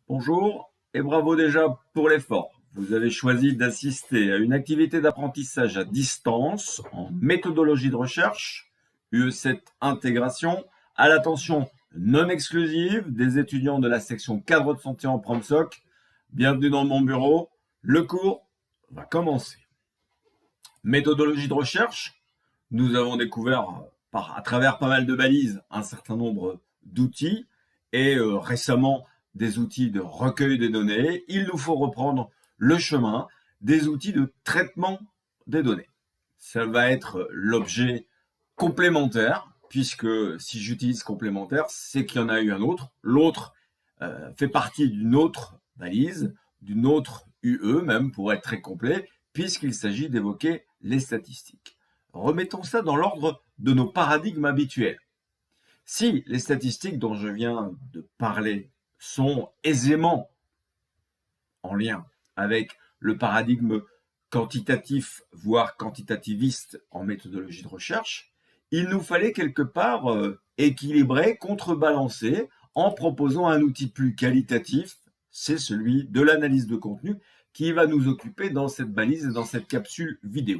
Bonjour et bravo déjà pour l'effort. Vous avez choisi d'assister à une activité d'apprentissage à distance en méthodologie de recherche, UE7 intégration, à l'attention non exclusive des étudiants de la section cadre de santé en PromSoc. Bienvenue dans mon bureau. Le cours va commencer. Méthodologie de recherche, nous avons découvert à travers pas mal de balises un certain nombre d'outils et récemment des outils de recueil des données. Il nous faut reprendre le chemin des outils de traitement des données. Ça va être l'objet complémentaire, puisque si j'utilise complémentaire, c'est qu'il y en a eu un autre. L'autre fait partie d'une autre balise, d'une autre UE même, pour être très complet, puisqu'il s'agit d'évoquer les statistiques. Remettons ça dans l'ordre de nos paradigmes habituels. Si les statistiques dont je viens de parler sont aisément en lien avec le paradigme quantitatif, voire quantitativiste en méthodologie de recherche, il nous fallait quelque part équilibrer, contrebalancer en proposant un outil plus qualitatif, c'est celui de l'analyse de contenu qui va nous occuper dans cette balise et dans cette capsule vidéo.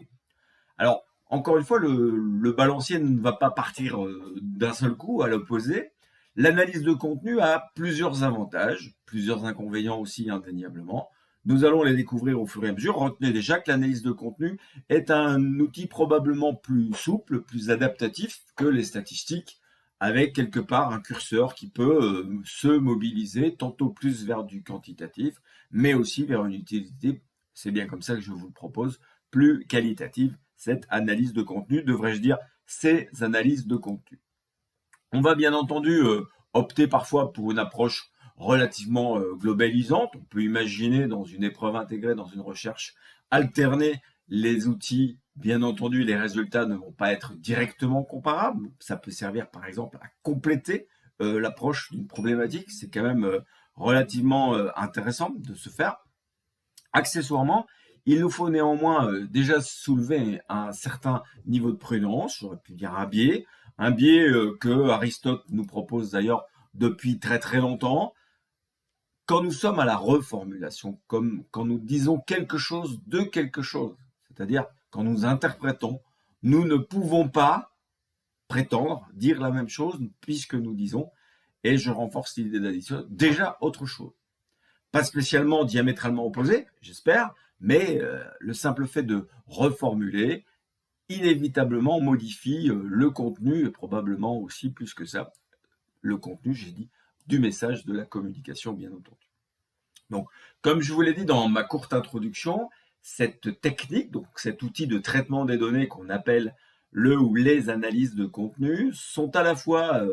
Alors, encore une fois, le balancier ne va pas partir d'un seul coup à l'opposé. L'analyse de contenu a plusieurs avantages, plusieurs inconvénients aussi indéniablement. Nous allons les découvrir au fur et à mesure. Retenez déjà que l'analyse de contenu est un outil probablement plus souple, plus adaptatif que les statistiques, avec quelque part un curseur qui peut se mobiliser tantôt plus vers du quantitatif, mais aussi vers une utilité, c'est bien comme ça que je vous le propose, plus qualitative, cette analyse de contenu, devrais-je dire ces analyses de contenu. On va bien entendu opter parfois pour une approche relativement globalisante. On peut imaginer dans une épreuve intégrée, dans une recherche alternée, les outils, bien entendu, les résultats ne vont pas être directement comparables. Ça peut servir par exemple à compléter l'approche d'une problématique. C'est quand même relativement intéressant de se faire. Accessoirement, il nous faut néanmoins déjà soulever un certain niveau de prudence, j'aurais pu dire un biais que Aristote nous propose d'ailleurs depuis très très longtemps. Quand nous sommes à la reformulation, comme quand nous disons quelque chose de quelque chose, c'est-à-dire quand nous interprétons, nous ne pouvons pas prétendre dire la même chose puisque nous disons, et je renforce l'idée d'addition, déjà autre chose. Pas spécialement diamétralement opposé, j'espère, mais le simple fait de reformuler inévitablement modifie le contenu et probablement aussi plus que ça, le contenu, j'ai dit, du message, de la communication, bien entendu. Donc, comme je vous l'ai dit dans ma courte introduction, cette technique, donc cet outil de traitement des données qu'on appelle le ou les analyses de contenu, sont à la fois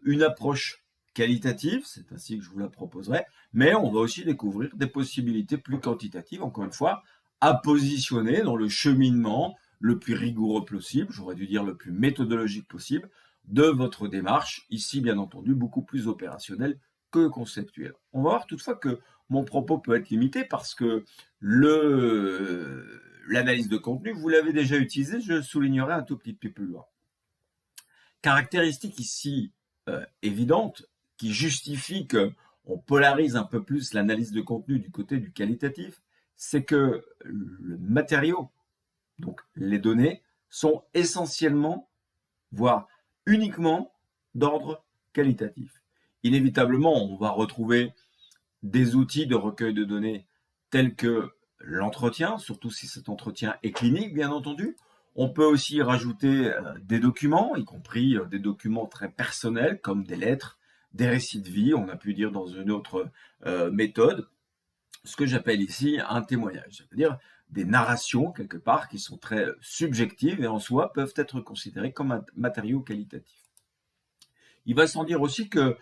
une approche qualitative, c'est ainsi que je vous la proposerai, mais on va aussi découvrir des possibilités plus quantitatives, encore une fois, à positionner dans le cheminement le plus rigoureux possible, j'aurais dû dire le plus méthodologique possible, de votre démarche, ici bien entendu beaucoup plus opérationnelle que conceptuelle. On va voir toutefois que mon propos peut être limité parce que l'analyse de contenu, vous l'avez déjà utilisé, je soulignerai un tout petit peu plus loin. Caractéristique ici évidente qui justifie qu'on polarise un peu plus l'analyse de contenu du côté du qualitatif, c'est que le matériau, donc les données, sont essentiellement, voire uniquement, d'ordre qualitatif. Inévitablement, on va retrouver des outils de recueil de données tels que l'entretien, surtout si cet entretien est clinique, bien entendu. On peut aussi rajouter des documents, y compris des documents très personnels, comme des lettres, des récits de vie, on a pu dire dans une autre méthode, ce que j'appelle ici un témoignage. Ça veut dire des narrations, quelque part, qui sont très subjectives et en soi peuvent être considérées comme un matériau qualitatif. Il va sans dire aussi que,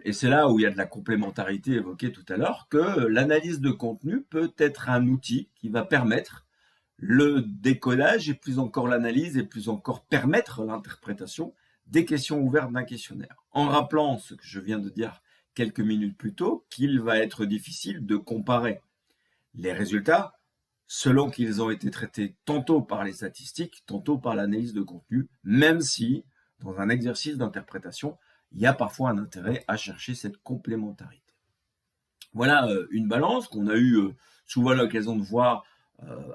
et c'est là où il y a de la complémentarité évoquée tout à l'heure, que l'analyse de contenu peut être un outil qui va permettre le décodage et plus encore l'analyse et plus encore permettre l'interprétation des questions ouvertes d'un questionnaire. En rappelant ce que je viens de dire quelques minutes plus tôt, qu'il va être difficile de comparer les résultats selon qu'ils ont été traités tantôt par les statistiques, tantôt par l'analyse de contenu, même si, dans un exercice d'interprétation, il y a parfois un intérêt à chercher cette complémentarité. Voilà une balance qu'on a eu souvent l'occasion de voir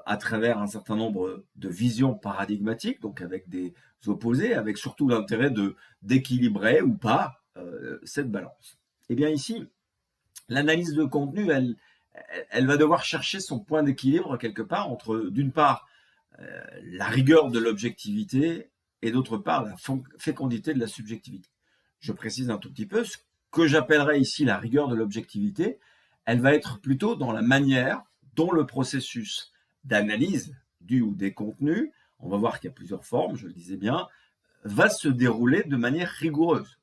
à travers un certain nombre de visions paradigmatiques, donc avec des opposés, avec surtout l'intérêt d'équilibrer ou pas cette balance. Et bien ici, l'analyse de contenu, elle va devoir chercher son point d'équilibre quelque part entre, d'une part, la rigueur de l'objectivité et d'autre part, la fécondité de la subjectivité. Je précise un tout petit peu, ce que j'appellerais ici la rigueur de l'objectivité, elle va être plutôt dans la manière dont le processus d'analyse du ou des contenus, on va voir qu'il y a plusieurs formes, je le disais bien, va se dérouler de manière rigoureuse,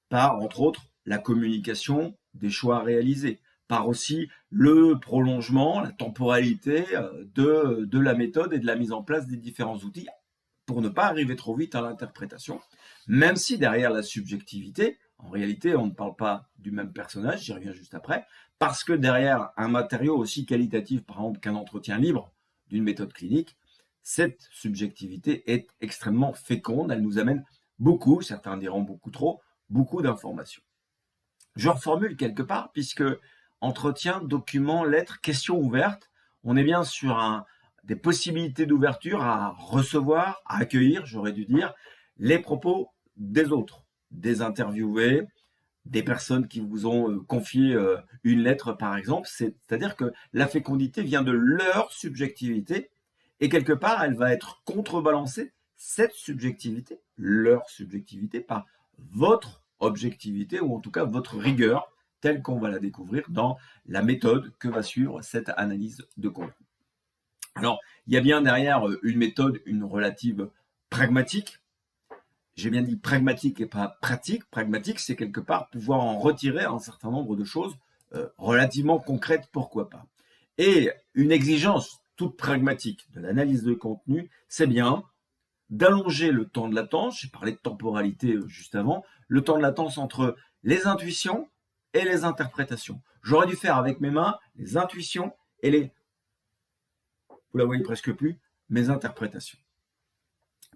par, entre autres, la communication des choix réalisés, par aussi le prolongement, la temporalité de la méthode et de la mise en place des différents outils pour ne pas arriver trop vite à l'interprétation, même si derrière la subjectivité, en réalité, on ne parle pas du même personnage, j'y reviens juste après, parce que derrière un matériau aussi qualitatif, par exemple, qu'un entretien libre d'une méthode clinique, cette subjectivité est extrêmement féconde, elle nous amène beaucoup, certains diront beaucoup trop, beaucoup d'informations. Je reformule quelque part, puisque entretien, document, lettre, question ouverte, on est bien sur des possibilités d'ouverture à recevoir, à accueillir, j'aurais dû dire, les propos des autres, des interviewés, des personnes qui vous ont confié une lettre, par exemple. C'est-à-dire que la fécondité vient de leur subjectivité et quelque part, elle va être contrebalancée, cette subjectivité, leur subjectivité, par votre objectivité ou en tout cas votre rigueur telle qu'on va la découvrir dans la méthode que va suivre cette analyse de contenu. Alors, il y a bien derrière une méthode, une relative pragmatique. J'ai bien dit pragmatique et pas pratique. Pragmatique, c'est quelque part pouvoir en retirer un certain nombre de choses relativement concrètes, pourquoi pas. Et une exigence toute pragmatique de l'analyse de contenu, c'est bien d'allonger le temps de latence, j'ai parlé de temporalité juste avant, le temps de latence entre les intuitions et les interprétations. J'aurais dû faire avec mes mains les intuitions et vous la voyez presque plus, mes interprétations.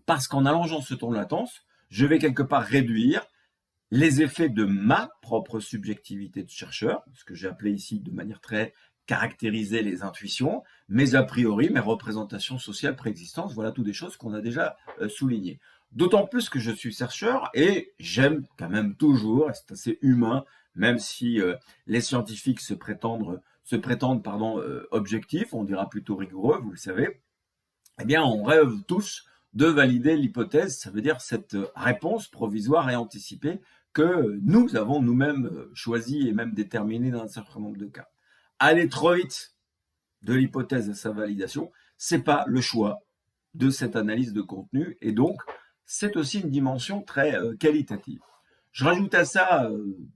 Parce qu'en allongeant ce temps de latence, je vais quelque part réduire les effets de ma propre subjectivité de chercheur, ce que j'ai appelé ici de manière très caractérisée les intuitions, mes a priori, mes représentations sociales préexistantes, voilà toutes des choses qu'on a déjà soulignées. D'autant plus que je suis chercheur et j'aime quand même toujours, et c'est assez humain, même si les scientifiques se prétendent objectifs, on dira plutôt rigoureux, vous le savez, eh bien on rêve tous de valider l'hypothèse, ça veut dire cette réponse provisoire et anticipée que nous avons nous-mêmes choisi et même déterminé dans un certain nombre de cas. Aller trop vite de l'hypothèse à sa validation, c'est pas le choix de cette analyse de contenu et donc c'est aussi une dimension très qualitative. Je rajoute à ça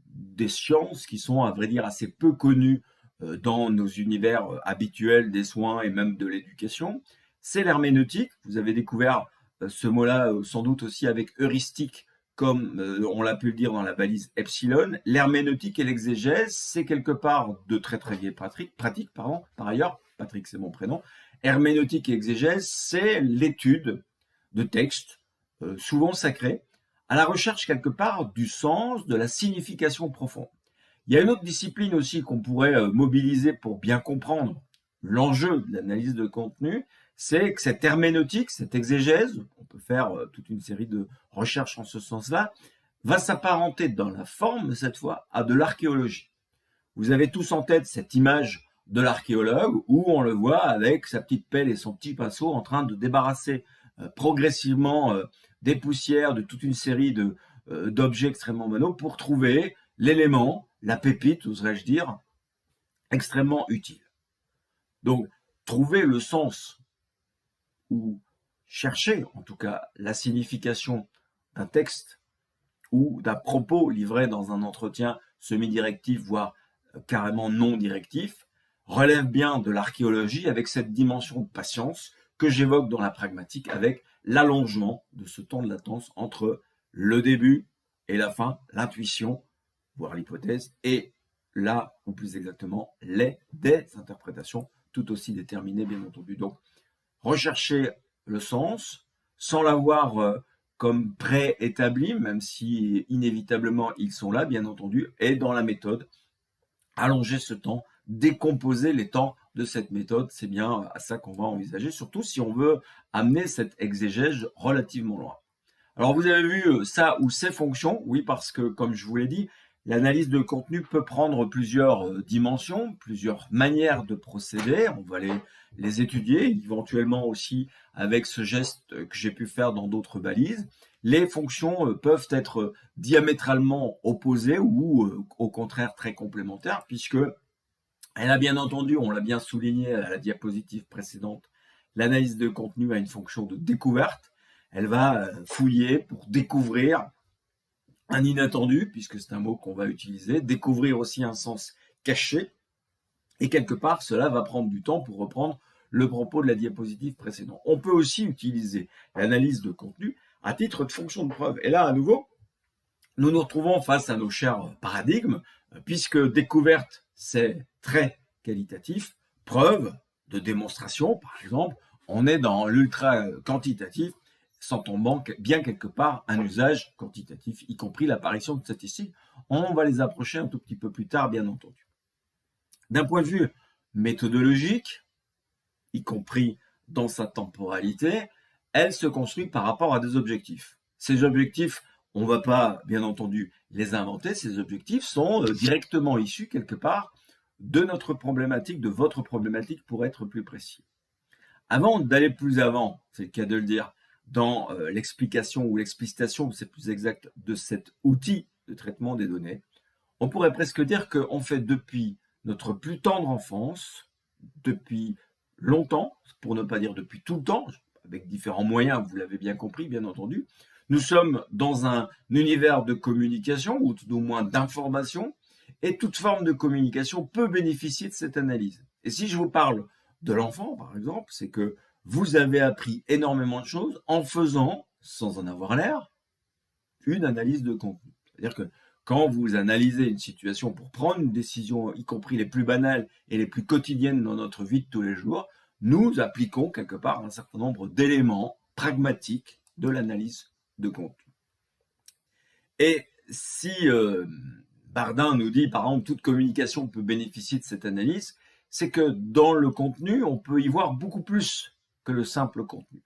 des sciences qui sont à vrai dire assez peu connues dans nos univers habituels des soins et même de l'éducation. C'est l'herméneutique. Vous avez découvert ce mot-là sans doute aussi avec heuristique, comme on l'a pu le dire dans la balise epsilon. L'herméneutique et l'exégèse, c'est quelque part de très très vieille pratique, par ailleurs. Patrick, c'est mon prénom. Herméneutique et exégèse, c'est l'étude de textes, souvent sacrés, à la recherche quelque part du sens, de la signification profonde. Il y a une autre discipline aussi qu'on pourrait mobiliser pour bien comprendre l'enjeu de l'analyse de contenu, c'est que cette herméneutique, cette exégèse, on peut faire toute une série de recherches en ce sens-là, va s'apparenter dans la forme, cette fois, à de l'archéologie. Vous avez tous en tête cette image de l'archéologue où on le voit avec sa petite pelle et son petit pinceau en train de débarrasser progressivement des poussières de toute une série d'objets extrêmement banaux pour trouver l'élément, la pépite, oserais-je dire, extrêmement utile. Donc, trouver le sens ou chercher, en tout cas, la signification d'un texte ou d'un propos livré dans un entretien semi-directif, voire carrément non directif, relève bien de l'archéologie avec cette dimension de patience que j'évoque dans la pragmatique avec l'allongement de ce temps de latence entre le début et la fin, l'intuition, voire l'hypothèse, et là, ou plus exactement, des interprétations tout aussi déterminées, bien entendu. Donc, rechercher le sens sans l'avoir comme préétabli, même si inévitablement ils sont là, bien entendu, et dans la méthode, allonger ce temps, décomposer les temps de cette méthode. C'est bien à ça qu'on va envisager, surtout si on veut amener cette exégèse relativement loin. Alors vous avez vu ça ou ces fonctions, oui, parce que comme je vous l'ai dit, l'analyse de contenu peut prendre plusieurs dimensions, plusieurs manières de procéder. On va les étudier, éventuellement aussi avec ce geste que j'ai pu faire dans d'autres balises. Les fonctions peuvent être diamétralement opposées ou au contraire très complémentaires, puisque elle a bien entendu, on l'a bien souligné à la diapositive précédente, l'analyse de contenu a une fonction de découverte. Elle va fouiller pour découvrir un inattendu, puisque c'est un mot qu'on va utiliser, découvrir aussi un sens caché, et quelque part, cela va prendre du temps pour reprendre le propos de la diapositive précédente. On peut aussi utiliser l'analyse de contenu à titre de fonction de preuve. Et là, à nouveau, nous nous retrouvons face à nos chers paradigmes, puisque découverte, c'est très qualitatif, preuve de démonstration, par exemple, on est dans l'ultra quantitatif, sans on manque bien quelque part un usage quantitatif, y compris l'apparition de statistiques. On va les approcher un tout petit peu plus tard, bien entendu. D'un point de vue méthodologique, y compris dans sa temporalité, elle se construit par rapport à des objectifs. Ces objectifs, on ne va pas, bien entendu, les inventer. Ces objectifs sont directement issus, quelque part, de notre problématique, de votre problématique, pour être plus précis. Avant d'aller plus avant, c'est le cas de le dire, dans l'explication ou l'explicitation, c'est plus exact, de cet outil de traitement des données, on pourrait presque dire qu'on fait depuis notre plus tendre enfance, depuis longtemps, pour ne pas dire depuis tout le temps, avec différents moyens, vous l'avez bien compris, bien entendu, nous sommes dans un univers de communication, ou tout au moins d'information, et toute forme de communication peut bénéficier de cette analyse. Et si je vous parle de l'enfant, par exemple, c'est que vous avez appris énormément de choses en faisant, sans en avoir l'air, une analyse de contenu. C'est-à-dire que quand vous analysez une situation pour prendre une décision, y compris les plus banales et les plus quotidiennes dans notre vie de tous les jours, nous appliquons quelque part un certain nombre d'éléments pragmatiques de l'analyse de contenu. Et si Bardin nous dit, par exemple, toute communication peut bénéficier de cette analyse, c'est que dans le contenu, on peut y voir beaucoup plus que le simple contenu.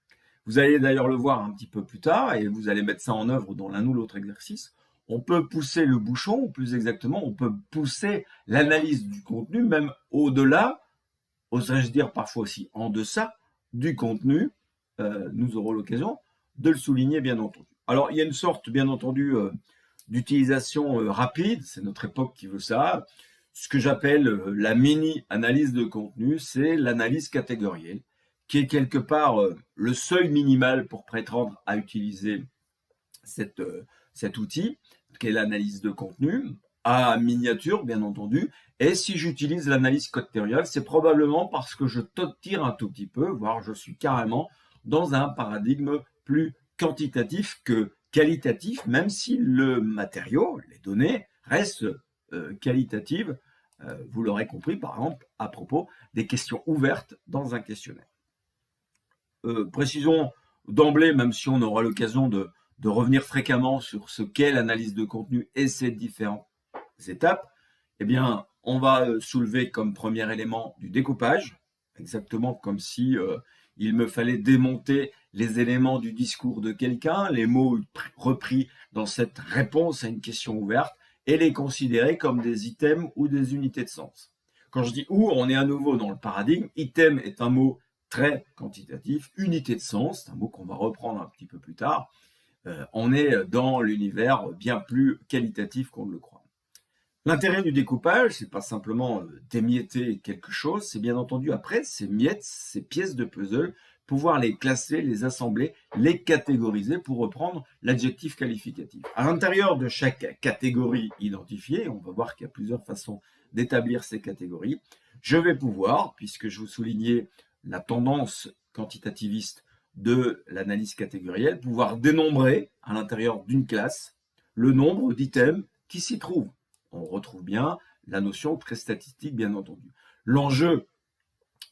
Vous allez d'ailleurs le voir un petit peu plus tard, et vous allez mettre ça en œuvre dans l'un ou l'autre exercice. On peut pousser le bouchon, ou plus exactement, on peut pousser l'analyse du contenu, même au-delà, oserais-je dire parfois aussi en deçà du contenu. Nous aurons l'occasion de le souligner, bien entendu. Alors, il y a une sorte, bien entendu, d'utilisation rapide, c'est notre époque qui veut ça. Ce que j'appelle la mini-analyse de contenu, c'est l'analyse catégorielle, qui est quelque part le seuil minimal pour prétendre à utiliser cet outil, qui est l'analyse de contenu, à miniature, bien entendu. Et si j'utilise l'analyse catégorielle, c'est probablement parce que je tire un tout petit peu, voire je suis carrément dans un paradigme plus quantitatif que qualitatif, même si le matériau, les données, restent qualitatives. Vous l'aurez compris, par exemple, à propos des questions ouvertes dans un questionnaire. Précisons d'emblée, même si on aura l'occasion de revenir fréquemment sur ce qu'est l'analyse de contenu et ses différentes étapes, eh bien, on va soulever comme premier élément du découpage, exactement comme si il me fallait démonter les éléments du discours de quelqu'un, les mots repris dans cette réponse à une question ouverte, et les considérer comme des items ou des unités de sens. Quand je dis ou, on est à nouveau dans le paradigme. Item est un mot très quantitatif. Unité de sens, c'est un mot qu'on va reprendre un petit peu plus tard. On est dans l'univers bien plus qualitatif qu'on ne le croit. L'intérêt du découpage, c'est pas simplement d'émietter quelque chose, c'est bien entendu après ces miettes, ces pièces de puzzle, pouvoir les classer, les assembler, les catégoriser pour reprendre l'adjectif qualificatif. À l'intérieur de chaque catégorie identifiée, on va voir qu'il y a plusieurs façons d'établir ces catégories, je vais pouvoir, puisque je vous soulignais la tendance quantitativiste de l'analyse catégorielle, pouvoir dénombrer à l'intérieur d'une classe le nombre d'items qui s'y trouvent. On retrouve bien la notion très statistique, bien entendu. L'enjeu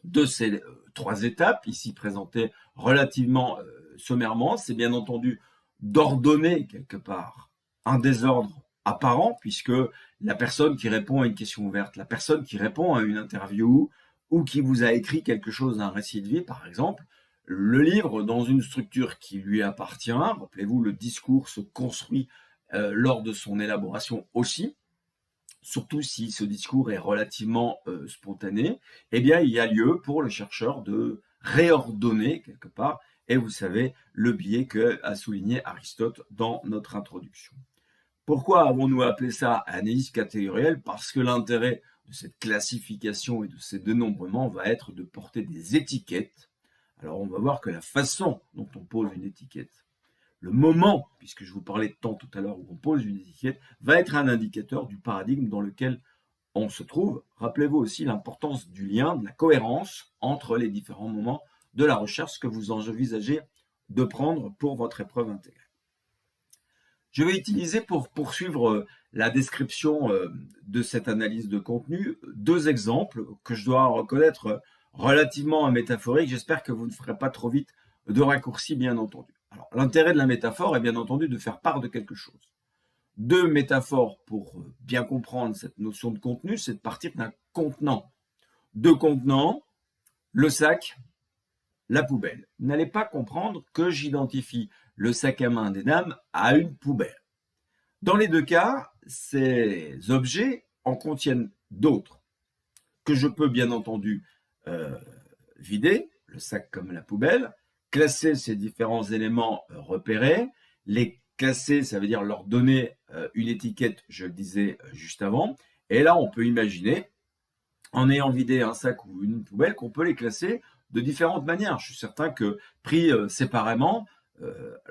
de ces trois étapes, ici présentées relativement sommairement, c'est bien entendu d'ordonner quelque part un désordre apparent, puisque la personne qui répond à une question ouverte, la personne qui répond à une interview ou qui vous a écrit quelque chose, un récit de vie par exemple, le livre dans une structure qui lui appartient. Rappelez-vous, le discours se construit lors de son élaboration aussi, surtout si ce discours est relativement spontané. Eh bien, il y a lieu pour le chercheur de réordonner quelque part, et vous savez, le biais qu'a souligné Aristote dans notre introduction. Pourquoi avons-nous appelé ça analyse catégorielle? Parce que l'intérêt de cette classification et de ces dénombrements va être de porter des étiquettes. Alors on va voir que la façon dont on pose une étiquette, le moment, puisque je vous parlais de temps tout à l'heure où on pose une étiquette, va être un indicateur du paradigme dans lequel on se trouve. Rappelez-vous aussi l'importance du lien, de la cohérence entre les différents moments de la recherche que vous envisagez de prendre pour votre épreuve intégrée. Je vais utiliser pour poursuivre la description de cette analyse de contenu deux exemples que je dois reconnaître relativement métaphoriques. J'espère que vous ne ferez pas trop vite de raccourcis, bien entendu. Alors, l'intérêt de la métaphore est bien entendu de faire part de quelque chose. Deux métaphores pour bien comprendre cette notion de contenu, c'est de partir d'un contenant. Deux contenants, le sac, la poubelle. Vous n'allez pas comprendre que j'identifie le sac à main des dames à une poubelle. Dans les deux cas, ces objets en contiennent d'autres que je peux bien entendu vider, le sac comme la poubelle, classer ces différents éléments repérés, les classer, ça veut dire leur donner une étiquette, je le disais juste avant, et là on peut imaginer, en ayant vidé un sac ou une poubelle, qu'on peut les classer de différentes manières. Je suis certain que pris séparément,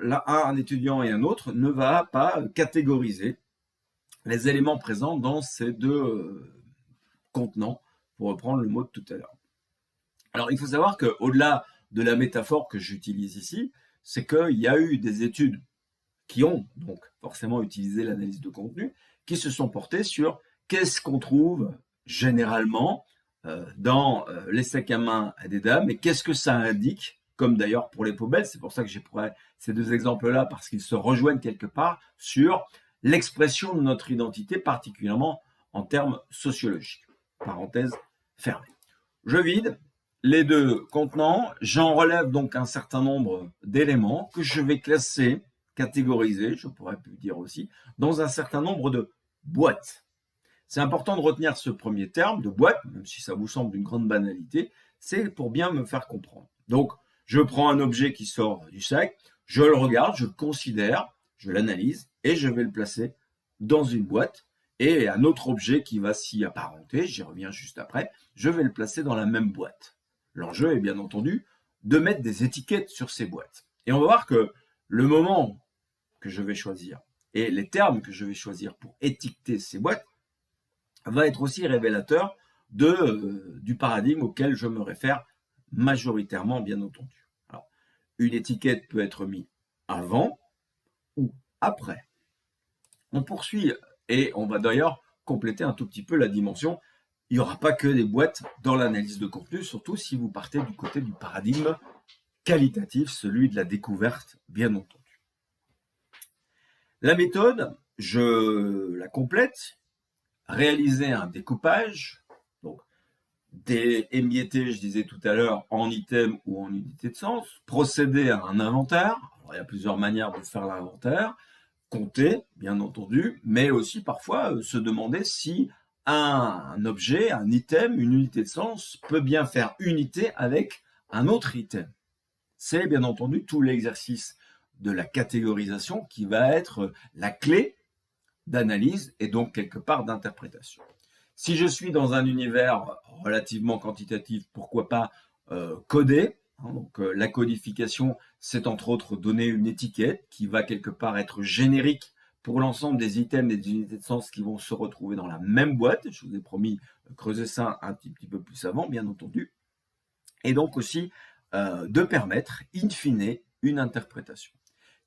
un étudiant et un autre ne va pas catégoriser les éléments présents dans ces deux contenants, pour reprendre le mot de tout à l'heure. Alors, il faut savoir qu'au-delà de la métaphore que j'utilise ici, c'est qu'il y a eu des études qui ont donc forcément utilisé l'analyse de contenu, qui se sont portées sur qu'est-ce qu'on trouve généralement dans les sacs à main des dames et qu'est-ce que ça indique, comme d'ailleurs pour les poubelles. C'est pour ça que j'ai pris ces deux exemples-là, parce qu'ils se rejoignent quelque part sur l'expression de notre identité, particulièrement en termes sociologiques. Parenthèse fermée. Je vide les deux contenants, j'en relève donc un certain nombre d'éléments que je vais classer, catégoriser, je pourrais plus dire aussi, dans un certain nombre de boîtes. C'est important de retenir ce premier terme de boîte, même si ça vous semble d'une grande banalité, c'est pour bien me faire comprendre. Donc, je prends un objet qui sort du sac, je le regarde, je le considère, je l'analyse et je vais le placer dans une boîte. Et un autre objet qui va s'y apparenter, j'y reviens juste après, je vais le placer dans la même boîte. L'enjeu est bien entendu de mettre des étiquettes sur ces boîtes. Et on va voir que le moment que je vais choisir et les termes que je vais choisir pour étiqueter ces boîtes va être aussi révélateur du paradigme auquel je me réfère majoritairement, bien entendu. Alors, une étiquette peut être mise avant ou après. On poursuit et on va d'ailleurs compléter un tout petit peu la dimension. Il n'y aura pas que des boîtes dans l'analyse de contenu, surtout si vous partez du côté du paradigme qualitatif, celui de la découverte, bien entendu. La méthode, je la complète. Réaliser un découpage, donc émietter, je disais tout à l'heure, en items ou en unités de sens, procéder à un inventaire. Alors, il y a plusieurs manières de faire l'inventaire, compter, bien entendu, mais aussi parfois se demander si un objet, un item, une unité de sens peut bien faire unité avec un autre item. C'est bien entendu tout l'exercice de la catégorisation qui va être la clé d'analyse et donc quelque part d'interprétation. Si je suis dans un univers relativement quantitatif, pourquoi pas coder, donc la codification, c'est entre autres donner une étiquette qui va quelque part être générique pour l'ensemble des items et des unités de sens qui vont se retrouver dans la même boîte. Je vous ai promis creuser ça un petit peu plus avant, bien entendu. Et donc aussi de permettre, in fine, une interprétation.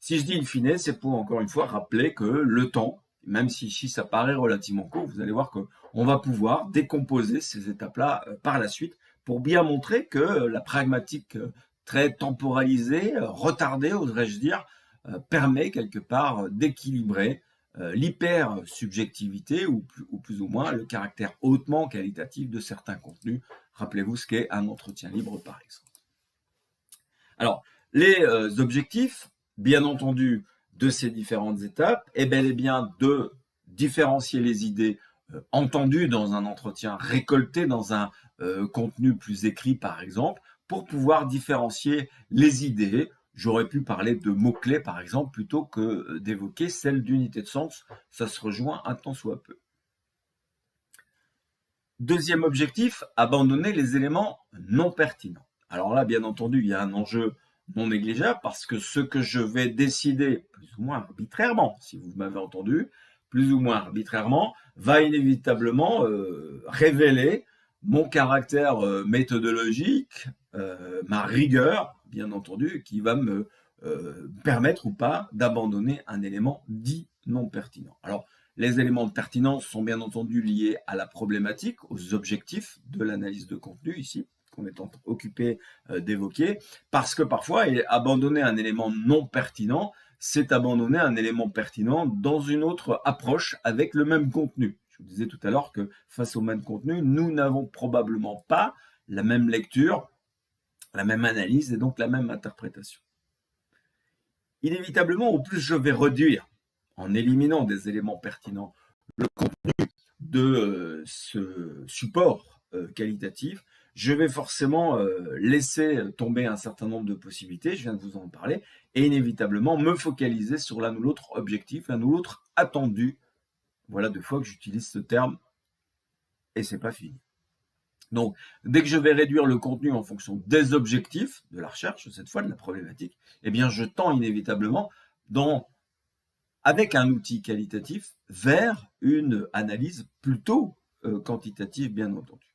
Si je dis in fine, c'est pour encore une fois rappeler que le temps, même si ici ça paraît relativement court, vous allez voir qu'on va pouvoir décomposer ces étapes-là par la suite pour bien montrer que la pragmatique très temporalisée, retardée, oserais-je dire, permet quelque part d'équilibrer l'hyper-subjectivité ou plus ou moins le caractère hautement qualitatif de certains contenus. Rappelez-vous ce qu'est un entretien libre, par exemple. Alors, les objectifs, bien entendu, de ces différentes étapes, est bel et bien de différencier les idées entendues dans un entretien, récoltées dans un contenu plus écrit, par exemple, pour pouvoir différencier les idées. J'aurais pu parler de mots-clés, par exemple, plutôt que d'évoquer celle d'unité de sens. Ça se rejoint un tant soit peu. Deuxième objectif, abandonner les éléments non pertinents. Alors là, bien entendu, il y a un enjeu non négligeable parce que ce que je vais décider, plus ou moins arbitrairement, si vous m'avez entendu, plus ou moins arbitrairement, va inévitablement révéler mon caractère méthodologique, ma rigueur, bien entendu, qui va me permettre ou pas d'abandonner un élément dit non pertinent. Alors, les éléments de pertinence sont bien entendu liés à la problématique, aux objectifs de l'analyse de contenu ici, qu'on est occupé d'évoquer, parce que parfois, abandonner un élément non pertinent, c'est abandonner un élément pertinent dans une autre approche avec le même contenu. Je vous disais tout à l'heure que face au même contenu, nous n'avons probablement pas la même lecture, la même analyse et donc la même interprétation. Inévitablement, au plus je vais réduire, en éliminant des éléments pertinents, le contenu de ce support qualitatif, je vais forcément laisser tomber un certain nombre de possibilités, je viens de vous en parler, et inévitablement me focaliser sur l'un ou l'autre objectif, l'un ou l'autre attendu. Voilà 2 fois que j'utilise ce terme, et c'est pas fini. Donc, dès que je vais réduire le contenu en fonction des objectifs de la recherche, cette fois de la problématique, eh bien, je tends inévitablement avec un outil qualitatif vers une analyse plutôt quantitative, bien entendu.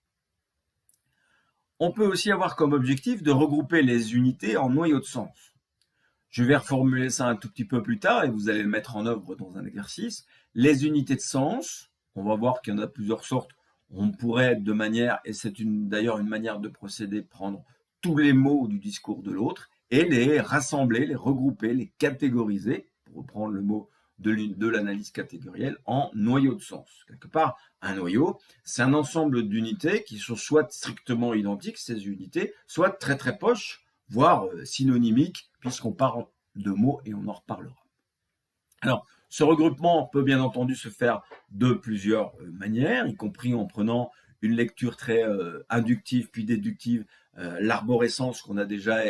On peut aussi avoir comme objectif de regrouper les unités en noyaux de sens. Je vais reformuler ça un tout petit peu plus tard et vous allez le mettre en œuvre dans un exercice. Les unités de sens, on va voir qu'il y en a plusieurs sortes. On pourrait de manière, et c'est d'ailleurs une manière de procéder, prendre tous les mots du discours de l'autre et les rassembler, les regrouper, les catégoriser, pour reprendre le mot de l'analyse catégorielle, en noyaux de sens. Quelque part, un noyau, c'est un ensemble d'unités qui sont soit strictement identiques, ces unités, soit très très proches, voire synonymiques, puisqu'on parle de mots et on en reparlera. Alors, ce regroupement peut bien entendu se faire de plusieurs manières, y compris en prenant une lecture très inductive puis déductive, l'arborescence qu'on a déjà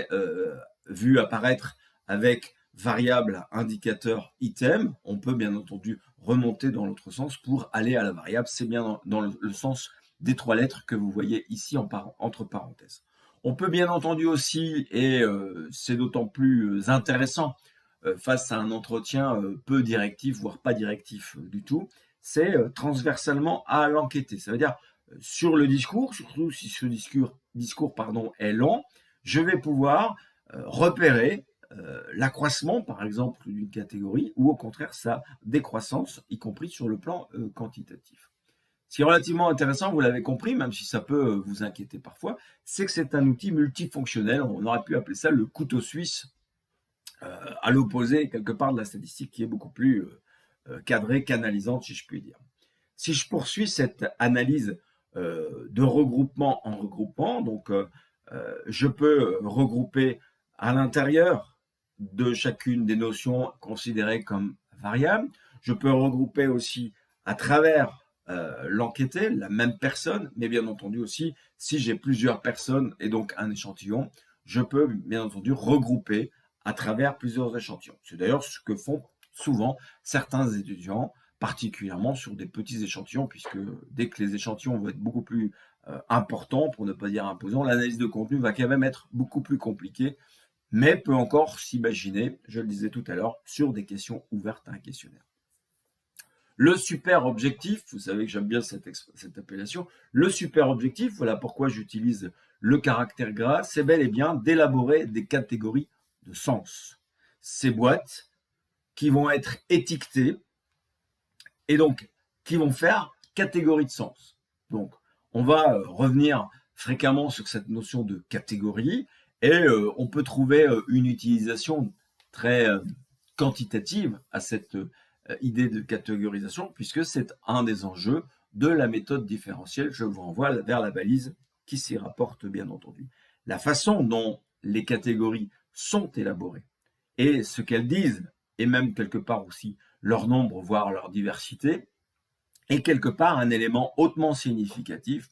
vu apparaître avec variable, indicateur, item. On peut bien entendu remonter dans l'autre sens pour aller à la variable. C'est bien dans le sens des 3 lettres que vous voyez ici entre parenthèses. On peut bien entendu aussi, et c'est d'autant plus intéressant face à un entretien peu directif, voire pas directif du tout, c'est transversalement à l'enquêter. Ça veut dire, sur le discours, surtout si ce discours est long, je vais pouvoir repérer l'accroissement, par exemple, d'une catégorie, ou au contraire sa décroissance, y compris sur le plan quantitatif. Ce qui est relativement intéressant, vous l'avez compris, même si ça peut vous inquiéter parfois, c'est que c'est un outil multifonctionnel. On aurait pu appeler ça le couteau suisse, à l'opposé quelque part de la statistique qui est beaucoup plus cadrée, canalisante, si je puis dire. Si je poursuis cette analyse de regroupement en regroupement, donc je peux regrouper à l'intérieur de chacune des notions considérées comme variables. Je peux regrouper aussi à travers l'enquêté, la même personne, mais bien entendu aussi, si j'ai plusieurs personnes et donc un échantillon, je peux bien entendu regrouper à travers plusieurs échantillons. C'est d'ailleurs ce que font souvent certains étudiants, particulièrement sur des petits échantillons, puisque dès que les échantillons vont être beaucoup plus importants, pour ne pas dire imposants, l'analyse de contenu va quand même être beaucoup plus compliquée, mais peut encore s'imaginer, je le disais tout à l'heure, sur des questions ouvertes à un questionnaire. Le super objectif, vous savez que j'aime bien cette appellation, le super objectif, voilà pourquoi j'utilise le caractère gras, c'est bel et bien d'élaborer des catégories de sens. Ces boîtes qui vont être étiquetées et donc qui vont faire catégorie de sens. Donc, on va revenir fréquemment sur cette notion de catégorie et on peut trouver une utilisation très quantitative à cette idée de catégorisation, puisque c'est un des enjeux de la méthode différentielle. Je vous renvoie vers la balise qui s'y rapporte, bien entendu. La façon dont les catégories sont élaborées et ce qu'elles disent, et même quelque part aussi leur nombre, voire leur diversité, est quelque part un élément hautement significatif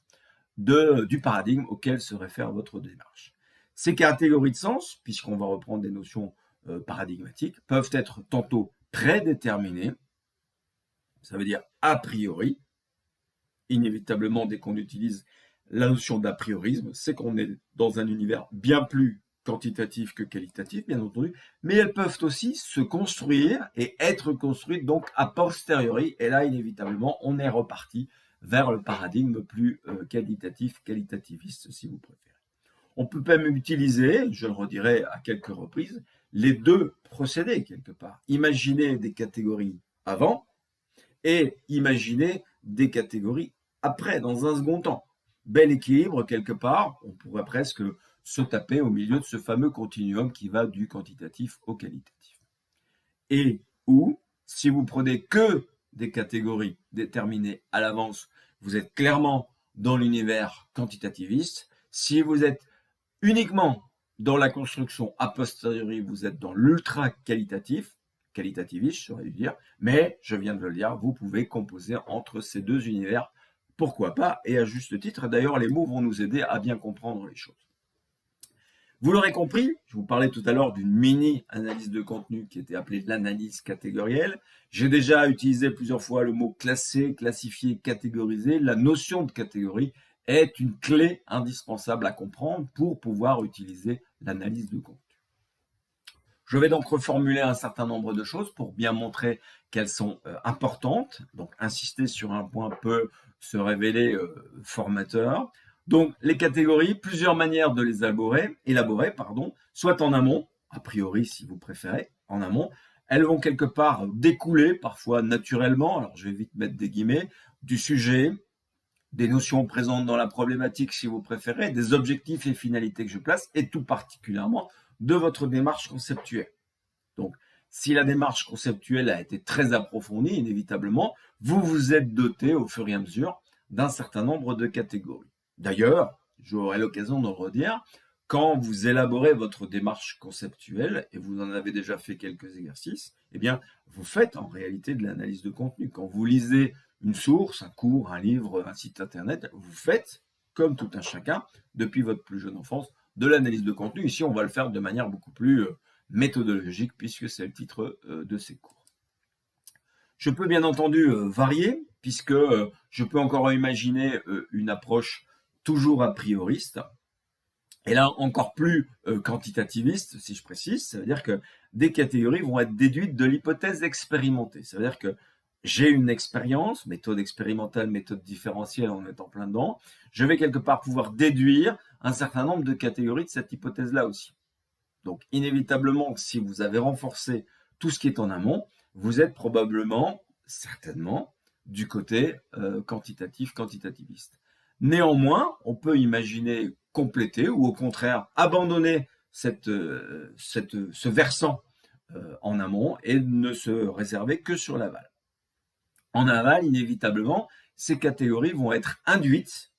du paradigme auquel se réfère votre démarche. Ces catégories de sens, puisqu'on va reprendre des notions paradigmatiques, peuvent être tantôt prédéterminées, ça veut dire a priori. Inévitablement, dès qu'on utilise la notion d'a priorisme, c'est qu'on est dans un univers bien plus quantitatif que qualitatif, bien entendu, mais elles peuvent aussi se construire et être construites donc a posteriori, et là, inévitablement, on est reparti vers le paradigme plus qualitativiste, si vous préférez. On peut même utiliser, je le redirai à quelques reprises, les deux procédés, quelque part. Imaginer des catégories avant et imaginer des catégories après, dans un second temps. Bel équilibre, quelque part, on pourrait presque se taper au milieu de ce fameux continuum qui va du quantitatif au qualitatif. Et ou, si vous prenez que des catégories déterminées à l'avance, vous êtes clairement dans l'univers quantitativiste. Si vous êtes uniquement dans la construction a posteriori, vous êtes dans l'ultra qualitatif, qualitativiste, j'aurais dû dire, mais je viens de le dire, vous pouvez composer entre ces deux univers, pourquoi pas, et à juste titre. D'ailleurs, les mots vont nous aider à bien comprendre les choses. Vous l'aurez compris, je vous parlais tout à l'heure d'une mini-analyse de contenu qui était appelée l'analyse catégorielle. J'ai déjà utilisé plusieurs fois le mot classer, classifier, catégoriser. La notion de catégorie est une clé indispensable à comprendre pour pouvoir utiliser l'analyse de contenu. Je vais donc reformuler un certain nombre de choses pour bien montrer qu'elles sont importantes. Donc, insister sur un point peut se révéler formateur. Donc, les catégories, plusieurs manières de les élaborer, soit en amont, a priori si vous préférez, en amont. Elles vont quelque part découler, parfois naturellement, alors je vais vite mettre des guillemets, du sujet, des notions présentes dans la problématique si vous préférez, des objectifs et finalités que je place, et tout particulièrement de votre démarche conceptuelle. Donc, si la démarche conceptuelle a été très approfondie, inévitablement, vous vous êtes doté au fur et à mesure d'un certain nombre de catégories. D'ailleurs, j'aurai l'occasion de le redire, quand vous élaborez votre démarche conceptuelle, et vous en avez déjà fait quelques exercices, eh bien, vous faites en réalité de l'analyse de contenu. Quand vous lisez une source, un cours, un livre, un site internet, vous faites, comme tout un chacun, depuis votre plus jeune enfance, de l'analyse de contenu. Ici, on va le faire de manière beaucoup plus méthodologique, puisque c'est le titre de ces cours. Je peux bien entendu varier, puisque je peux encore imaginer une approche toujours a prioriste, et là encore plus quantitativiste, si je précise. Ça veut dire que des catégories vont être déduites de l'hypothèse expérimentée. Ça veut dire que j'ai une expérience, méthode expérimentale, méthode différentielle, on est en plein dedans. Je vais quelque part pouvoir déduire un certain nombre de catégories de cette hypothèse-là aussi. Donc, inévitablement, si vous avez renforcé tout ce qui est en amont, vous êtes probablement, certainement, du côté quantitativiste. Néanmoins, on peut imaginer compléter ou au contraire abandonner ce versant en amont et ne se réserver que sur l'aval. En aval, inévitablement, ces catégories vont être induites,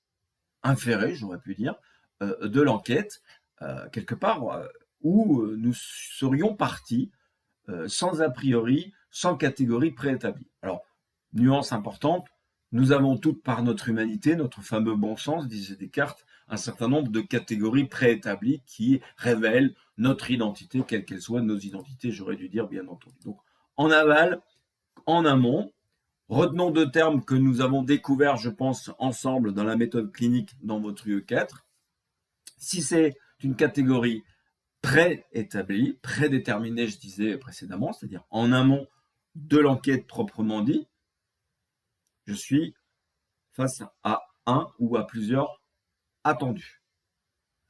inférées, j'aurais pu dire, de l'enquête, quelque part où nous serions partis sans a priori, sans catégorie préétablie. Alors, nuance importante, nous avons toutes par notre humanité, notre fameux bon sens, disait Descartes, un certain nombre de catégories préétablies qui révèlent notre identité, quelle qu'elle soit, nos identités, j'aurais dû dire bien entendu. Donc, en aval, en amont, retenons deux termes que nous avons découverts, je pense, ensemble dans la méthode clinique dans votre UE4. Si c'est une catégorie préétablie, prédéterminée, je disais précédemment, c'est-à-dire en amont de l'enquête proprement dit, je suis face à un ou à plusieurs attendus.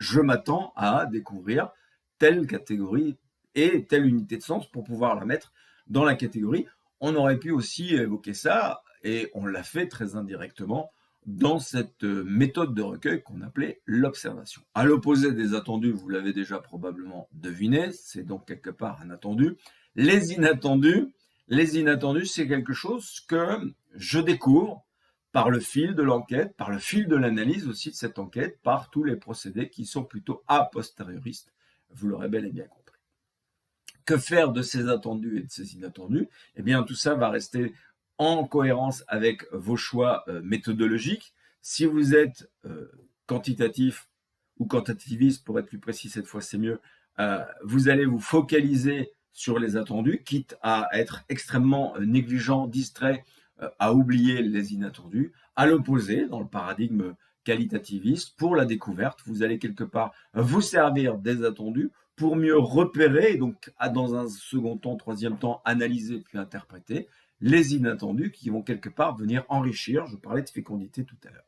Je m'attends à découvrir telle catégorie et telle unité de sens pour pouvoir la mettre dans la catégorie. On aurait pu aussi évoquer ça, et on l'a fait très indirectement, dans cette méthode de recueil qu'on appelait l'observation. À l'opposé des attendus, vous l'avez déjà probablement deviné, c'est donc quelque part un attendu. Les inattendus, Les inattendus, c'est quelque chose que je découvre par le fil de l'enquête, par le fil de l'analyse aussi de cette enquête, par tous les procédés qui sont plutôt a postérioristes. Vous l'aurez bel et bien compris. Que faire de ces attendus et de ces inattendus? Eh bien, tout ça va rester en cohérence avec vos choix méthodologiques. Si vous êtes quantitatif ou quantitativiste, pour être plus précis cette fois c'est mieux, vous allez vous focaliser sur les attendus, quitte à être extrêmement négligent, distrait, à oublier les inattendus. À l'opposé, dans le paradigme qualitativiste, pour la découverte, vous allez quelque part vous servir des attendus pour mieux repérer, et donc dans un second temps, troisième temps, analyser puis interpréter les inattendus qui vont quelque part venir enrichir. Je parlais de fécondité tout à l'heure.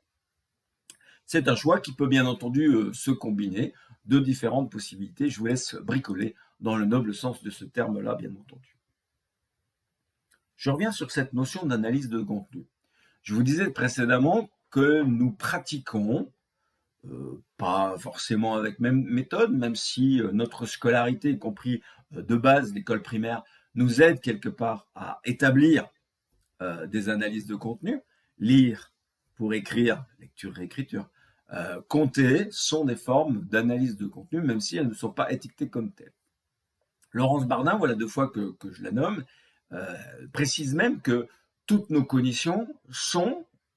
C'est un choix qui peut bien entendu se combiner de différentes possibilités. Je vous laisse bricoler dans le noble sens de ce terme-là, bien entendu. Je reviens sur cette notion d'analyse de contenu. Je vous disais précédemment que nous pratiquons, pas forcément avec même méthode, même si notre scolarité, y compris de base, l'école primaire, nous aide quelque part à établir des analyses de contenu. Lire pour écrire, lecture, réécriture, compter sont des formes d'analyse de contenu, même si elles ne sont pas étiquetées comme telles. Laurence Bardin, voilà 2 fois que je la nomme, précise même que toutes nos cognitions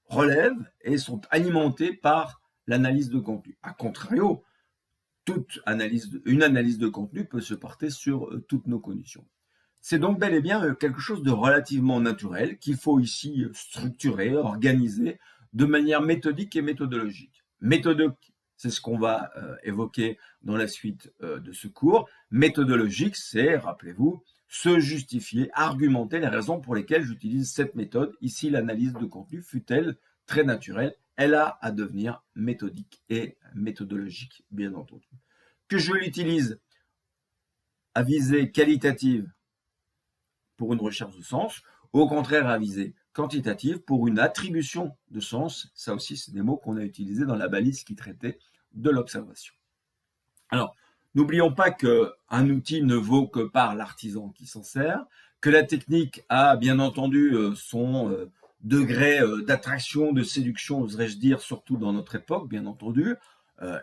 relèvent et sont alimentées par l'analyse de contenu. A contrario, une analyse de contenu peut se porter sur toutes nos cognitions. C'est donc bel et bien quelque chose de relativement naturel qu'il faut ici structurer, organiser de manière méthodique et méthodologique. Méthodique, c'est ce qu'on va évoquer dans la suite de ce cours. Méthodologique, c'est, rappelez-vous, se justifier, argumenter les raisons pour lesquelles j'utilise cette méthode. Ici, l'analyse de contenu, fut-elle très naturelle, elle a à devenir méthodique et méthodologique, bien entendu. Que je l'utilise à visée qualitative pour une recherche de sens, ou au contraire à visée quantitative pour une attribution de sens. Ça aussi, c'est des mots qu'on a utilisés dans la balise qui traitait de l'observation. Alors, n'oublions pas qu'un outil ne vaut que par l'artisan qui s'en sert, que la technique a bien entendu son degré d'attraction, de séduction, oserais-je dire, surtout dans notre époque, bien entendu.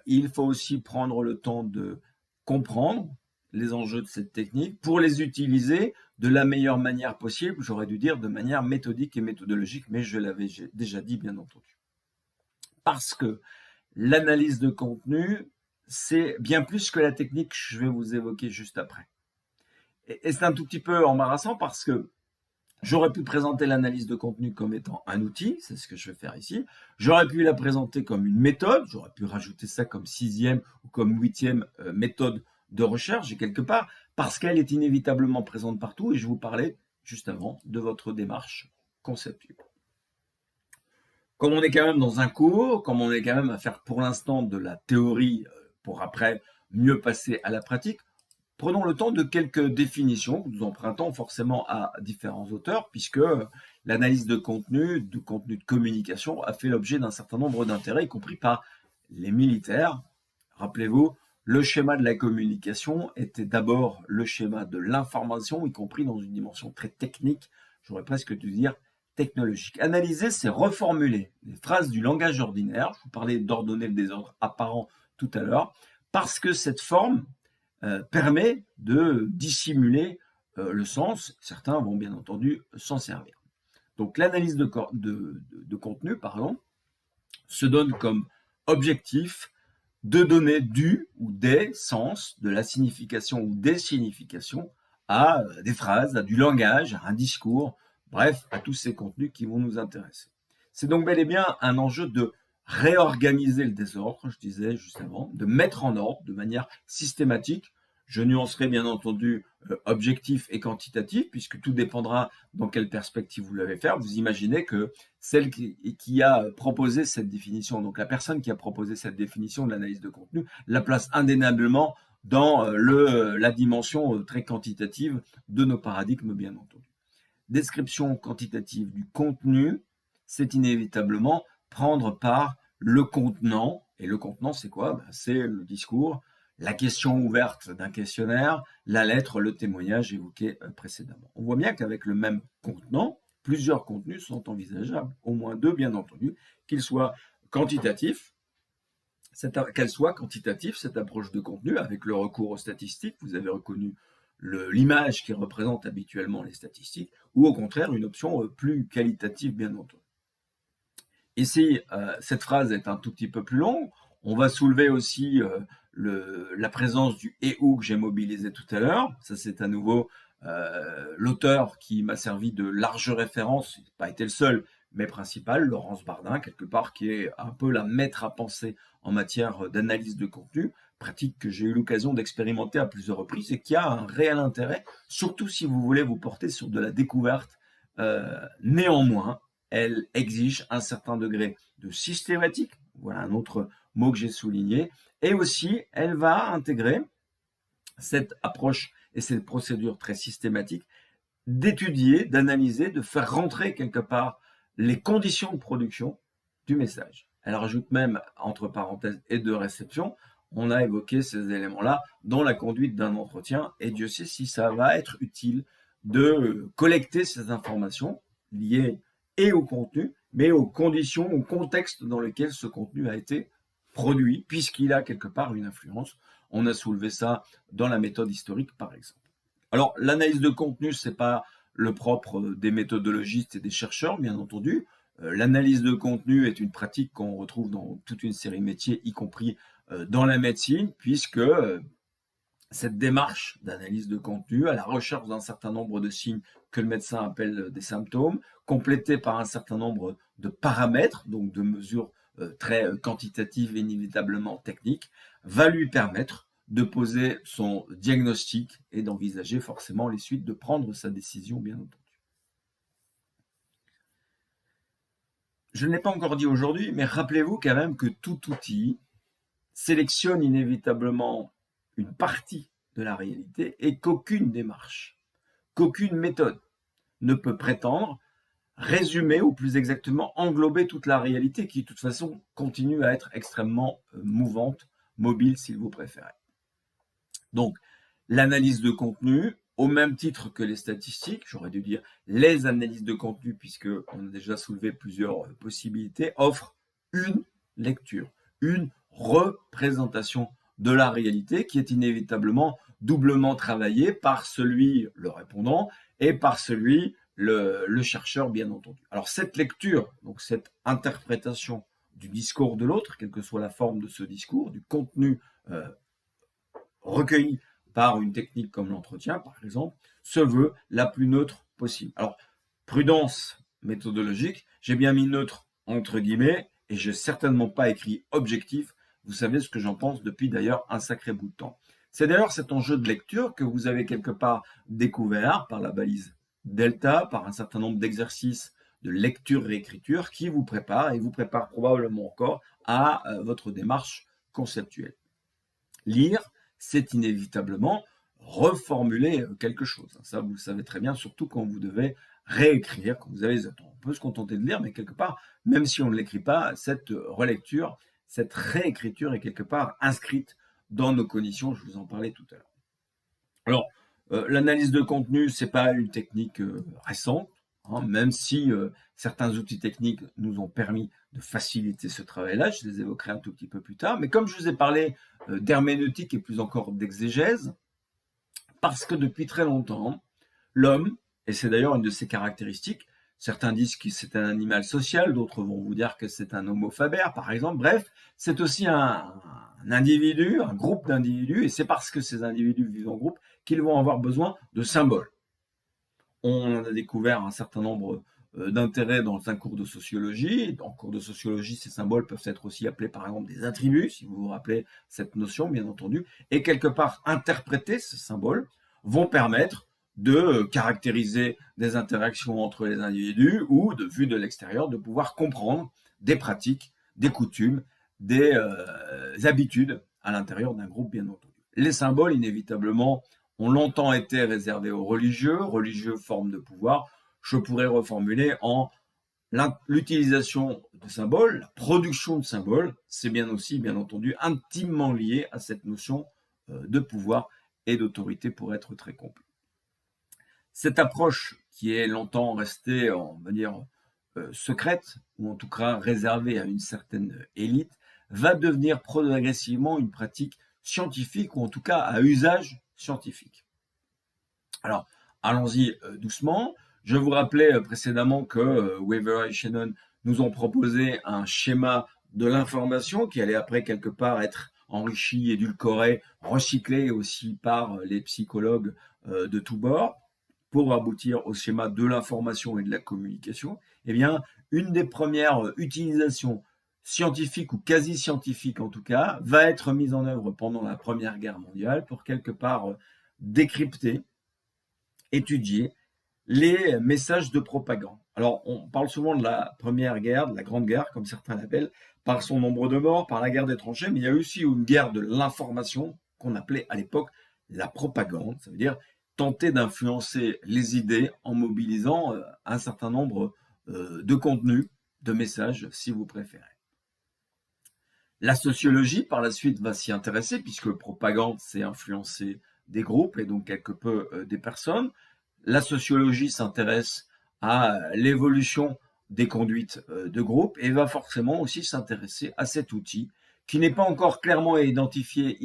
Il faut aussi prendre le temps de comprendre les enjeux de cette technique pour les utiliser de la meilleure manière possible, j'aurais dû dire de manière méthodique et méthodologique, mais je l'avais déjà dit, bien entendu. Parce que l'analyse de contenu, c'est bien plus que la technique que je vais vous évoquer juste après. Et c'est un tout petit peu embarrassant parce que j'aurais pu présenter l'analyse de contenu comme étant un outil, c'est ce que je vais faire ici. J'aurais pu la présenter comme une méthode, j'aurais pu rajouter ça comme 6e ou comme 8e méthode de recherche, et quelque part, parce qu'elle est inévitablement présente partout, et je vous parlais juste avant de votre démarche conceptuelle. Comme on est quand même dans un cours, comme on est quand même à faire pour l'instant de la théorie pour après mieux passer à la pratique, prenons le temps de quelques définitions que nous empruntons forcément à différents auteurs, puisque l'analyse de contenu de communication a fait l'objet d'un certain nombre d'intérêts, y compris par les militaires. Rappelez-vous, le schéma de la communication était d'abord le schéma de l'information, y compris dans une dimension très technique, j'aurais presque dû dire technologique. Analyser, c'est reformuler les phrases du langage ordinaire. Je vous parlais d'ordonner le désordre apparent tout à l'heure, parce que cette forme permet de dissimuler le sens. Certains vont bien entendu s'en servir. Donc l'analyse de contenu, se donne comme objectif de donner du ou des sens, de la signification ou des significations à des phrases, à du langage, à un discours, bref, à tous ces contenus qui vont nous intéresser. C'est donc bel et bien un enjeu de réorganiser le désordre, je disais juste avant, de mettre en ordre de manière systématique. Je nuancerai bien entendu objectif et quantitatif, puisque tout dépendra dans quelle perspective vous l'avez fait. Vous imaginez que celle qui a proposé cette définition, donc la personne qui a proposé cette définition de l'analyse de contenu, la place indéniablement dans la dimension très quantitative de nos paradigmes, bien entendu. Description quantitative du contenu, c'est inévitablement prendre par le contenant. Et le contenant, c'est quoi? C'est le discours, la question ouverte d'un questionnaire, la lettre, le témoignage évoqué précédemment. On voit bien qu'avec le même contenant, plusieurs contenus sont envisageables, au moins deux bien entendu, qu'ils soient quantitatifs, qu'elle soit quantitative, cette approche de contenu, avec le recours aux statistiques, vous avez reconnu l'image qui représente habituellement les statistiques, ou au contraire une option plus qualitative bien entendu. Ici, cette phrase est un tout petit peu plus longue. On va soulever aussi la présence du « et ou » que j'ai mobilisé tout à l'heure. Ça, c'est à nouveau l'auteur qui m'a servi de large référence, il n'a pas été le seul, mais principal, Laurence Bardin, quelque part, qui est un peu la maître à penser en matière d'analyse de contenu, pratique que j'ai eu l'occasion d'expérimenter à plusieurs reprises et qui a un réel intérêt, surtout si vous voulez vous porter sur de la découverte. Néanmoins, elle exige un certain degré de systématique, voilà un autre mot que j'ai souligné, et aussi elle va intégrer cette approche et cette procédure très systématique d'étudier, d'analyser, de faire rentrer quelque part les conditions de production du message. Elle rajoute même, entre parenthèses, et de réception, on a évoqué ces éléments-là dans la conduite d'un entretien, et Dieu sait si ça va être utile de collecter ces informations liées et au contenu, mais aux conditions, au contexte dans lequel ce contenu a été produit, puisqu'il a quelque part une influence. On a soulevé ça dans la méthode historique, par exemple. Alors, l'analyse de contenu, c'est pas le propre des méthodologistes et des chercheurs, bien entendu. L'analyse de contenu est une pratique qu'on retrouve dans toute une série de métiers, y compris dans la médecine, puisque cette démarche d'analyse de contenu, à la recherche d'un certain nombre de signes que le médecin appelle des symptômes, complétée par un certain nombre de paramètres, donc de mesures très quantitatives et inévitablement techniques, va lui permettre de poser son diagnostic et d'envisager forcément les suites, de prendre sa décision, bien entendu. Je ne l'ai pas encore dit aujourd'hui, mais rappelez-vous quand même que tout outil sélectionne inévitablement une partie de la réalité et qu'aucune démarche, qu'aucune méthode ne peut prétendre résumer ou plus exactement englober toute la réalité qui de toute façon continue à être extrêmement mouvante, mobile si vous préférez. Donc l'analyse de contenu, au même titre que les statistiques, j'aurais dû dire les analyses de contenu puisqu'on a déjà soulevé plusieurs possibilités, offre une lecture, une représentation de la réalité qui est inévitablement doublement travaillée par celui, le répondant, et par celui, le chercheur, bien entendu. Alors cette lecture, donc cette interprétation du discours de l'autre, quelle que soit la forme de ce discours, du contenu recueilli par une technique comme l'entretien, par exemple, se veut la plus neutre possible. Alors, prudence méthodologique, j'ai bien mis neutre entre guillemets, et j'ai certainement pas écrit objectif. Vous savez ce que j'en pense depuis d'ailleurs un sacré bout de temps. C'est d'ailleurs cet enjeu de lecture que vous avez quelque part découvert par la balise Delta, par un certain nombre d'exercices de lecture-réécriture qui vous prépare et vous prépare probablement encore à votre démarche conceptuelle. Lire, c'est inévitablement reformuler quelque chose. Ça, vous le savez très bien, surtout quand vous devez réécrire, quand vous avez... On peut se contenter de lire, mais quelque part, même si on ne l'écrit pas, cette relecture, cette réécriture est quelque part inscrite dans nos cognitions, je vous en parlais tout à l'heure. Alors, l'analyse de contenu, c'est pas une technique récente, hein, même si certains outils techniques nous ont permis de faciliter ce travail-là, je les évoquerai un tout petit peu plus tard, mais comme je vous ai parlé d'herméneutique et plus encore d'exégèse, parce que depuis très longtemps, l'homme, et c'est d'ailleurs une de ses caractéristiques, certains disent que c'est un animal social, d'autres vont vous dire que c'est un homo faber, par exemple. Bref, c'est aussi un individu, un groupe d'individus, et c'est parce que ces individus vivent en groupe qu'ils vont avoir besoin de symboles. On a découvert un certain nombre d'intérêts dans un cours de sociologie. En cours de sociologie, ces symboles peuvent être aussi appelés par exemple des attributs, si vous vous rappelez cette notion, bien entendu, et quelque part interpréter ces symboles vont permettre de caractériser des interactions entre les individus ou, de vue de l'extérieur, de pouvoir comprendre des pratiques, des coutumes, des habitudes à l'intérieur d'un groupe, bien entendu. Les symboles, inévitablement, ont longtemps été réservés aux religieux forme de pouvoir. Je pourrais reformuler en l'utilisation de symboles, la production de symboles, c'est bien aussi, bien entendu, intimement lié à cette notion de pouvoir et d'autorité pour être très complet. Cette approche qui est longtemps restée, on va dire, secrète, ou en tout cas réservée à une certaine élite, va devenir progressivement une pratique scientifique, ou en tout cas à usage scientifique. Alors, allons-y doucement. Je vous rappelais précédemment que Weaver et Shannon nous ont proposé un schéma de l'information qui allait après quelque part être enrichi, édulcoré, recyclé aussi par les psychologues de tous bords pour aboutir au schéma de l'information et de la communication. Eh bien, une des premières utilisations scientifiques ou quasi scientifiques en tout cas, va être mise en œuvre pendant la Première Guerre mondiale pour quelque part décrypter, étudier les messages de propagande. Alors, on parle souvent de la Première Guerre, de la Grande Guerre, comme certains l'appellent, par son nombre de morts, par la guerre des tranchées, mais il y a aussi une guerre de l'information qu'on appelait à l'époque la propagande. Ça veut dire tenter d'influencer les idées en mobilisant un certain nombre de contenus, de messages, si vous préférez. La sociologie, par la suite, va s'y intéresser, puisque propagande, c'est influencer des groupes et donc quelque peu des personnes. La sociologie s'intéresse à l'évolution des conduites de groupe et va forcément aussi s'intéresser à cet outil qui n'est pas encore clairement identifié,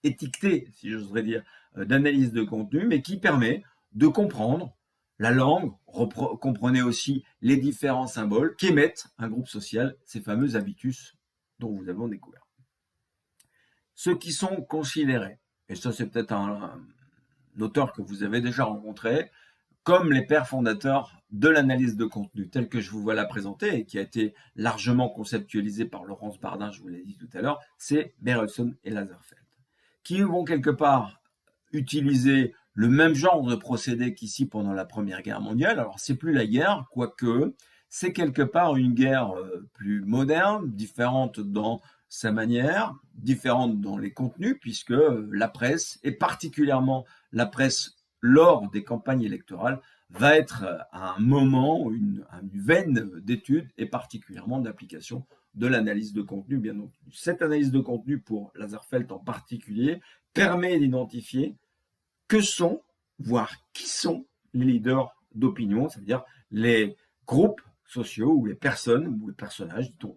étiqueté, si j'oserais dire, d'analyse de contenu, mais qui permet de comprendre la langue, comprenez aussi les différents symboles qu'émettent un groupe social, ces fameux habitus dont vous avez découvert. Ceux qui sont considérés, et ça c'est peut-être un auteur que vous avez déjà rencontré, comme les pères fondateurs de l'analyse de contenu, tel que je vous vois la présenter et qui a été largement conceptualisé par Laurence Bardin, je vous l'ai dit tout à l'heure, c'est Berelson et Lazarsfeld, qui vont quelque part utiliser le même genre de procédé qu'ici pendant la Première Guerre mondiale. Alors, c'est plus la guerre, quoique c'est quelque part une guerre plus moderne, différente dans sa manière, différente dans les contenus, puisque la presse, et particulièrement la presse lors des campagnes électorales, va être un moment, une veine d'études et particulièrement d'application de l'analyse de contenu, bien entendu. Cette analyse de contenu, pour Lazarsfeld en particulier, permet d'identifier que sont, voire qui sont les leaders d'opinion, c'est-à-dire les groupes sociaux ou les personnes ou les personnages, dit-on,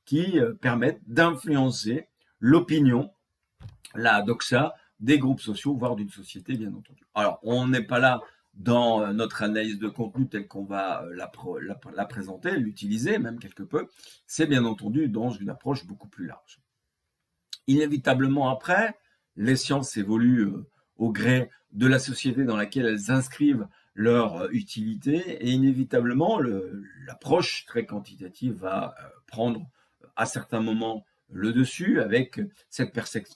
qui permettent d'influencer l'opinion, la doxa des groupes sociaux, voire d'une société, bien entendu. Alors, on n'est pas là dans notre analyse de contenu telle qu'on va la présenter, l'utiliser même quelque peu, c'est bien entendu dans une approche beaucoup plus large. Inévitablement après, les sciences évoluent au gré de la société dans laquelle elles inscrivent leur utilité et inévitablement l'approche très quantitative va prendre à certains moments le dessus avec cette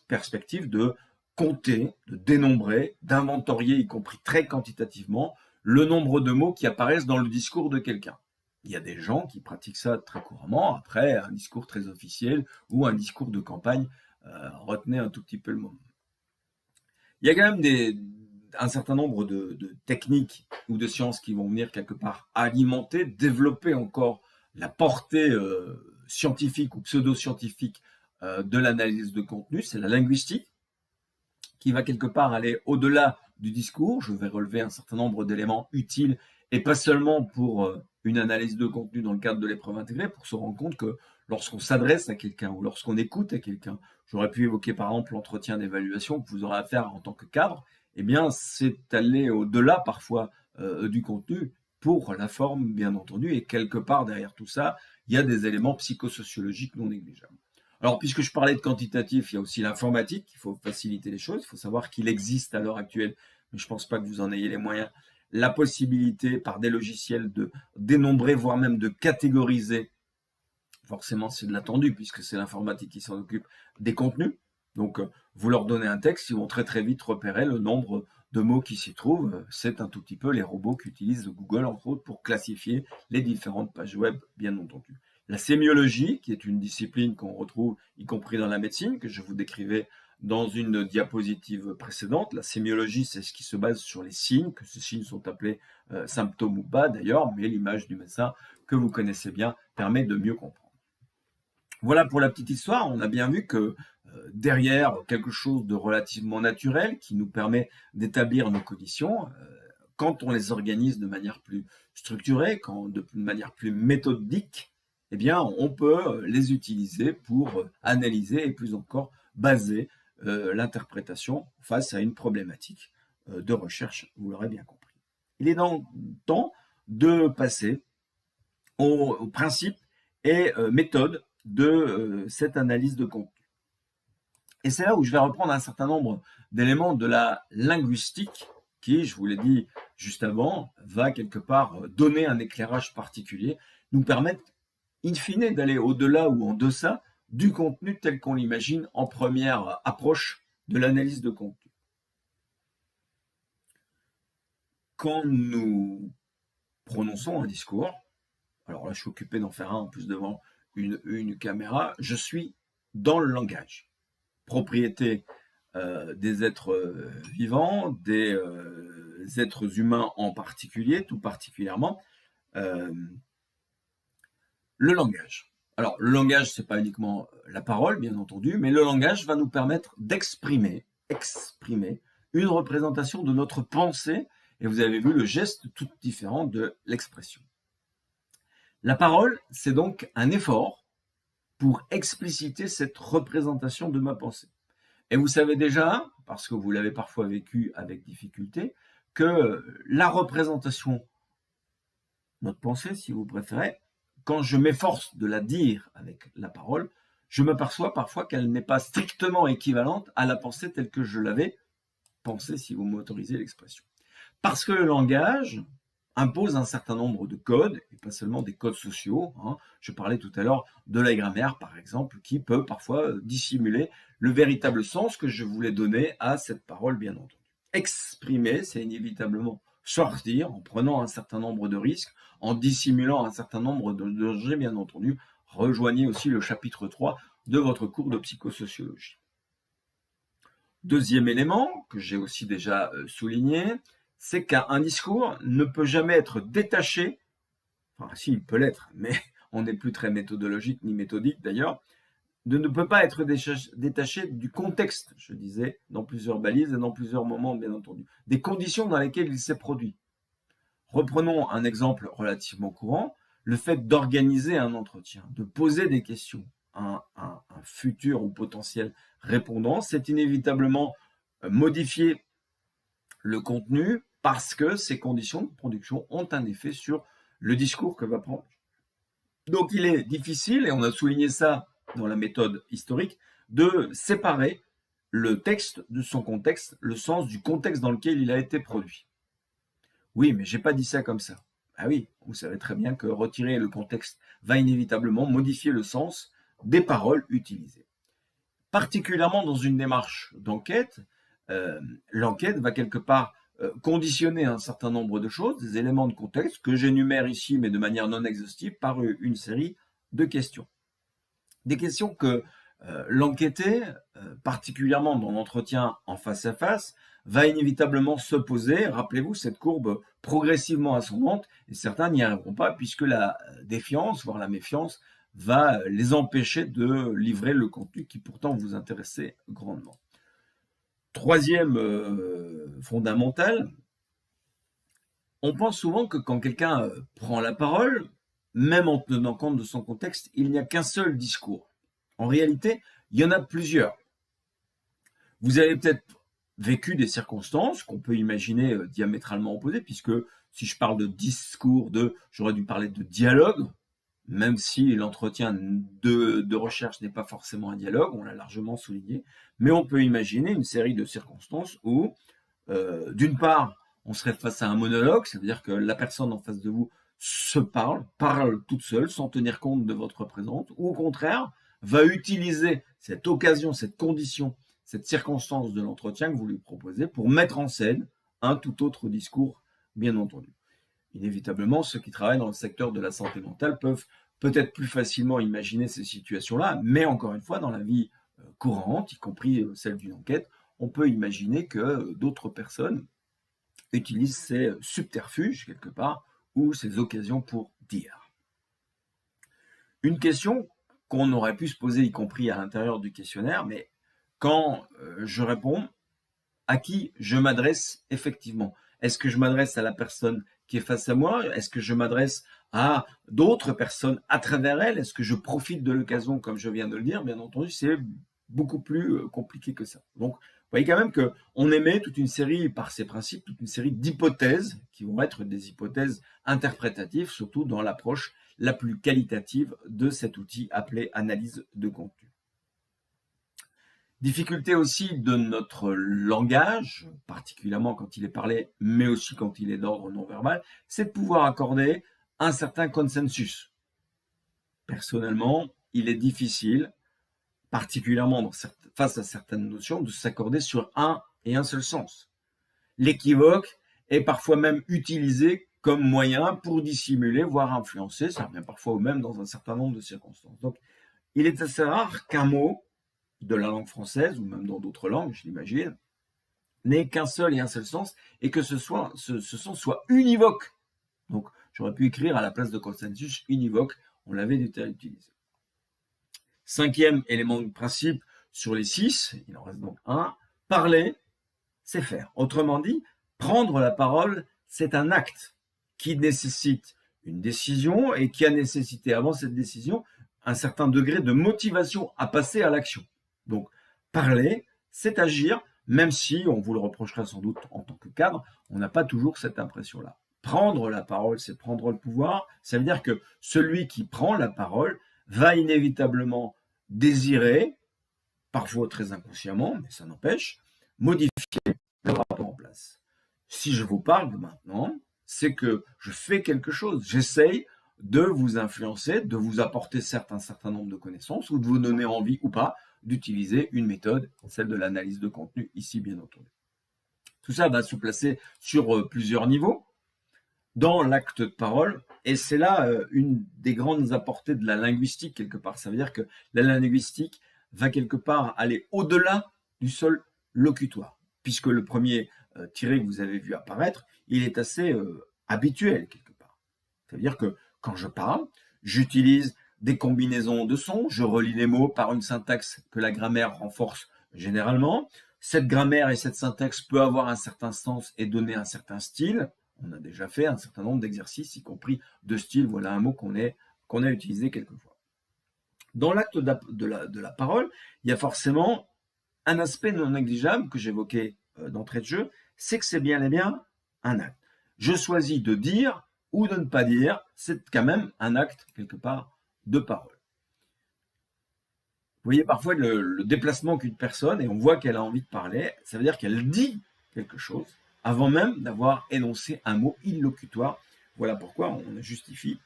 perspective de compter, de dénombrer, d'inventorier, y compris très quantitativement, le nombre de mots qui apparaissent dans le discours de quelqu'un. Il y a des gens qui pratiquent ça très couramment, après un discours très officiel ou un discours de campagne, retenez un tout petit peu le moment. Il y a quand même un certain nombre de techniques ou de sciences qui vont venir quelque part alimenter, développer encore la portée scientifique ou pseudo-scientifique de l'analyse de contenu. C'est la linguistique qui va quelque part aller au-delà du discours. Je vais relever un certain nombre d'éléments utiles et pas seulement pour une analyse de contenu dans le cadre de l'épreuve intégrée, pour se rendre compte que lorsqu'on s'adresse à quelqu'un ou lorsqu'on écoute à quelqu'un, j'aurais pu évoquer par exemple l'entretien d'évaluation que vous aurez à faire en tant que cadre, eh bien c'est aller au-delà parfois du contenu pour la forme bien entendu, et quelque part derrière tout ça, il y a des éléments psychosociologiques non négligeables. Alors, puisque je parlais de quantitatif, il y a aussi l'informatique, il faut faciliter les choses, il faut savoir qu'il existe à l'heure actuelle, mais je ne pense pas que vous en ayez les moyens, la possibilité par des logiciels de dénombrer, voire même de catégoriser, forcément c'est de l'attendu puisque c'est l'informatique qui s'en occupe, des contenus. Donc, vous leur donnez un texte, ils vont très très vite repérer le nombre de mots qui s'y trouvent. C'est un tout petit peu les robots qu'utilise Google, entre autres, pour classifier les différentes pages web, bien entendu. La sémiologie, qui est une discipline qu'on retrouve y compris dans la médecine, que je vous décrivais dans une diapositive précédente. La sémiologie, c'est ce qui se base sur les signes, que ces signes sont appelés symptômes ou pas d'ailleurs, mais l'image du médecin que vous connaissez bien permet de mieux comprendre. Voilà pour la petite histoire. On a bien vu que derrière quelque chose de relativement naturel qui nous permet d'établir nos conditions. Quand on les organise de manière plus structurée, de manière plus méthodique, eh bien, on peut les utiliser pour analyser et plus encore baser l'interprétation face à une problématique de recherche, vous l'aurez bien compris. Il est donc temps de passer aux principes et méthodes de cette analyse de contenu. Et c'est là où je vais reprendre un certain nombre d'éléments de la linguistique qui, je vous l'ai dit juste avant, va quelque part donner un éclairage particulier, nous permettre in fine d'aller au-delà ou en deçà du contenu tel qu'on l'imagine en première approche de l'analyse de contenu. Quand nous prononçons un discours, alors là je suis occupé d'en faire un en plus devant une caméra, je suis dans le langage. Propriété des êtres vivants, des êtres humains en particulier, tout particulièrement, le langage. Alors, le langage, c'est pas uniquement la parole, bien entendu, mais le langage va nous permettre d'exprimer une représentation de notre pensée, et vous avez vu le geste tout différent de l'expression. La parole, c'est donc un effort pour expliciter cette représentation de ma pensée. Et vous savez déjà, parce que vous l'avez parfois vécu avec difficulté, que la représentation, notre pensée si vous préférez, quand je m'efforce de la dire avec la parole, je m'aperçois parfois qu'elle n'est pas strictement équivalente à la pensée telle que je l'avais pensée, si vous m'autorisez l'expression. Parce que le langage impose un certain nombre de codes, et pas seulement des codes sociaux. Je parlais tout à l'heure de la grammaire, par exemple, qui peut parfois dissimuler le véritable sens que je voulais donner à cette parole, bien entendu. Exprimer, c'est inévitablement sortir en prenant un certain nombre de risques, en dissimulant un certain nombre de dangers, bien entendu. Rejoignez aussi le chapitre 3 de votre cours de psychosociologie. Deuxième élément, que j'ai aussi déjà souligné, c'est qu'un discours ne peut jamais être détaché, enfin si, il peut l'être, mais on n'est plus très méthodologique ni méthodique d'ailleurs, ne peut pas être détaché du contexte, je disais, dans plusieurs balises et dans plusieurs moments, bien entendu, des conditions dans lesquelles il s'est produit. Reprenons un exemple relativement courant, le fait d'organiser un entretien, de poser des questions à un futur ou potentiel répondant, c'est inévitablement modifier le contenu parce que ces conditions de production ont un effet sur le discours que va prendre. Donc il est difficile, et on a souligné ça dans la méthode historique, de séparer le texte de son contexte, le sens du contexte dans lequel il a été produit. Oui, mais j'ai pas dit ça comme ça. Ah oui, vous savez très bien que retirer le contexte va inévitablement modifier le sens des paroles utilisées. Particulièrement dans une démarche d'enquête, l'enquête va quelque part conditionner un certain nombre de choses, des éléments de contexte que j'énumère ici, mais de manière non exhaustive, par une série de questions. Des questions que l'enquêté, particulièrement dans l'entretien en face à face, va inévitablement se poser. Rappelez-vous cette courbe progressivement ascendante, et certains n'y arriveront pas puisque la défiance, voire la méfiance, va les empêcher de livrer le contenu qui pourtant vous intéressait grandement. Troisième fondamental, on pense souvent que quand quelqu'un prend la parole, même en tenant compte de son contexte, il n'y a qu'un seul discours. En réalité, il y en a plusieurs. Vous avez peut-être vécu des circonstances qu'on peut imaginer diamétralement opposées, puisque si je parle de discours, j'aurais dû parler de dialogue, même si l'entretien de recherche n'est pas forcément un dialogue, on l'a largement souligné, mais on peut imaginer une série de circonstances où, d'une part, on serait face à un monologue, ça veut dire que la personne en face de vous parle toute seule, sans tenir compte de votre présence, ou au contraire, va utiliser cette occasion, cette condition, cette circonstance de l'entretien que vous lui proposez pour mettre en scène un tout autre discours, bien entendu. Inévitablement, ceux qui travaillent dans le secteur de la santé mentale peuvent peut-être plus facilement imaginer ces situations-là, mais encore une fois, dans la vie courante, y compris celle d'une enquête, on peut imaginer que d'autres personnes utilisent ces subterfuges, quelque part, ou ces occasions pour dire. Une question qu'on aurait pu se poser, y compris à l'intérieur du questionnaire, mais quand je réponds, à qui je m'adresse effectivement. Est-ce que je m'adresse à la personne qui est face à moi? Est-ce que je m'adresse à d'autres personnes à travers elle? Est-ce que je profite de l'occasion, comme je viens de le dire? Bien entendu, c'est beaucoup plus compliqué que ça. Donc, vous voyez quand même qu'on émet toute une série, par ces principes, toute une série d'hypothèses qui vont être des hypothèses interprétatives, surtout dans l'approche la plus qualitative de cet outil appelé analyse de contenu. Difficulté aussi de notre langage, particulièrement quand il est parlé, mais aussi quand il est d'ordre non verbal, c'est de pouvoir accorder un certain consensus. Personnellement, il est difficile, particulièrement face à certaines notions, de s'accorder sur un et un seul sens. L'équivoque est parfois même utilisé comme moyen pour dissimuler, voire influencer, ça revient parfois au même dans un certain nombre de circonstances. Donc, il est assez rare qu'un mot de la langue française, ou même dans d'autres langues, je l'imagine, n'ait qu'un seul et un seul sens, et que ce sens soit univoque. Donc, j'aurais pu écrire à la place de consensus univoque, on l'avait déjà utilisé. Cinquième élément de principe sur les 6, il en reste donc un, parler, c'est faire. Autrement dit, prendre la parole, c'est un acte qui nécessite une décision et qui a nécessité avant cette décision un certain degré de motivation à passer à l'action. Donc, parler, c'est agir, même si, on vous le reprochera sans doute en tant que cadre, on n'a pas toujours cette impression-là. Prendre la parole, c'est prendre le pouvoir. Ça veut dire que celui qui prend la parole va inévitablement désirer, parfois très inconsciemment, mais ça n'empêche, modifier le rapport en place. Si je vous parle maintenant, c'est que je fais quelque chose. J'essaye de vous influencer, de vous apporter un certain nombre de connaissances ou de vous donner envie ou pas d'utiliser une méthode, celle de l'analyse de contenu, ici bien entendu. Tout ça va se placer sur plusieurs niveaux dans l'acte de parole, et c'est là une des grandes apportées de la linguistique quelque part. Ça veut dire que la linguistique va quelque part aller au-delà du seul locutoire, puisque le premier tiré que vous avez vu apparaître, il est assez habituel quelque part. Ça veut dire que quand je parle, j'utilise des combinaisons de sons, je relie les mots par une syntaxe que la grammaire renforce généralement. Cette grammaire et cette syntaxe peut avoir un certain sens et donner un certain style. On a déjà fait un certain nombre d'exercices, y compris de style, voilà un mot qu'on a utilisé quelquefois. Dans l'acte de la parole, il y a forcément un aspect non négligeable que j'évoquais d'entrée de jeu, c'est que c'est bien et bien un acte. Je choisis de dire ou de ne pas dire, c'est quand même un acte quelque part de parole. Vous voyez parfois le déplacement qu'une personne, et on voit qu'elle a envie de parler, ça veut dire qu'elle dit quelque chose avant même d'avoir énoncé un mot illocutoire. Voilà pourquoi on justifie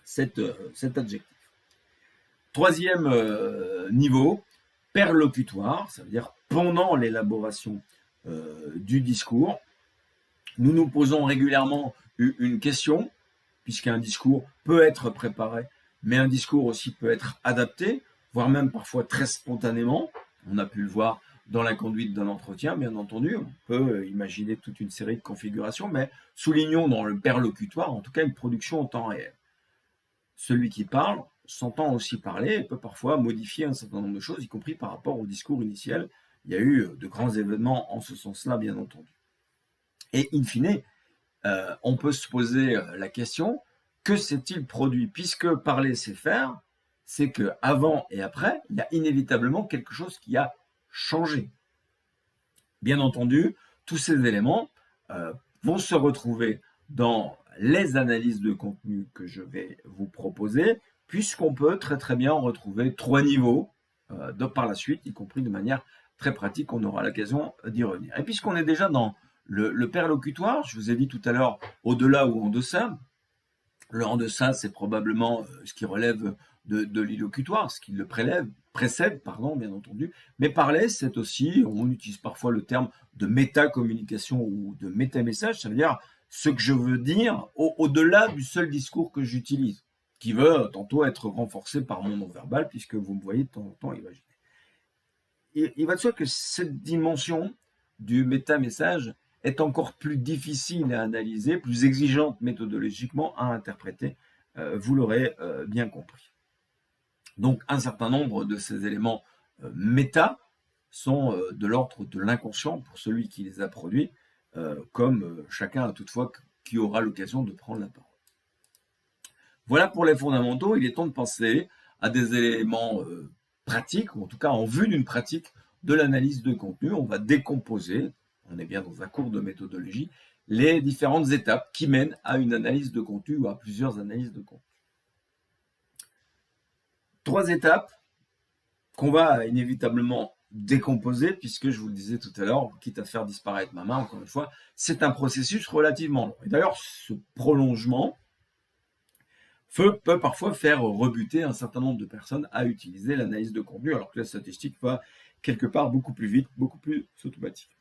cet adjectif. Troisième niveau, perlocutoire, ça veut dire pendant l'élaboration du discours, nous nous posons régulièrement une question, puisqu'un discours peut être préparé, mais un discours aussi peut être adapté, voire même parfois très spontanément. On a pu le voir dans la conduite d'un entretien, bien entendu. On peut imaginer toute une série de configurations, mais soulignons dans le perlocutoire, en tout cas, une production en temps réel. Celui qui parle s'entend aussi parler et peut parfois modifier un certain nombre de choses, y compris par rapport au discours initial. Il y a eu de grands événements en ce sens-là, bien entendu. Et in fine, on peut se poser la question, que s'est-il produit? Puisque parler, c'est faire, c'est qu'avant et après, il y a inévitablement quelque chose qui a changé. Bien entendu, tous ces éléments vont se retrouver dans les analyses de contenu que je vais vous proposer, puisqu'on peut très très bien retrouver 3 niveaux par la suite, y compris de manière très pratique, on aura l'occasion d'y revenir. Et puisqu'on est déjà dans le perlocutoire, je vous ai dit tout à l'heure, au-delà ou en deçà. Le en deçà, c'est probablement ce qui relève de l'illocutoire, ce qui le précède, bien entendu. Mais parler, c'est aussi, on utilise parfois le terme de métacommunication ou de métamessage, ça veut dire ce que je veux dire au-delà du seul discours que j'utilise, qui veut tantôt être renforcé par mon non-verbal, puisque vous me voyez de temps en temps imaginer. Il va de soi que cette dimension du métamessage est encore plus difficile à analyser, plus exigeante méthodologiquement à interpréter, vous l'aurez bien compris. Donc un certain nombre de ces éléments méta sont de l'ordre de l'inconscient pour celui qui les a produits, comme chacun toutefois qui aura l'occasion de prendre la parole. Voilà pour les fondamentaux. Il est temps de penser à des éléments pratiques, ou en tout cas en vue d'une pratique de l'analyse de contenu. On va décomposer, on est bien dans un cours de méthodologie, les différentes étapes qui mènent à une analyse de contenu ou à plusieurs analyses de contenu. 3 étapes qu'on va inévitablement décomposer, puisque je vous le disais tout à l'heure, quitte à faire disparaître ma main, encore une fois, c'est un processus relativement long. Et d'ailleurs, ce prolongement peut parfois faire rebuter un certain nombre de personnes à utiliser l'analyse de contenu, alors que la statistique va quelque part beaucoup plus vite, beaucoup plus automatique.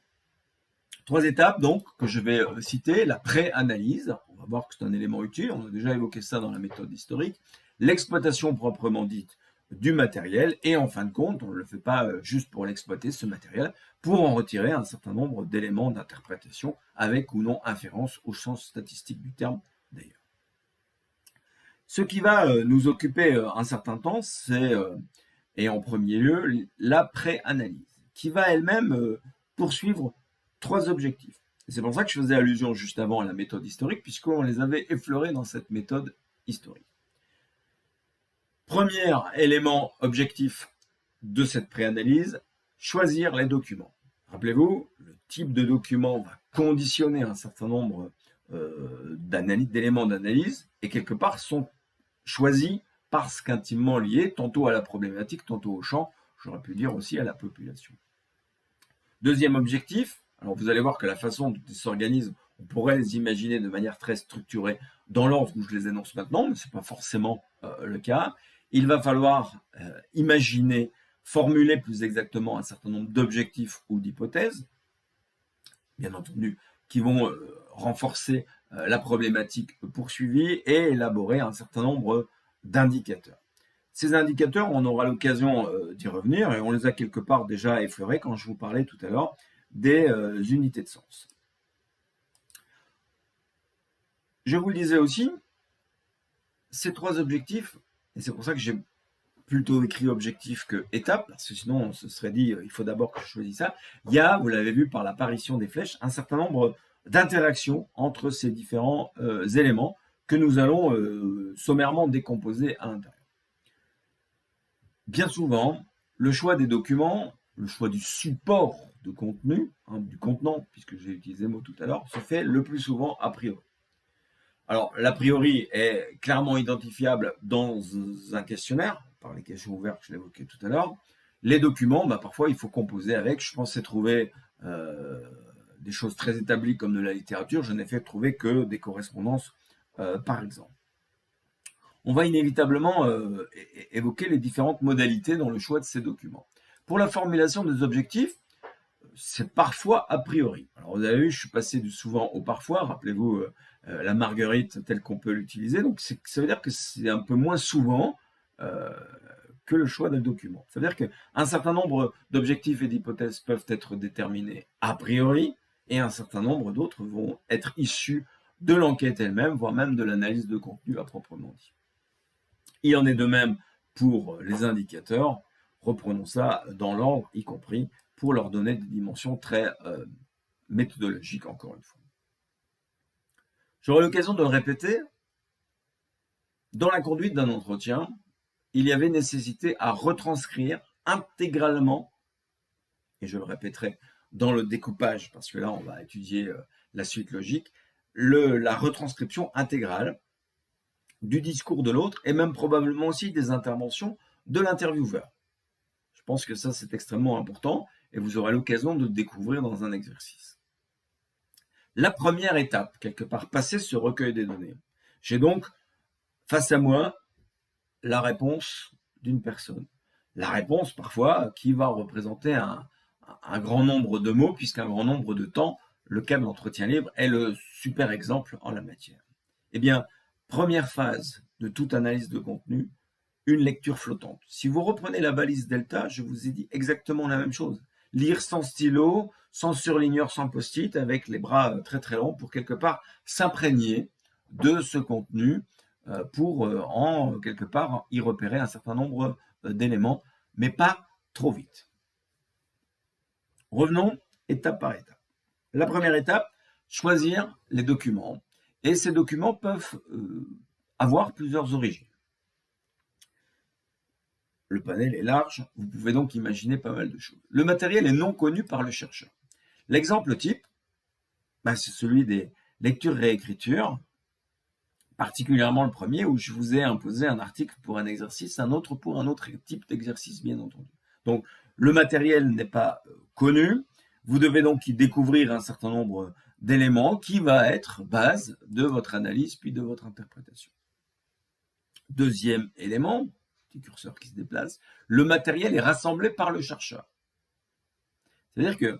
3 étapes donc que je vais citer: la pré-analyse, on va voir que c'est un élément utile, on a déjà évoqué ça dans la méthode historique, l'exploitation proprement dite du matériel, et en fin de compte, on ne le fait pas juste pour l'exploiter, ce matériel, pour en retirer un certain nombre d'éléments d'interprétation, avec ou non inférence au sens statistique du terme d'ailleurs. Ce qui va nous occuper un certain temps, c'est, et en premier lieu, la pré-analyse, qui va elle-même poursuivre 3 objectifs. C'est pour ça que je faisais allusion juste avant à la méthode historique, puisqu'on les avait effleurés dans cette méthode historique. Premier élément objectif de cette préanalyse, choisir les documents. Rappelez-vous, le type de document va conditionner un certain nombre d'éléments d'analyse et quelque part sont choisis parce qu'intimement liés tantôt à la problématique, tantôt au champ, j'aurais pu dire aussi à la population. Deuxième objectif, alors vous allez voir que la façon dont ils s'organisent, on pourrait les imaginer de manière très structurée dans l'ordre où je les énonce maintenant, mais ce n'est pas forcément le cas. Il va falloir imaginer, formuler plus exactement un certain nombre d'objectifs ou d'hypothèses, bien entendu, qui vont renforcer la problématique poursuivie et élaborer un certain nombre d'indicateurs. Ces indicateurs, on aura l'occasion d'y revenir et on les a quelque part déjà effleurés quand je vous parlais tout à l'heure des unités de sens. Je vous le disais aussi, ces 3 objectifs, et c'est pour ça que j'ai plutôt écrit objectif que étape, parce que sinon on se serait dit il faut d'abord que je choisisse ça. Il y a, vous l'avez vu par l'apparition des flèches, un certain nombre d'interactions entre ces différents éléments que nous allons sommairement décomposer à l'intérieur. Bien souvent, le choix des documents, le choix du support de contenu, du contenant, puisque j'ai utilisé le mot tout à l'heure, se fait le plus souvent a priori. Alors, l'a priori est clairement identifiable dans un questionnaire, par les questions ouvertes que je l'évoquais tout à l'heure. Les documents, parfois, il faut composer avec. Je pensais trouver des choses très établies comme de la littérature. Je n'ai fait trouver que des correspondances, par exemple. On va inévitablement évoquer les différentes modalités dans le choix de ces documents. Pour la formulation des objectifs, c'est parfois a priori. Alors vous avez vu, je suis passé du souvent au parfois. Rappelez-vous la marguerite telle qu'on peut l'utiliser. Donc ça veut dire que c'est un peu moins souvent que le choix d'un document. Ça veut dire qu'un certain nombre d'objectifs et d'hypothèses peuvent être déterminés a priori et un certain nombre d'autres vont être issus de l'enquête elle-même, voire même de l'analyse de contenu à proprement dit. Il en est de même pour les indicateurs. Reprenons ça dans l'ordre, y compris pour leur donner des dimensions très méthodologiques, encore une fois. J'aurai l'occasion de le répéter. Dans la conduite d'un entretien, il y avait nécessité à retranscrire intégralement, et je le répéterai dans le découpage, parce que là, on va étudier la suite logique, la retranscription intégrale du discours de l'autre et même probablement aussi des interventions de l'intervieweur. Je pense que ça, c'est extrêmement important et vous aurez l'occasion de le découvrir dans un exercice. La première étape, quelque part, passer ce recueil des données. J'ai donc face à moi la réponse d'une personne. La réponse, parfois, qui va représenter un grand nombre de mots, puisqu'un grand nombre de temps, le cas de l'entretien libre est le super exemple en la matière. Eh bien, première phase de toute analyse de contenu, une lecture flottante. Si vous reprenez la balise delta, je vous ai dit exactement la même chose. Lire sans stylo, sans surligneur, sans post-it, avec les bras très très longs pour quelque part s'imprégner de ce contenu pour en quelque part y repérer un certain nombre d'éléments, mais pas trop vite. Revenons étape par étape. La première étape, choisir les documents. Et ces documents peuvent avoir plusieurs origines. Le panel est large, vous pouvez donc imaginer pas mal de choses. Le matériel est non connu par le chercheur. L'exemple type, c'est celui des lectures-réécritures, particulièrement le premier où je vous ai imposé un article pour un exercice, un autre pour un autre type d'exercice, bien entendu. Donc, le matériel n'est pas connu, vous devez donc y découvrir un certain nombre d'éléments qui va être base de votre analyse puis de votre interprétation. Deuxième élément, petit curseur qui se déplace, le matériel est rassemblé par le chercheur. C'est-à-dire que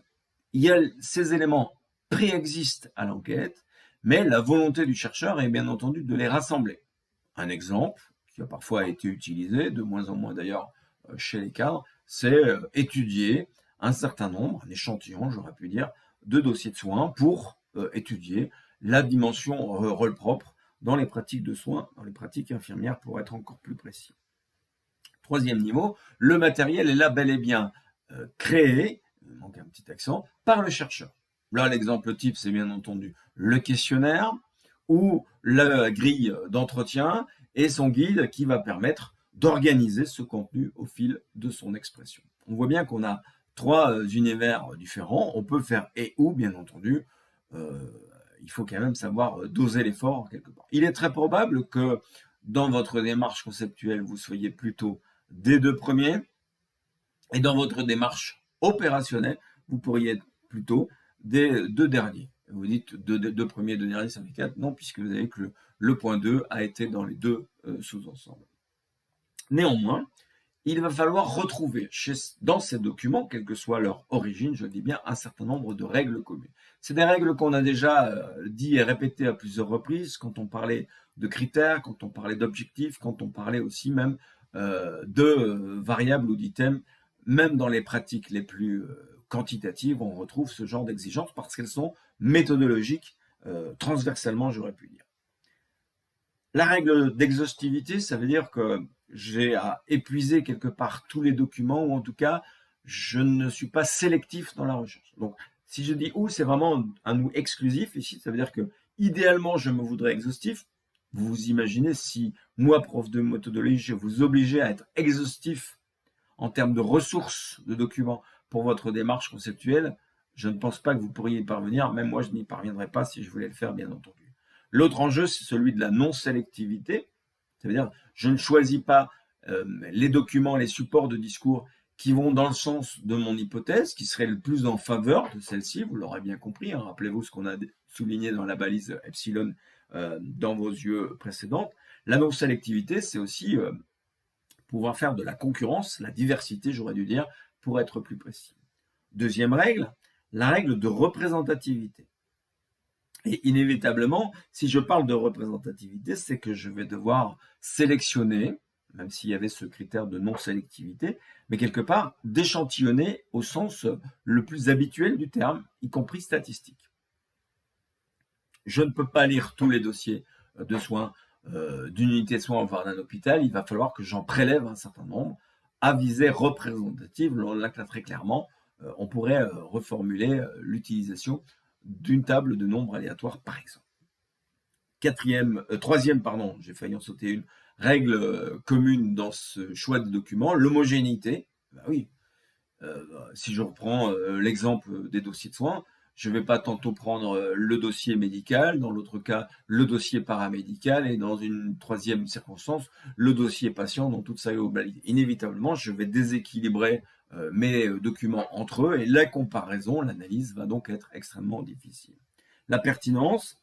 ces éléments préexistent à l'enquête, mais la volonté du chercheur est bien entendu de les rassembler. Un exemple qui a parfois été utilisé, de moins en moins d'ailleurs chez les cadres, c'est étudier un certain nombre, un échantillon j'aurais pu dire, de dossiers de soins pour étudier la dimension rôle propre dans les pratiques de soins, dans les pratiques infirmières pour être encore plus précis. Troisième niveau, le matériel est là bel et bien créé, il manque un petit accent, par le chercheur. Là, l'exemple type, c'est bien entendu le questionnaire ou la grille d'entretien et son guide qui va permettre d'organiser ce contenu au fil de son expression. On voit bien qu'on a trois univers différents. On peut faire et ou, bien entendu. Il faut quand même savoir doser l'effort quelque part. Il est très probable que dans votre démarche conceptuelle, vous soyez plutôt des deux premiers et dans votre démarche opérationnelle, vous pourriez être plutôt des deux derniers. Vous dites deux premiers, deux derniers, ça fait 4. Non, puisque vous avez que le point 2 a été dans les deux sous-ensembles. Néanmoins, il va falloir retrouver dans ces documents, quelle que soit leur origine, je dis bien, un certain nombre de règles communes. C'est des règles qu'on a déjà dit et répétées à plusieurs reprises quand on parlait de critères, quand on parlait d'objectifs, quand on parlait aussi même de variables ou d'items. Même dans les pratiques les plus quantitatives, on retrouve ce genre d'exigences parce qu'elles sont méthodologiques, transversalement, j'aurais pu dire. La règle d'exhaustivité, ça veut dire que j'ai à épuiser quelque part tous les documents, ou en tout cas, je ne suis pas sélectif dans la recherche. Donc, si je dis ou, c'est vraiment un ou exclusif. Ici, ça veut dire que, idéalement, je me voudrais exhaustif. Vous vous imaginez si, moi, prof de méthodologie, je vous obligeais à être exhaustif en termes de ressources de documents pour votre démarche conceptuelle, je ne pense pas que vous pourriez y parvenir. Même moi, je n'y parviendrais pas si je voulais le faire, bien entendu. L'autre enjeu, c'est celui de la non-sélectivité. Ça veut dire, je ne choisis pas les documents, les supports de discours qui vont dans le sens de mon hypothèse, qui serait le plus en faveur de celle-ci, vous l'aurez bien compris. Rappelez-vous ce qu'on a souligné dans la balise epsilon dans vos yeux précédentes. La non-sélectivité, c'est aussi pouvoir faire de la concurrence, la diversité, j'aurais dû dire, pour être plus précis. Deuxième règle, la règle de représentativité. Et inévitablement, si je parle de représentativité, c'est que je vais devoir sélectionner, même s'il y avait ce critère de non-sélectivité, mais quelque part d'échantillonner au sens le plus habituel du terme, y compris statistique. Je ne peux pas lire tous les dossiers de soins d'une unité de soins, voire d'un hôpital. Il va falloir que j'en prélève un certain nombre à visée représentative. Là, très clairement, on pourrait reformuler l'utilisation d'une table de nombres aléatoires, par exemple. Troisième, j'ai failli en sauter une, règle commune dans ce choix de document, l'homogénéité. Oui, si je reprends l'exemple des dossiers de soins, je ne vais pas tantôt prendre le dossier médical, dans l'autre cas, le dossier paramédical, et dans une troisième circonstance, le dossier patient dans toute sa globalité. Inévitablement, je vais déséquilibrer mes documents entre eux, et la comparaison, l'analyse va donc être extrêmement difficile. La pertinence,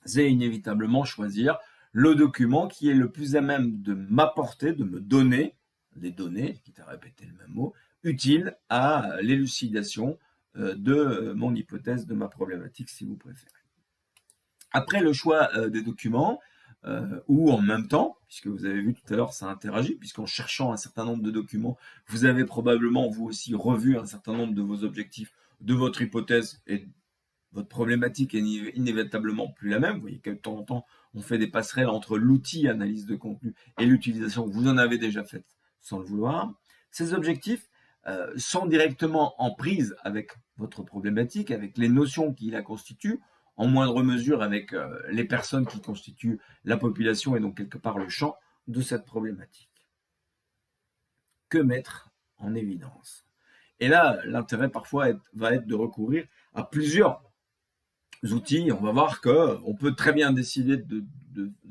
c'est inévitablement choisir le document qui est le plus à même de m'apporter, de me donner des données, quitte à répéter le même mot, utiles à l'élucidation de mon hypothèse, de ma problématique, si vous préférez. Après le choix des documents, ou en même temps, puisque vous avez vu tout à l'heure, ça interagit, puisqu'en cherchant un certain nombre de documents, vous avez probablement, vous aussi, revu un certain nombre de vos objectifs, de votre hypothèse, et votre problématique est inévitablement plus la même. Vous voyez que de temps en temps, on fait des passerelles entre l'outil analyse de contenu et l'utilisation que vous en avez déjà faite sans le vouloir. Ces objectifs, sont directement en prise avec votre problématique, avec les notions qui la constituent, en moindre mesure avec les personnes qui constituent la population et donc quelque part le champ de cette problématique. Que mettre en évidence? Et là, l'intérêt parfois va être de recourir à plusieurs outils. On va voir qu'on peut très bien décider de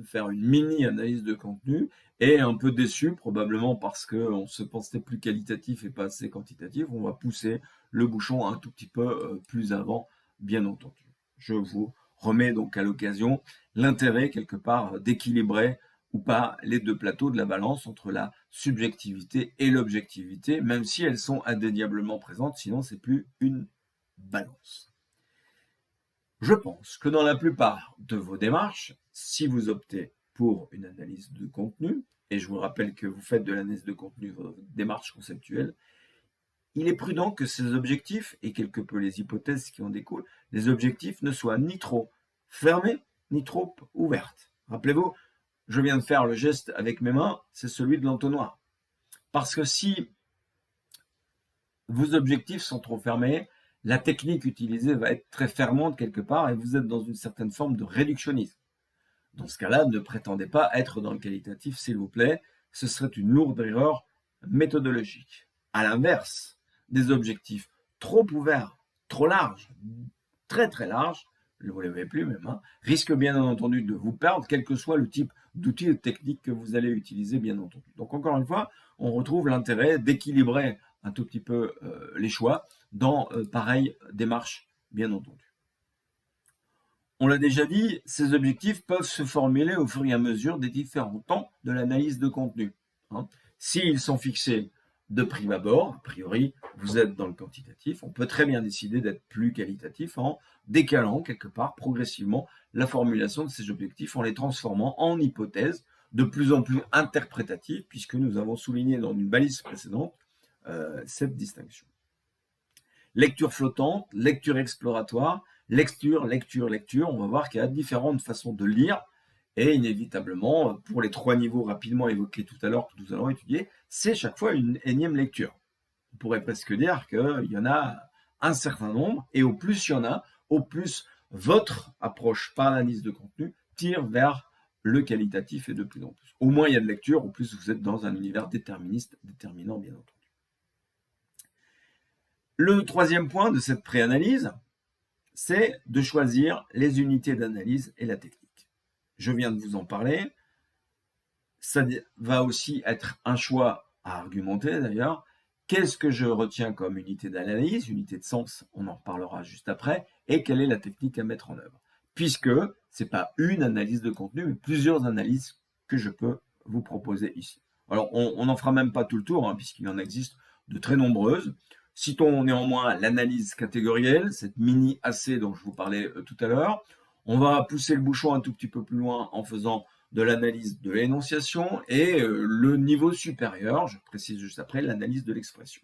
faire une mini-analyse de contenu et un peu déçu, probablement parce qu'on se pensait plus qualitatif et pas assez quantitatif, on va pousser le bouchon un tout petit peu plus avant, bien entendu. Je vous remets donc à l'occasion l'intérêt quelque part d'équilibrer ou pas les deux plateaux de la balance entre la subjectivité et l'objectivité, même si elles sont indéniablement présentes, sinon c'est plus une balance. Je pense que dans la plupart de vos démarches, si vous optez pour une analyse de contenu, et je vous rappelle que vous faites de l'analyse de contenu votre démarche conceptuelle, il est prudent que ces objectifs, et quelque peu les hypothèses qui en découlent, les objectifs ne soient ni trop fermés, ni trop ouverts. Rappelez-vous, je viens de faire le geste avec mes mains, c'est celui de l'entonnoir. Parce que si vos objectifs sont trop fermés, la technique utilisée va être très fermante quelque part et vous êtes dans une certaine forme de réductionnisme. Dans ce cas-là, ne prétendez pas être dans le qualitatif, s'il vous plaît. Ce serait une lourde erreur méthodologique. À l'inverse, des objectifs trop ouverts, trop larges, très très larges, vous ne les voyez plus même, risquent bien entendu de vous perdre, quel que soit le type d'outil ou de technique que vous allez utiliser, bien entendu. Donc encore une fois, on retrouve l'intérêt d'équilibrer un tout petit peu les choix dans pareille démarche, bien entendu. On l'a déjà dit, ces objectifs peuvent se formuler au fur et à mesure des différents temps de l'analyse de contenu. S'ils sont fixés de prime abord, a priori, vous êtes dans le quantitatif, on peut très bien décider d'être plus qualitatif en décalant quelque part progressivement la formulation de ces objectifs, en les transformant en hypothèses de plus en plus interprétatives, puisque nous avons souligné dans une balise précédente cette distinction. Lecture flottante, lecture exploratoire, lecture, on va voir qu'il y a différentes façons de lire et inévitablement, pour les trois niveaux rapidement évoqués tout à l'heure que nous allons étudier, c'est chaque fois une énième lecture. On pourrait presque dire qu'il y en a un certain nombre et au plus il y en a, au plus votre approche par l'analyse de contenu tire vers le qualitatif et de plus en plus. Au moins il y a de lecture, au plus vous êtes dans un univers déterministe, déterminant bien entendu. Le troisième point de cette préanalyse, c'est de choisir les unités d'analyse et la technique. Je viens de vous en parler. Ça va aussi être un choix à argumenter d'ailleurs. Qu'est-ce que je retiens comme unité d'analyse, unité de sens, on en reparlera juste après, et quelle est la technique à mettre en œuvre. Puisque ce n'est pas une analyse de contenu, mais plusieurs analyses que je peux vous proposer ici. Alors, on n'en fera même pas tout le tour, puisqu'il en existe de très nombreuses. Citons néanmoins l'analyse catégorielle, cette mini AC dont je vous parlais tout à l'heure. On va pousser le bouchon un tout petit peu plus loin en faisant de l'analyse de l'énonciation et le niveau supérieur, je précise juste après, l'analyse de l'expression.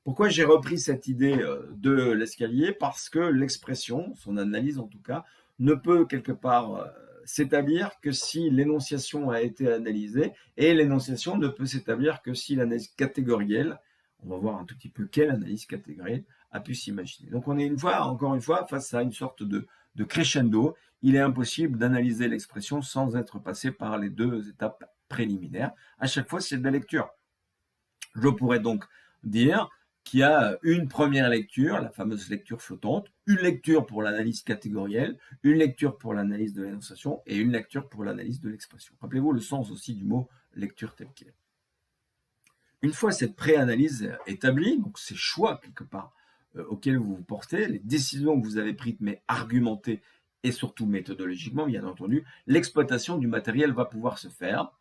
Pourquoi j'ai repris cette idée de l'escalier? Parce que l'expression, son analyse en tout cas, ne peut quelque part s'établir que si l'énonciation a été analysée et l'énonciation ne peut s'établir que si l'analyse catégorielle, on va voir un tout petit peu quelle analyse catégorielle a pu s'imaginer. Donc on est encore une fois, face à une sorte de crescendo. Il est impossible d'analyser l'expression sans être passé par les deux étapes préliminaires. À chaque fois, c'est de la lecture. Je pourrais donc dire qu'il y a une première lecture, la fameuse lecture flottante, une lecture pour l'analyse catégorielle, une lecture pour l'analyse de l'énonciation et une lecture pour l'analyse de l'expression. Rappelez-vous le sens aussi du mot lecture tel quel. Une fois cette préanalyse établie, donc ces choix quelque part auxquels vous vous portez, les décisions que vous avez prises mais argumentées et surtout méthodologiquement bien entendu, l'exploitation du matériel va pouvoir se faire.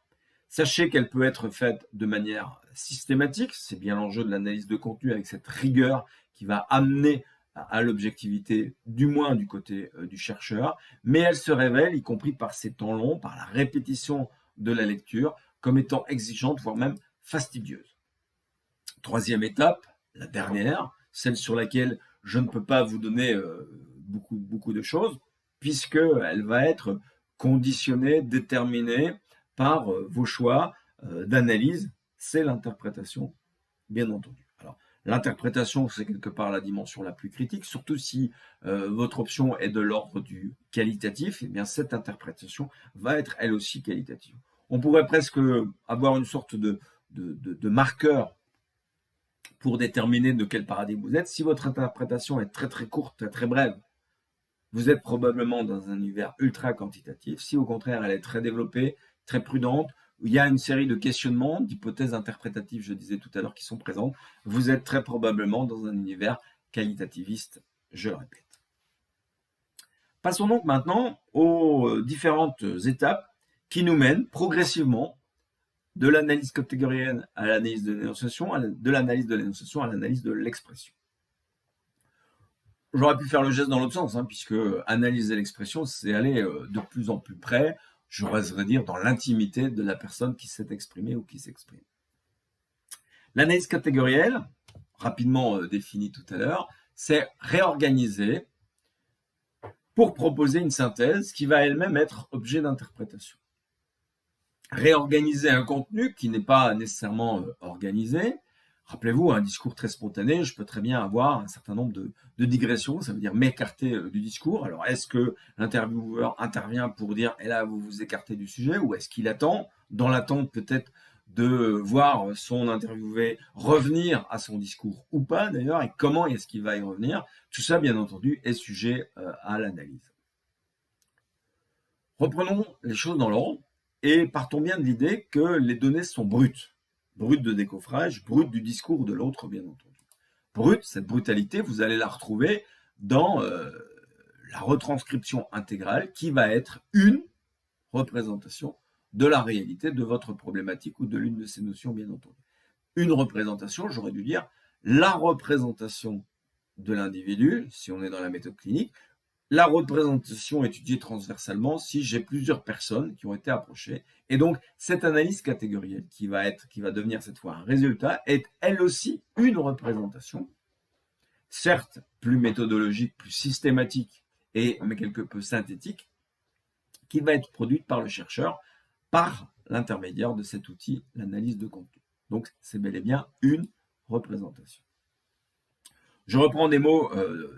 Sachez qu'elle peut être faite de manière systématique, c'est bien l'enjeu de l'analyse de contenu avec cette rigueur qui va amener à l'objectivité, du moins du côté du chercheur, mais elle se révèle, y compris par ses temps longs, par la répétition de la lecture, comme étant exigeante, voire même fastidieuse. Troisième étape, la dernière, celle sur laquelle je ne peux pas vous donner beaucoup de choses, puisqu'elle va être conditionnée, déterminée par vos choix d'analyse, c'est l'interprétation, bien entendu. Alors, L'interprétation, c'est quelque part la dimension la plus critique, surtout si votre option est de l'ordre du qualitatif, et bien cette interprétation va être elle aussi qualitative. On pourrait presque avoir une sorte de marqueur pour déterminer de quel paradigme vous êtes. Si votre interprétation est très très courte, très très brève, vous êtes probablement dans un univers ultra quantitatif. Si au contraire elle est très développée, très prudente, il y a une série de questionnements, d'hypothèses interprétatives, je disais tout à l'heure, qui sont présentes, vous êtes très probablement dans un univers qualitativiste, je le répète. Passons donc maintenant aux différentes étapes qui nous mènent progressivement de l'analyse catégorielle à l'analyse de l'énonciation, de l'analyse de l'énonciation à l'analyse de l'expression. J'aurais pu faire le geste dans l'autre sens, puisque analyser l'expression, c'est aller de plus en plus près, j'oserais dire, dans l'intimité de la personne qui s'est exprimée ou qui s'exprime. L'analyse catégorielle, rapidement définie tout à l'heure, c'est réorganiser pour proposer une synthèse qui va elle-même être objet d'interprétation. Réorganiser un contenu qui n'est pas nécessairement organisé. Rappelez-vous, un discours très spontané, je peux très bien avoir un certain nombre de digressions, ça veut dire m'écarter du discours. Alors, est-ce que l'intervieweur intervient pour dire « et là, vous vous écartez du sujet » ou est-ce qu'il attend, dans l'attente peut-être de voir son interviewé revenir à son discours ou pas d'ailleurs, et comment est-ce qu'il va y revenir? Tout ça, bien entendu, est sujet à l'analyse. Reprenons les choses dans l'ordre et partons bien de l'idée que les données sont brutes. Brute de décoffrage, brute du discours de l'autre, bien entendu. Brute, cette brutalité, vous allez la retrouver dans la retranscription intégrale qui va être une représentation de la réalité de votre problématique ou de l'une de ces notions, bien entendu. Une représentation, j'aurais dû dire la représentation de l'individu, si on est dans la méthode clinique. La représentation étudiée transversalement si j'ai plusieurs personnes qui ont été approchées. Et donc, cette analyse catégorielle qui va devenir cette fois un résultat est elle aussi une représentation, certes plus méthodologique, plus systématique mais quelque peu synthétique, qui va être produite par le chercheur par l'intermédiaire de cet outil, l'analyse de contenu. Donc, c'est bel et bien une représentation. Je reprends des mots,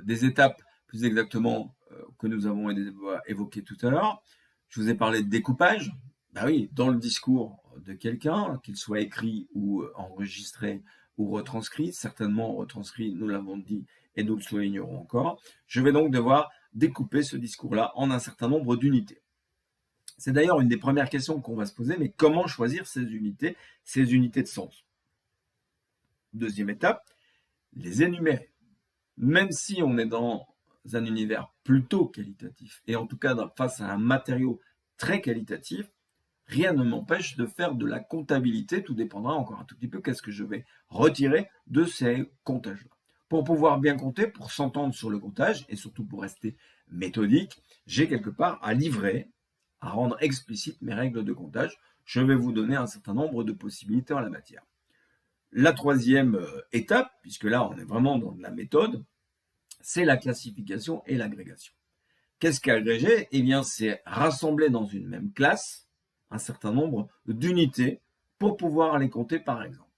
des étapes plus exactement que nous avons évoquées tout à l'heure. Je vous ai parlé de découpage. Ben oui, dans le discours de quelqu'un, qu'il soit écrit ou enregistré ou retranscrit, certainement retranscrit, nous l'avons dit et nous le soulignerons encore, je vais donc devoir découper ce discours-là en un certain nombre d'unités. C'est d'ailleurs une des premières questions qu'on va se poser, mais comment choisir ces unités de sens? Deuxième étape, les énumérer. Même si on est dans un univers plutôt qualitatif, et en tout cas face à un matériau très qualitatif, rien ne m'empêche de faire de la comptabilité, tout dépendra encore un tout petit peu qu'est-ce que je vais retirer de ces comptages-là. Pour pouvoir bien compter, pour s'entendre sur le comptage, et surtout pour rester méthodique, j'ai quelque part à livrer, à rendre explicite mes règles de comptage. Je vais vous donner un certain nombre de possibilités en la matière. La troisième étape, puisque là on est vraiment dans de la méthode, c'est la classification et l'agrégation. Qu'est-ce qu'agréger? Eh bien, c'est rassembler dans une même classe un certain nombre d'unités pour pouvoir les compter par exemple.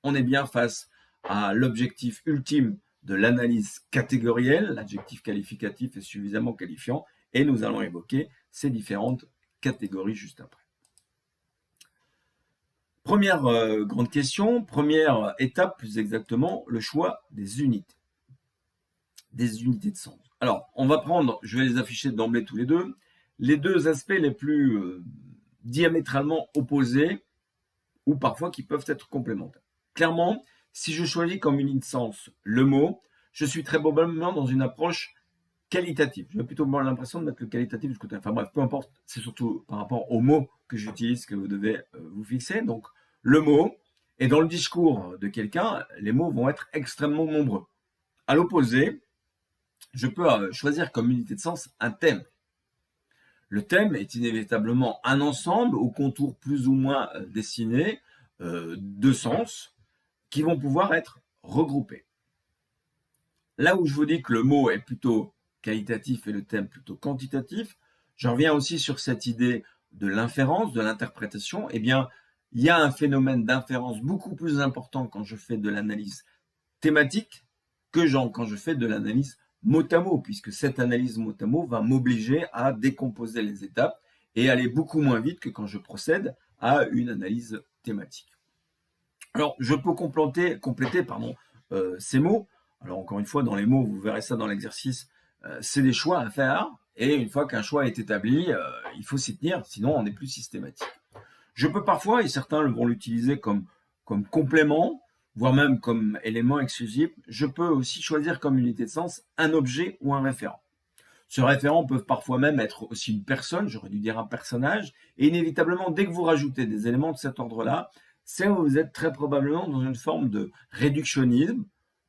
On est bien face à l'objectif ultime de l'analyse catégorielle, l'adjectif qualificatif est suffisamment qualifiant, et nous allons évoquer ces différentes catégories juste après. Première grande question, première étape plus exactement, le choix des unités. Des unités de sens. Alors, on va prendre, je vais les afficher d'emblée tous les deux aspects les plus diamétralement opposés ou parfois qui peuvent être complémentaires. Clairement, si je choisis comme unité de sens le mot, je suis très probablement dans une approche qualitative. J'ai plutôt l'impression de mettre le qualitatif du côté. Enfin bref, peu importe, c'est surtout par rapport au mot que j'utilise que vous devez vous fixer. Donc, le mot, et dans le discours de quelqu'un, les mots vont être extrêmement nombreux. À l'opposé, je peux choisir comme unité de sens un thème. Le thème est inévitablement un ensemble aux contours plus ou moins dessinés de sens qui vont pouvoir être regroupés. Là où je vous dis que le mot est plutôt qualitatif et le thème plutôt quantitatif, je reviens aussi sur cette idée de l'inférence, de l'interprétation. Eh bien, il y a un phénomène d'inférence beaucoup plus important quand je fais de l'analyse thématique que quand je fais de l'analyse mot à mot, puisque cette analyse mot à mot va m'obliger à décomposer les étapes et aller beaucoup moins vite que quand je procède à une analyse thématique. Alors, je peux compléter ces mots. Alors, encore une fois, dans les mots, vous verrez ça dans l'exercice, c'est des choix à faire. Et une fois qu'un choix est établi, il faut s'y tenir, sinon on n'est plus systématique. Je peux parfois, et certains vont l'utiliser comme complément, voire même comme élément exclusif, je peux aussi choisir comme unité de sens un objet ou un référent. Ce référent peut parfois même être aussi une personne, j'aurais dû dire un personnage, et inévitablement, dès que vous rajoutez des éléments de cet ordre-là, c'est où vous êtes très probablement dans une forme de réductionnisme.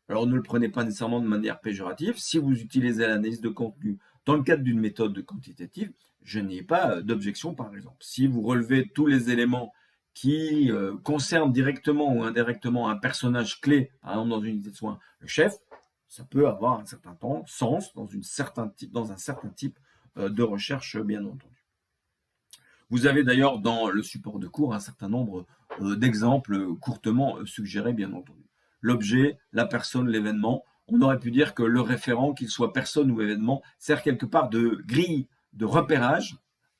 Alors ne le prenez pas nécessairement de manière péjorative. Si vous utilisez l'analyse de contenu dans le cadre d'une méthode quantitative, je n'ai pas d'objection par exemple. Si vous relevez tous les éléments qui concernent directement ou indirectement un personnage clé, par exemple dans une unité de soins, le chef, ça peut avoir un certain sens dans un certain type de recherche, bien entendu. Vous avez d'ailleurs dans le support de cours un certain nombre d'exemples courtement suggérés, bien entendu. L'objet, la personne, l'événement. On aurait pu dire que le référent, qu'il soit personne ou événement, sert quelque part de grille de repérage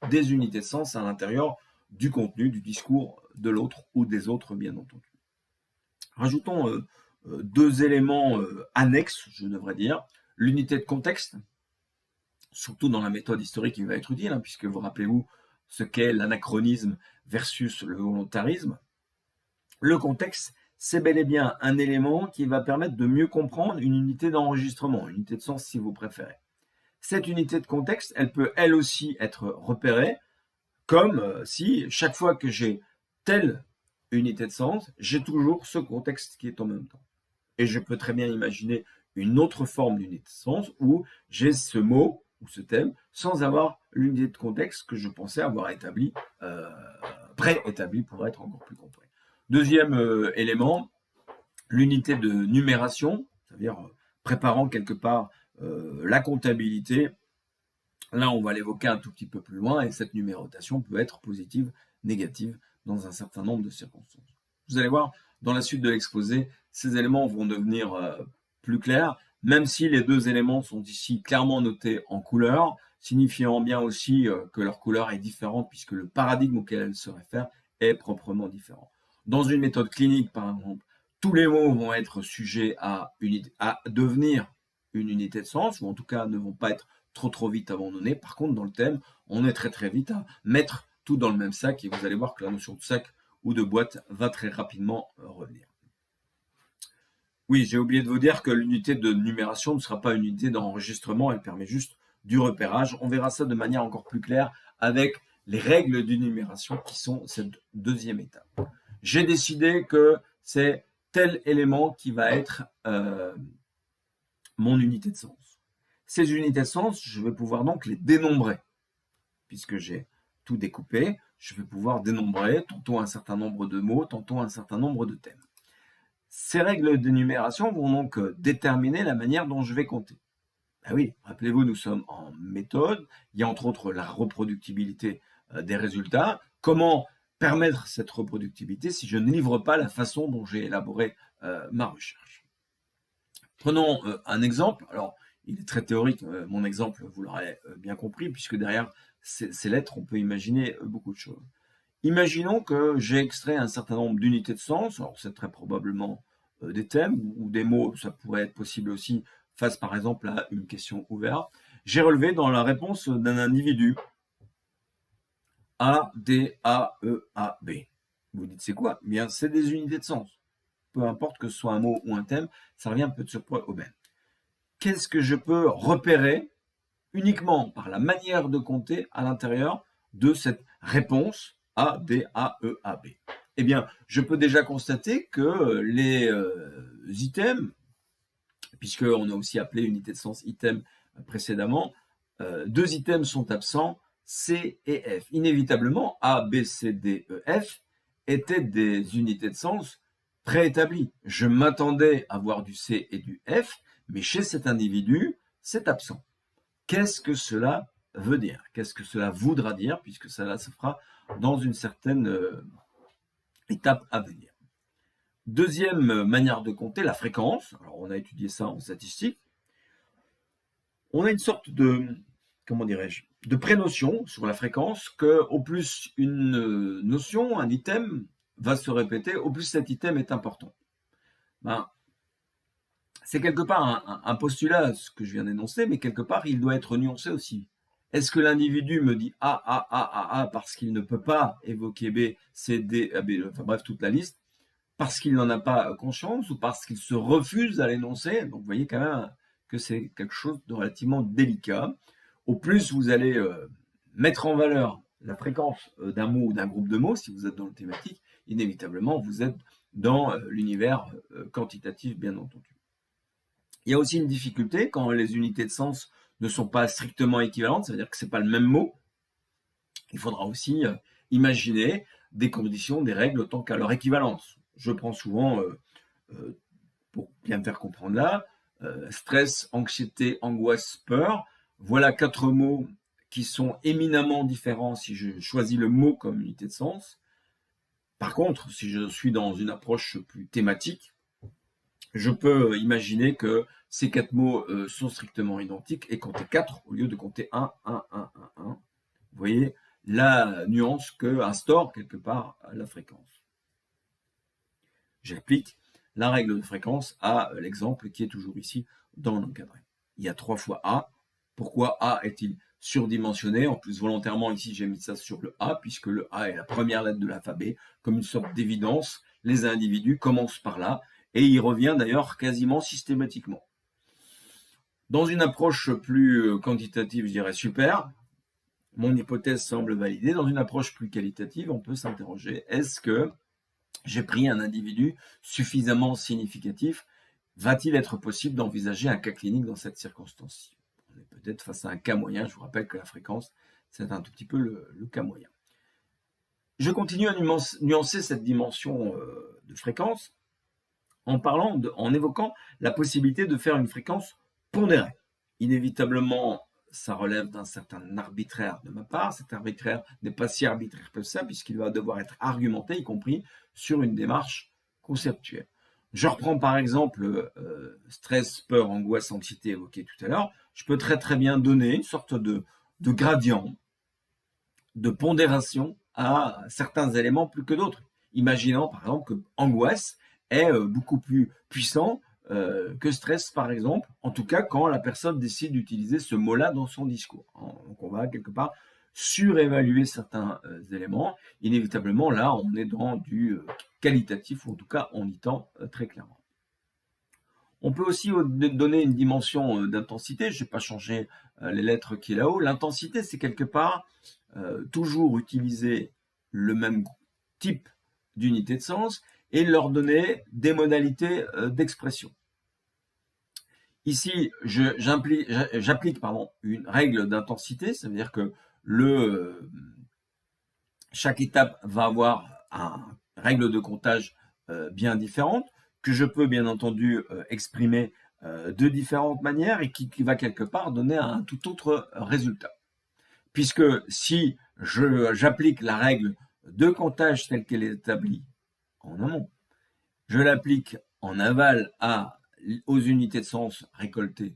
des unités de sens à l'intérieur du contenu, du discours de l'autre ou des autres, bien entendu. Rajoutons deux éléments annexes, je devrais dire. L'unité de contexte, surtout dans la méthode historique qui va être utile, puisque vous rappelez-vous ce qu'est l'anachronisme versus le volontarisme. Le contexte, c'est bel et bien un élément qui va permettre de mieux comprendre une unité d'enregistrement, une unité de sens si vous préférez. Cette unité de contexte, elle peut elle aussi être repérée comme si chaque fois que j'ai telle unité de sens, j'ai toujours ce contexte qui est en même temps. Et je peux très bien imaginer une autre forme d'unité de sens où j'ai ce mot ou ce thème sans avoir l'unité de contexte que je pensais avoir préétabli pour être encore plus complet. Deuxième élément, l'unité de numération, c'est-à-dire préparant quelque part la comptabilité. Là, on va l'évoquer un tout petit peu plus loin et cette numérotation peut être positive, négative dans un certain nombre de circonstances. Vous allez voir, dans la suite de l'exposé, ces éléments vont devenir plus clairs, même si les deux éléments sont ici clairement notés en couleur, signifiant bien aussi que leur couleur est différente puisque le paradigme auquel elle se réfère est proprement différent. Dans une méthode clinique, par exemple, tous les mots vont être sujets à devenir une unité de sens, ou en tout cas ne vont pas être trop vite abandonnés. Par contre, dans le thème, on est très vite à mettre tout dans le même sac et vous allez voir que la notion de sac ou de boîte va très rapidement revenir. Oui, j'ai oublié de vous dire que l'unité de numération ne sera pas une unité d'enregistrement, elle permet juste du repérage. On verra ça de manière encore plus claire avec les règles de numération qui sont cette deuxième étape. J'ai décidé que c'est tel élément qui va être mon unité de sens. Ces unités de sens, je vais pouvoir donc les dénombrer. Puisque j'ai tout découpé, je vais pouvoir dénombrer tantôt un certain nombre de mots, tantôt un certain nombre de thèmes. Ces règles d'énumération vont donc déterminer la manière dont je vais compter. Ben oui, rappelez-vous, nous sommes en méthode, il y a entre autres la reproductibilité des résultats. Comment permettre cette reproductibilité si je ne livre pas la façon dont j'ai élaboré ma recherche? Prenons un exemple. Alors, il est très théorique, mon exemple, vous l'aurez bien compris, puisque derrière ces lettres, on peut imaginer beaucoup de choses. Imaginons que j'ai extrait un certain nombre d'unités de sens, alors c'est très probablement des thèmes ou des mots, ça pourrait être possible aussi face par exemple à une question ouverte. J'ai relevé dans la réponse d'un individu A, D, A, E, A, B. Vous dites c'est quoi? Eh bien, c'est des unités de sens. Peu importe que ce soit un mot ou un thème, ça revient peu de surprise au même. Qu'est-ce que je peux repérer uniquement par la manière de compter à l'intérieur de cette réponse A, D, A, E, A, B? Eh bien, je peux déjà constater que les items, puisqu'on a aussi appelé unité de sens item précédemment, deux items sont absents, C et F. Inévitablement, A, B, C, D, E, F étaient des unités de sens préétablies. Je m'attendais à voir du C et du F, mais chez cet individu, c'est absent. Qu'est-ce que cela veut dire? Qu'est-ce que cela voudra dire? Puisque cela se fera dans une certaine étape à venir. Deuxième manière de compter, la fréquence. Alors, on a étudié ça en statistique. On a une sorte de, comment dirais-je, de prénotion sur la fréquence que au plus une notion, un item va se répéter, au plus cet item est important. Ben, c'est quelque part un postulat, ce que je viens d'énoncer, mais quelque part, il doit être nuancé aussi. Est-ce que l'individu me dit A parce qu'il ne peut pas évoquer B, C, D, A, B, enfin bref, toute la liste, parce qu'il n'en a pas conscience ou parce qu'il se refuse à l'énoncer? Donc, vous voyez quand même que c'est quelque chose de relativement délicat. Au plus vous allez mettre en valeur la fréquence d'un mot ou d'un groupe de mots, si vous êtes dans le thématique, inévitablement, vous êtes dans l'univers quantitatif, bien entendu. Il y a aussi une difficulté quand les unités de sens ne sont pas strictement équivalentes, ça veut dire que ce n'est pas le même mot. Il faudra aussi imaginer des conditions, des règles tant qu'à leur équivalence. Je prends souvent, pour bien me faire comprendre là, stress, anxiété, angoisse, peur. Voilà 4 mots qui sont éminemment différents si je choisis le mot comme unité de sens. Par contre, si je suis dans une approche plus thématique, je peux imaginer que ces 4 mots sont strictement identiques et compter 4 au lieu de compter 1, 1, 1, 1, 1. Vous voyez la nuance que instaure quelque part la fréquence. J'applique la règle de fréquence à l'exemple qui est toujours ici dans l'encadré. Il y a 3 fois A. Pourquoi A est-il surdimensionné? En plus, volontairement, ici, j'ai mis ça sur le A, puisque le A est la première lettre de l'alphabet, comme une sorte d'évidence. Les individus commencent par là, et il revient d'ailleurs quasiment systématiquement. Dans une approche plus quantitative, je dirais super, mon hypothèse semble validée. Dans une approche plus qualitative, on peut s'interroger, est-ce que j'ai pris un individu suffisamment significatif? Va-t-il être possible d'envisager un cas clinique dans cette circonstance-ci? On est peut-être face à un cas moyen. Je vous rappelle que la fréquence, c'est un tout petit peu le cas moyen. Je continue à nuancer cette dimension de fréquence en évoquant la possibilité de faire une fréquence pondérée. Inévitablement, ça relève d'un certain arbitraire de ma part. Cet arbitraire n'est pas si arbitraire que ça, puisqu'il va devoir être argumenté, y compris sur une démarche conceptuelle. Je reprends par exemple stress, peur, angoisse, anxiété évoqué tout à l'heure. Je peux très bien donner une sorte de gradient, de pondération à certains éléments plus que d'autres. Imaginons par exemple que angoisse est beaucoup plus puissant que stress par exemple, en tout cas quand la personne décide d'utiliser ce mot-là dans son discours. Donc on va quelque part surévaluer certains éléments. Inévitablement là on est dans du qualitatif, ou en tout cas on y tend très clairement. On peut aussi donner une dimension d'intensité. Je n'ai pas changé les lettres qui est là-haut. L'intensité, c'est quelque part toujours utiliser le même type d'unité de sens et leur donner des modalités d'expression. Ici, j'applique une règle d'intensité, ça veut dire que chaque étape va avoir une règle de comptage bien différente, que je peux bien entendu exprimer de différentes manières et qui va quelque part donner un tout autre résultat. Puisque si j'applique la règle de comptage telle qu'elle est établie en amont, je l'applique en aval aux unités de sens récoltées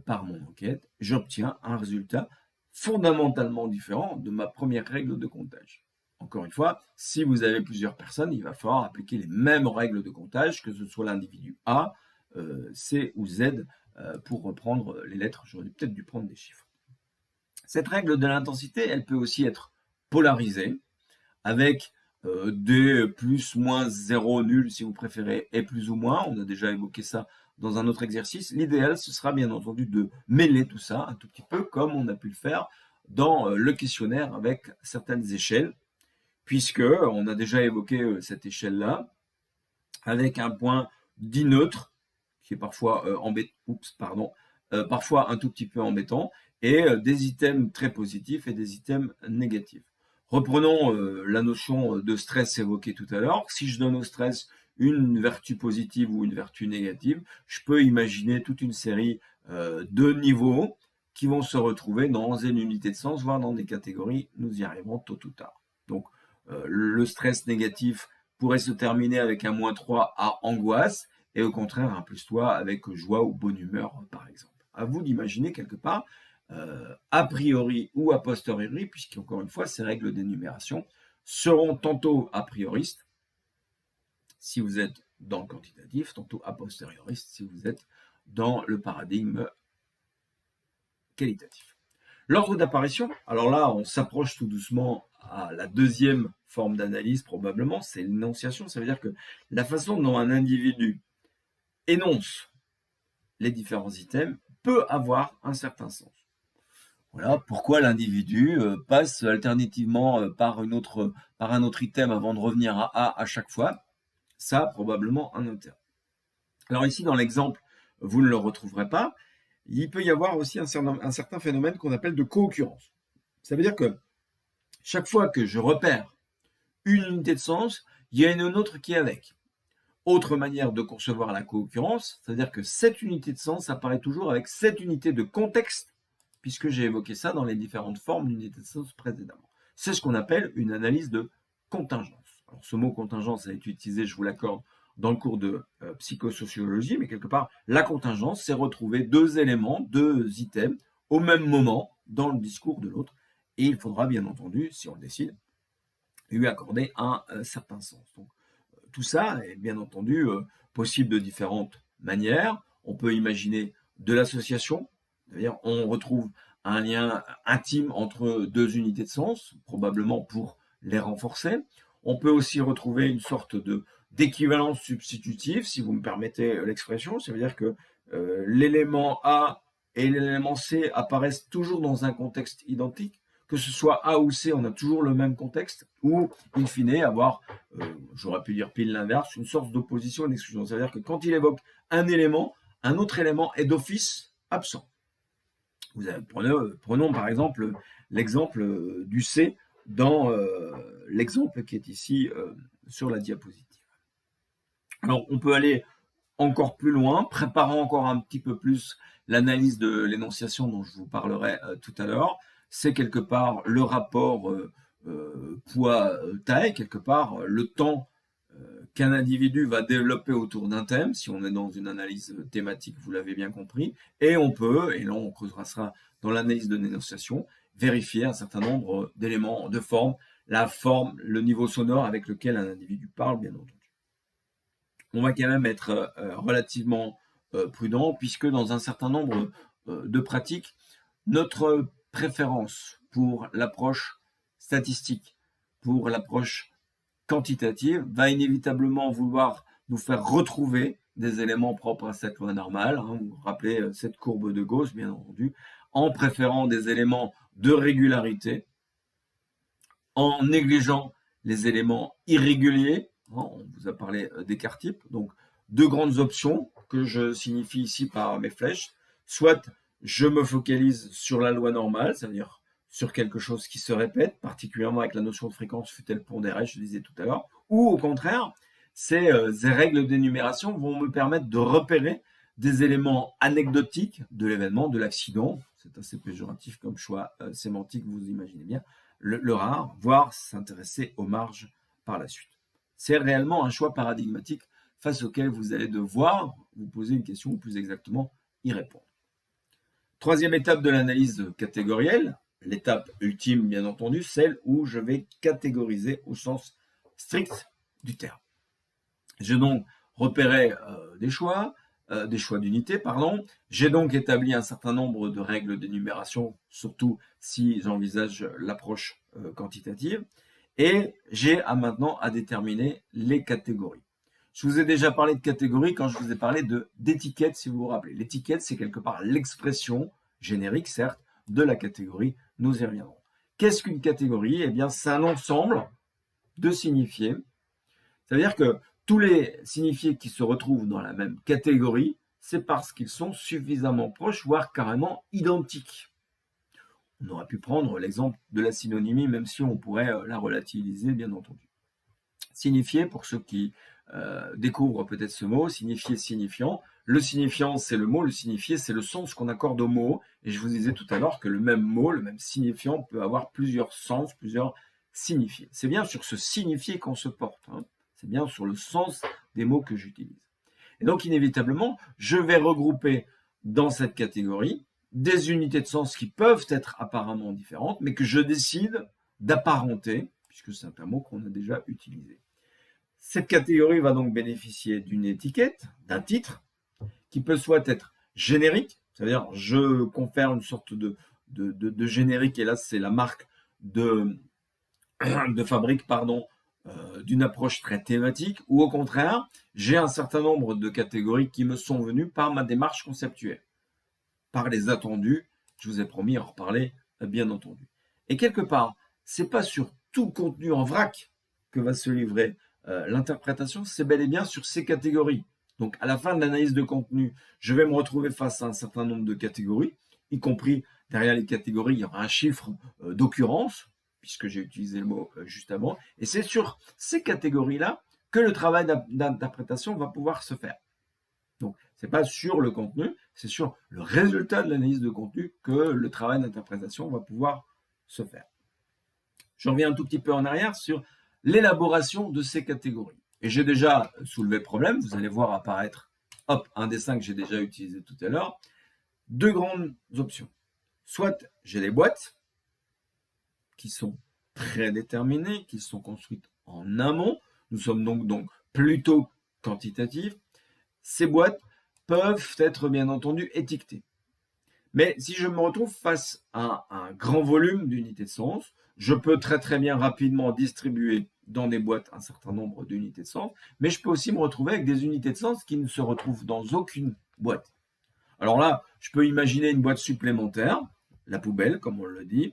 par mon enquête, j'obtiens un résultat fondamentalement différent de ma première règle de comptage. Encore une fois, si vous avez plusieurs personnes, il va falloir appliquer les mêmes règles de comptage, que ce soit l'individu A, C ou Z, pour reprendre les lettres. J'aurais peut-être dû prendre des chiffres. Cette règle de l'intensité, elle peut aussi être polarisée, avec des plus, moins, 0, nul si vous préférez, et plus ou moins. On a déjà évoqué ça dans un autre exercice. L'idéal, ce sera bien entendu de mêler tout ça un tout petit peu comme on a pu le faire dans le questionnaire avec certaines échelles, puisque on a déjà évoqué cette échelle-là, avec un point dit neutre, qui est parfois parfois un tout petit peu embêtant, et des items très positifs et des items négatifs. Reprenons la notion de stress évoquée tout à l'heure. Si je donne au stress une vertu positive ou une vertu négative, je peux imaginer toute une série de niveaux qui vont se retrouver dans une unité de sens, voire dans des catégories. Nous y arriverons tôt ou tard. Donc, le stress négatif pourrait se terminer avec un -3 à angoisse, et au contraire un +3 avec joie ou bonne humeur, par exemple. À vous d'imaginer quelque part, a priori ou a posteriori, puisqu'encore une fois, ces règles d'énumération seront tantôt a prioristes, si vous êtes dans le quantitatif, tantôt a posterioriste, si vous êtes dans le paradigme qualitatif. L'ordre d'apparition, alors là, on s'approche tout doucement à la deuxième forme d'analyse, probablement, c'est l'énonciation. Ça veut dire que la façon dont un individu énonce les différents items peut avoir un certain sens. Voilà pourquoi l'individu passe alternativement par un autre item avant de revenir à A à chaque fois. Ça a probablement un intérêt. Alors ici, dans l'exemple, vous ne le retrouverez pas. Il peut y avoir aussi un certain phénomène qu'on appelle de co-occurrence. Ça veut dire que chaque fois que je repère une unité de sens, il y a une autre qui est avec. Autre manière de concevoir la co-occurrence, c'est-à-dire que cette unité de sens apparaît toujours avec cette unité de contexte, puisque j'ai évoqué ça dans les différentes formes d'unité de sens précédemment. C'est ce qu'on appelle une analyse de contingence. Alors ce mot contingence a été utilisé, je vous l'accorde, dans le cours de psychosociologie, mais quelque part, la contingence, c'est retrouver deux éléments, deux items, au même moment dans le discours de l'autre, et il faudra bien entendu, si on le décide, lui accorder un certain sens. Donc, tout ça est bien entendu possible de différentes manières. On peut imaginer de l'association, c'est-à-dire on retrouve un lien intime entre deux unités de sens, probablement pour les renforcer. On peut aussi retrouver une sorte d'équivalence substitutive, si vous me permettez l'expression. Ça veut dire que l'élément A et l'élément C apparaissent toujours dans un contexte identique. Que ce soit A ou C, on a toujours le même contexte, ou, in fine, avoir, j'aurais pu dire pile l'inverse, une sorte d'opposition et d'exclusion. C'est-à-dire que quand il évoque un élément, un autre élément est d'office absent. Prenons par exemple l'exemple du C dans l'exemple qui est ici sur la diapositive. Alors, on peut aller encore plus loin, préparant encore un petit peu plus l'analyse de l'énonciation dont je vous parlerai tout à l'heure. C'est quelque part le rapport poids-taille, quelque part le temps qu'un individu va développer autour d'un thème, si on est dans une analyse thématique, vous l'avez bien compris, et on peut, et là on creusera ça dans l'analyse de l'énonciation, vérifier un certain nombre d'éléments de forme, la forme, le niveau sonore avec lequel un individu parle, bien entendu. On va quand même être relativement prudent, puisque dans un certain nombre de pratiques, notre préférence pour l'approche statistique, pour l'approche quantitative, va inévitablement vouloir nous faire retrouver des éléments propres à cette loi normale. Vous vous rappelez cette courbe de Gauss, bien entendu, en préférant des éléments de régularité, en négligeant les éléments irréguliers. On vous a parlé d'écart type, donc deux grandes options que je signifie ici par mes flèches. Soit je me focalise sur la loi normale, c'est-à-dire sur quelque chose qui se répète, particulièrement avec la notion de fréquence fut-elle pondérée, je le disais tout à l'heure, ou au contraire, ces règles d'énumération vont me permettre de repérer des éléments anecdotiques de l'événement, de l'accident, c'est assez péjoratif comme choix sémantique, vous imaginez bien, le rare, voire s'intéresser aux marges par la suite. C'est réellement un choix paradigmatique face auquel vous allez devoir vous poser une question, ou plus exactement y répondre. Troisième étape de l'analyse catégorielle, l'étape ultime bien entendu, celle où je vais catégoriser au sens strict du terme. J'ai donc repéré des choix d'unités, pardon. J'ai donc établi un certain nombre de règles d'énumération, surtout si j'envisage l'approche quantitative, et j'ai maintenant à déterminer les catégories. Je vous ai déjà parlé de catégories quand je vous ai parlé d'étiquette, si vous vous rappelez. L'étiquette, c'est quelque part l'expression générique, certes, de la catégorie. Nous y reviendrons. Qu'est-ce qu'une catégorie? Eh bien, c'est un ensemble de signifiés. Ça veut dire que tous les signifiés qui se retrouvent dans la même catégorie, c'est parce qu'ils sont suffisamment proches, voire carrément identiques. On aurait pu prendre l'exemple de la synonymie, même si on pourrait la relativiser, bien entendu. Signifié, pour ceux qui découvrent peut-être ce mot, signifié, signifiant. Le signifiant, c'est le mot, le signifié, c'est le sens qu'on accorde au mot. Et je vous disais tout à l'heure que le même mot, le même signifiant peut avoir plusieurs sens, plusieurs signifiés. C'est bien sur ce signifié qu'on se porte. c'est bien sur le sens des mots que j'utilise. Et donc, inévitablement, je vais regrouper dans cette catégorie des unités de sens qui peuvent être apparemment différentes, mais que je décide d'apparenter, puisque c'est un mot qu'on a déjà utilisé. Cette catégorie va donc bénéficier d'une étiquette, d'un titre, qui peut soit être générique, c'est-à-dire je confère une sorte de générique, et là c'est la marque de fabrique, d'une approche très thématique, ou au contraire, j'ai un certain nombre de catégories qui me sont venues par ma démarche conceptuelle, par les attendus. Je vous ai promis en reparler, bien entendu. Et quelque part, c'est pas sur tout contenu en vrac que va se livrer l'interprétation, c'est bel et bien sur ces catégories. Donc, à la fin de l'analyse de contenu, je vais me retrouver face à un certain nombre de catégories, y compris derrière les catégories, il y aura un chiffre d'occurrence, puisque j'ai utilisé le mot juste avant, et c'est sur ces catégories-là que le travail d'interprétation va pouvoir se faire. Donc, ce n'est pas sur le contenu, c'est sur le résultat de l'analyse de contenu que le travail d'interprétation va pouvoir se faire. Je reviens un tout petit peu en arrière sur l'élaboration de ces catégories. Et j'ai déjà soulevé le problème, vous allez voir apparaître, un dessin que j'ai déjà utilisé tout à l'heure. Deux grandes options. Soit j'ai les boîtes qui sont prédéterminées, qui sont construites en amont. Nous sommes donc plutôt quantitatifs. Ces boîtes peuvent être bien entendu étiquetées. Mais si je me retrouve face à un grand volume d'unités de sens, je peux très bien rapidement distribuer dans des boîtes un certain nombre d'unités de sens, mais je peux aussi me retrouver avec des unités de sens qui ne se retrouvent dans aucune boîte. Alors là, je peux imaginer une boîte supplémentaire, la poubelle, comme on le dit.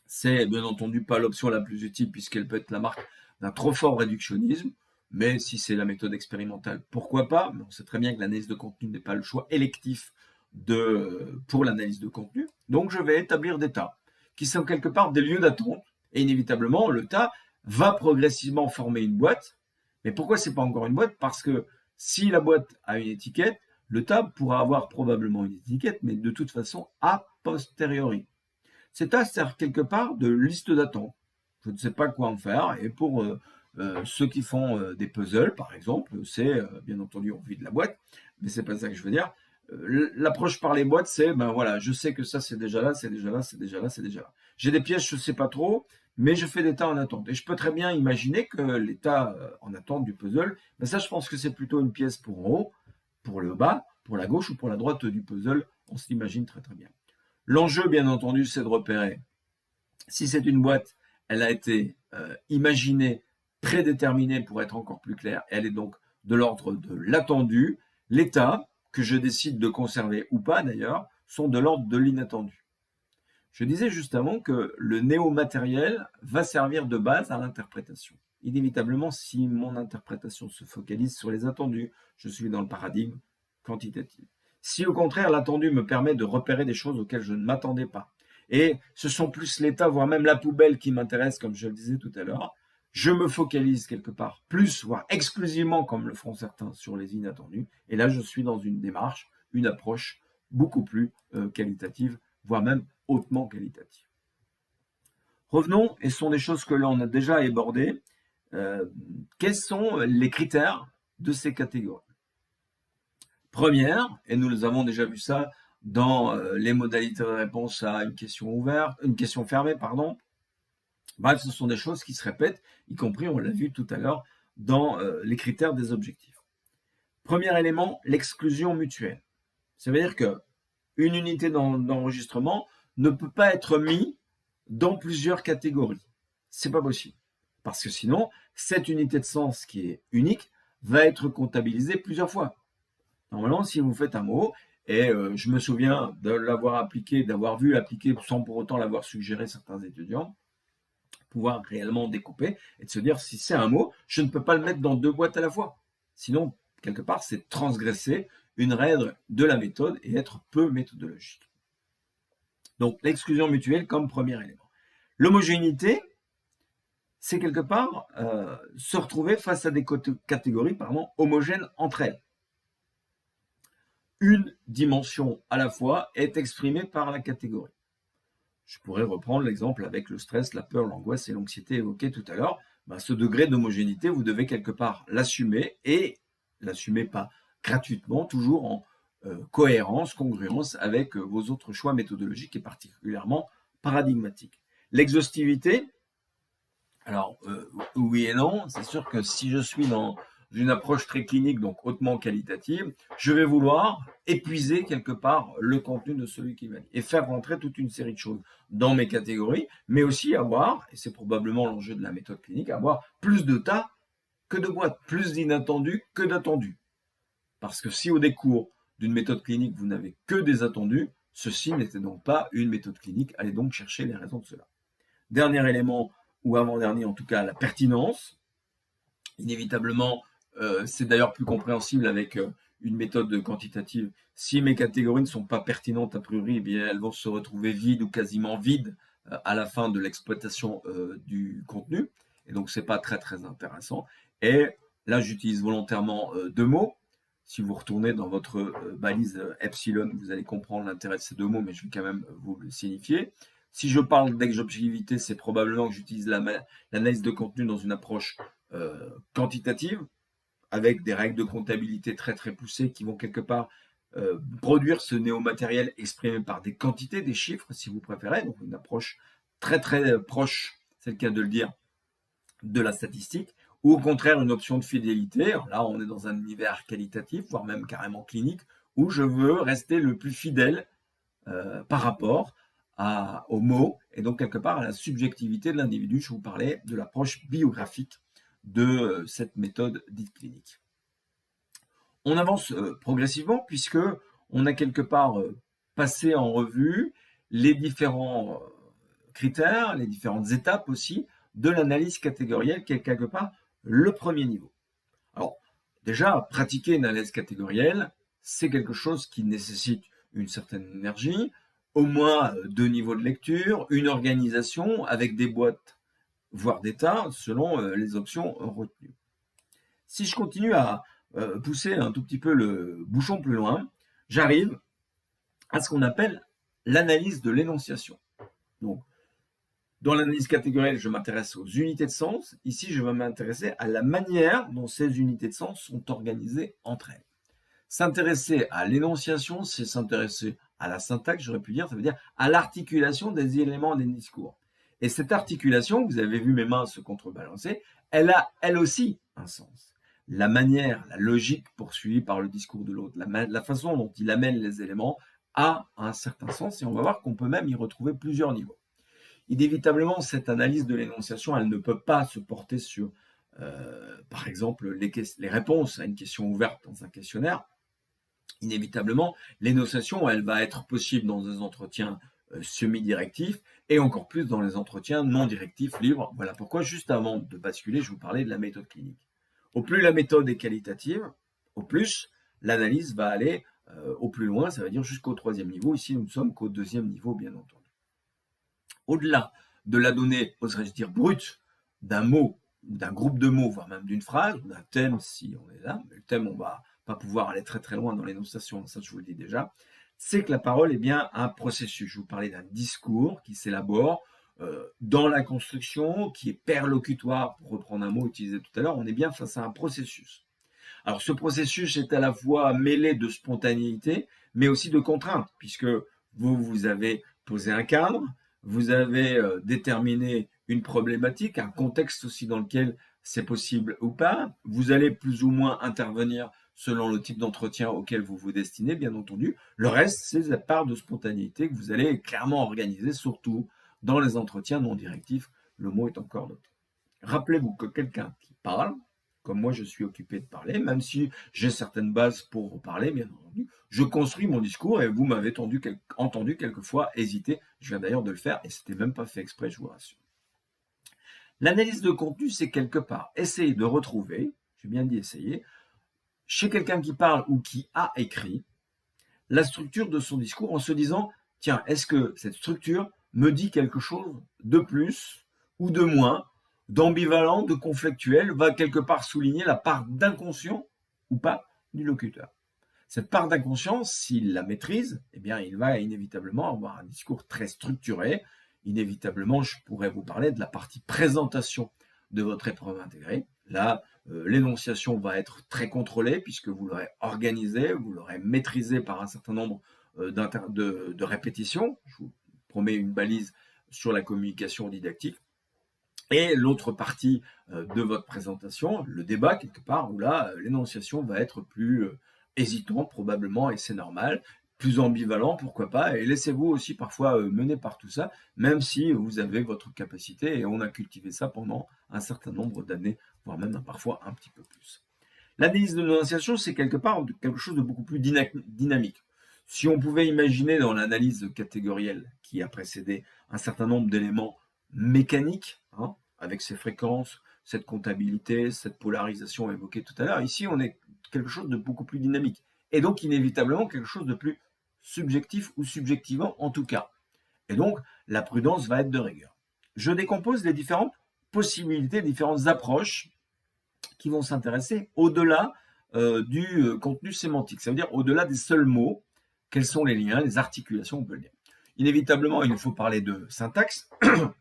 C'est bien entendu pas l'option la plus utile puisqu'elle peut être la marque d'un trop fort réductionnisme, mais si c'est la méthode expérimentale, pourquoi pas? Mais on sait très bien que l'analyse de contenu n'est pas le choix électif pour l'analyse de contenu. Donc je vais établir des tas qui sont quelque part des lieux d'attente, et inévitablement le tas va progressivement former une boîte. Mais pourquoi c'est pas encore une boîte? Parce que si la boîte a une étiquette, le tas pourra avoir probablement une étiquette, mais de toute façon a posteriori. Cet tas sert quelque part de liste d'attente. Je ne sais pas quoi en faire, et pour ceux qui font des puzzles, par exemple, c'est bien entendu on vide la boîte, mais c'est pas ça que je veux dire. L'approche par les boîtes, c'est ben voilà, je sais que ça c'est déjà là, c'est déjà là, c'est déjà là, c'est déjà là. J'ai des pièces, je sais pas trop, mais je fais des tas en attente. Et je peux très bien imaginer que les tas en attente du puzzle, ben ça je pense que c'est plutôt une pièce pour en haut, pour le bas, pour la gauche ou pour la droite du puzzle, on s'imagine très bien. L'enjeu, bien entendu, c'est de repérer si c'est une boîte, elle a été imaginée, prédéterminée pour être encore plus claire, elle est donc de l'ordre de l'attendu. L'état, que je décide de conserver ou pas d'ailleurs, sont de l'ordre de l'inattendu. Je disais juste avant que le néo-matériel va servir de base à l'interprétation. Inévitablement, si mon interprétation se focalise sur les attendus, je suis dans le paradigme quantitatif. Si au contraire l'attendu me permet de repérer des choses auxquelles je ne m'attendais pas, et ce sont plus l'état, voire même la poubelle qui m'intéresse, comme je le disais tout à l'heure, je me focalise quelque part plus, voire exclusivement, comme le feront certains, sur les inattendus, et là je suis dans une démarche, une approche beaucoup plus qualitative, voire même hautement qualitative. Revenons, et ce sont des choses que l'on a déjà abordées, quels sont les critères de ces catégories? Première, et nous avons déjà vu ça dans les modalités de réponse à une question fermée, pardon. Bref, ce sont des choses qui se répètent, y compris, on l'a vu tout à l'heure, dans les critères des objectifs. Premier élément, l'exclusion mutuelle. Ça veut dire qu'une unité d'enregistrement ne peut pas être mise dans plusieurs catégories. C'est pas possible. Parce que sinon, cette unité de sens qui est unique va être comptabilisée plusieurs fois. Normalement, si vous faites un mot, et je me souviens de l'avoir appliqué, d'avoir vu appliquer sans pour autant l'avoir suggéré certains étudiants, pouvoir réellement découper et de se dire si c'est un mot, je ne peux pas le mettre dans deux boîtes à la fois. Sinon, quelque part, c'est transgresser une règle de la méthode et être peu méthodologique. Donc, l'exclusion mutuelle comme premier élément. L'homogénéité, c'est quelque part se retrouver face à des catégories homogènes entre elles. Une dimension à la fois est exprimée par la catégorie. Je pourrais reprendre l'exemple avec le stress, la peur, l'angoisse et l'anxiété évoqués tout à l'heure. ce degré d'homogénéité, vous devez quelque part l'assumer et l'assumer pas gratuitement, toujours en cohérence, congruence avec vos autres choix méthodologiques et particulièrement paradigmatiques. L'exhaustivité, alors oui et non, c'est sûr que si je suis dans une approche très clinique, donc hautement qualitative, je vais vouloir épuiser quelque part le contenu de celui qui valide et faire rentrer toute une série de choses dans mes catégories, mais aussi avoir, et c'est probablement l'enjeu de la méthode clinique, avoir plus de tas que de boîtes, plus d'inattendus que d'attendus. Parce que si au décours d'une méthode clinique, vous n'avez que des attendus, ceci n'était donc pas une méthode clinique. Allez donc chercher les raisons de cela. Dernier élément, ou avant-dernier en tout cas, la pertinence. Inévitablement, c'est d'ailleurs plus compréhensible avec une méthode quantitative. Si mes catégories ne sont pas pertinentes a priori, eh bien, elles vont se retrouver vides ou quasiment vides à la fin de l'exploitation du contenu. Et donc, c'est pas très très intéressant. Et là, j'utilise volontairement deux mots. Si vous retournez dans votre balise epsilon, vous allez comprendre l'intérêt de ces deux mots, mais je vais quand même vous le signifier. Si je parle d'exhaustivité, c'est probablement que j'utilise l'analyse de contenu dans une approche quantitative, avec des règles de comptabilité très très poussées qui vont quelque part produire ce néomatériel exprimé par des quantités, des chiffres si vous préférez, donc une approche très très proche, c'est le cas de le dire, de la statistique, ou au contraire une option de fidélité. Alors là, on est dans un univers qualitatif, voire même carrément clinique, où je veux rester le plus fidèle par rapport aux mots et donc quelque part à la subjectivité de l'individu. Je vous parlais de l'approche biographique de cette méthode dite clinique. On avance progressivement puisque on a quelque part passé en revue les différents critères, les différentes étapes aussi de l'analyse catégorielle qui est quelque part le premier niveau. Alors déjà, pratiquer une analyse catégorielle, c'est quelque chose qui nécessite une certaine énergie, au moins 2 niveaux de lecture, une organisation avec des boîtes, voire des tas, selon les options retenues. Si je continue à pousser un tout petit peu le bouchon plus loin, j'arrive à ce qu'on appelle l'analyse de l'énonciation. Donc, dans l'analyse catégorielle, je m'intéresse aux unités de sens. Ici, je vais m'intéresser à la manière dont ces unités de sens sont organisées entre elles. S'intéresser à l'énonciation, c'est s'intéresser à la syntaxe, j'aurais pu dire, ça veut dire à l'articulation des éléments des discours. Et cette articulation, vous avez vu mes mains se contrebalancer, elle a elle aussi un sens. La manière, la logique poursuivie par le discours de l'autre, la façon dont il amène les éléments a un certain sens et on va voir qu'on peut même y retrouver plusieurs niveaux. Inévitablement, cette analyse de l'énonciation, elle ne peut pas se porter sur, par exemple, les réponses à une question ouverte dans un questionnaire. Inévitablement, l'énonciation, elle va être possible dans des entretiens semi-directifs et encore plus dans les entretiens non directifs libres. Voilà pourquoi, juste avant de basculer, je vous parlais de la méthode clinique. Au plus la méthode est qualitative, au plus l'analyse va aller au plus loin, ça veut dire jusqu'au 3e niveau. Ici, nous ne sommes qu'au 2e niveau, bien entendu. Au-delà de la donnée, oserais-je dire, brute d'un mot, d'un groupe de mots, voire même d'une phrase, ou d'un thème si on est là, mais le thème, on va pas pouvoir aller très très loin dans l'énonciation, ça je vous le dis déjà, c'est que la parole est bien un processus. Je vous parlais d'un discours qui s'élabore dans la construction, qui est perlocutoire, pour reprendre un mot utilisé tout à l'heure, on est bien face à un processus. Alors ce processus est à la fois mêlé de spontanéité, mais aussi de contraintes, puisque vous avez posé un cadre, vous avez déterminé une problématique, un contexte aussi dans lequel c'est possible ou pas, vous allez plus ou moins intervenir selon le type d'entretien auquel vous vous destinez, bien entendu. Le reste, c'est la part de spontanéité que vous allez clairement organiser, surtout dans les entretiens non directifs. Le mot est encore noté. Rappelez-vous que quelqu'un qui parle, comme moi je suis occupé de parler, même si j'ai certaines bases pour parler, bien entendu, je construis mon discours et vous m'avez entendu quelquefois hésiter. Je viens d'ailleurs de le faire et c'était même pas fait exprès, je vous rassure. L'analyse de contenu, c'est quelque part essayer de retrouver, j'ai bien dit essayer, chez quelqu'un qui parle ou qui a écrit, la structure de son discours en se disant, tiens, est-ce que cette structure me dit quelque chose de plus ou de moins, d'ambivalent, de conflictuel, va quelque part souligner la part d'inconscient ou pas du locuteur. Cette part d'inconscience, s'il la maîtrise, eh bien, il va inévitablement avoir un discours très structuré. Inévitablement, je pourrais vous parler de la partie présentation de votre épreuve intégrée. Là, l'énonciation va être très contrôlée puisque vous l'aurez organisée, vous l'aurez maîtrisée par un certain nombre de répétitions. Je vous promets une balise sur la communication didactique. Et l'autre partie de votre présentation, le débat quelque part, où là, l'énonciation va être plus hésitante probablement, et c'est normal, plus ambivalent, pourquoi pas, et laissez-vous aussi parfois mener par tout ça, même si vous avez votre capacité, et on a cultivé ça pendant un certain nombre d'années, voire même parfois un petit peu plus. L'analyse de l'énonciation, c'est quelque part quelque chose de beaucoup plus dynamique. Si on pouvait imaginer dans l'analyse catégorielle qui a précédé un certain nombre d'éléments mécaniques, hein, avec ces fréquences, cette comptabilité, cette polarisation évoquée tout à l'heure, ici on est quelque chose de beaucoup plus dynamique, et donc inévitablement quelque chose de plus subjectif ou subjectivant en tout cas. Et donc la prudence va être de rigueur. Je décompose les différentes possibilités, différentes approches qui vont s'intéresser au-delà du contenu sémantique, ça veut dire au-delà des seuls mots, quels sont les liens, les articulations, on peut le dire. Inévitablement, il nous faut parler de syntaxe.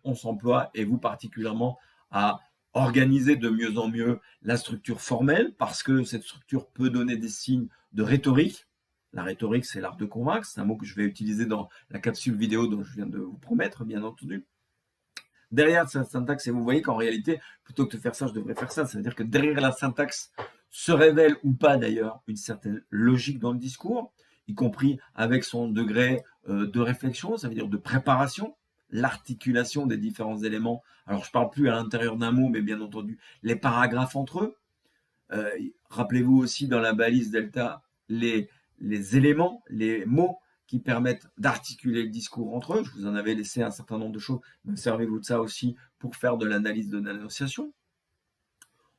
On s'emploie, et vous particulièrement, à organiser de mieux en mieux la structure formelle, parce que cette structure peut donner des signes de rhétorique. La rhétorique, c'est l'art de convaincre, c'est un mot que je vais utiliser dans la capsule vidéo dont je viens de vous promettre, bien entendu. Derrière cette syntaxe, et vous voyez qu'en réalité, plutôt que de faire ça, je devrais faire ça. Ça veut dire que derrière la syntaxe se révèle, ou pas d'ailleurs, une certaine logique dans le discours, y compris avec son degré de réflexion, ça veut dire de préparation, l'articulation des différents éléments. Alors, je ne parle plus à l'intérieur d'un mot, mais bien entendu, les paragraphes entre eux. Rappelez-vous aussi dans la balise delta les éléments, les mots qui permettent d'articuler le discours entre eux. Je vous en avais laissé un certain nombre de choses, mais servez-vous de ça aussi pour faire de l'analyse de l'énonciation.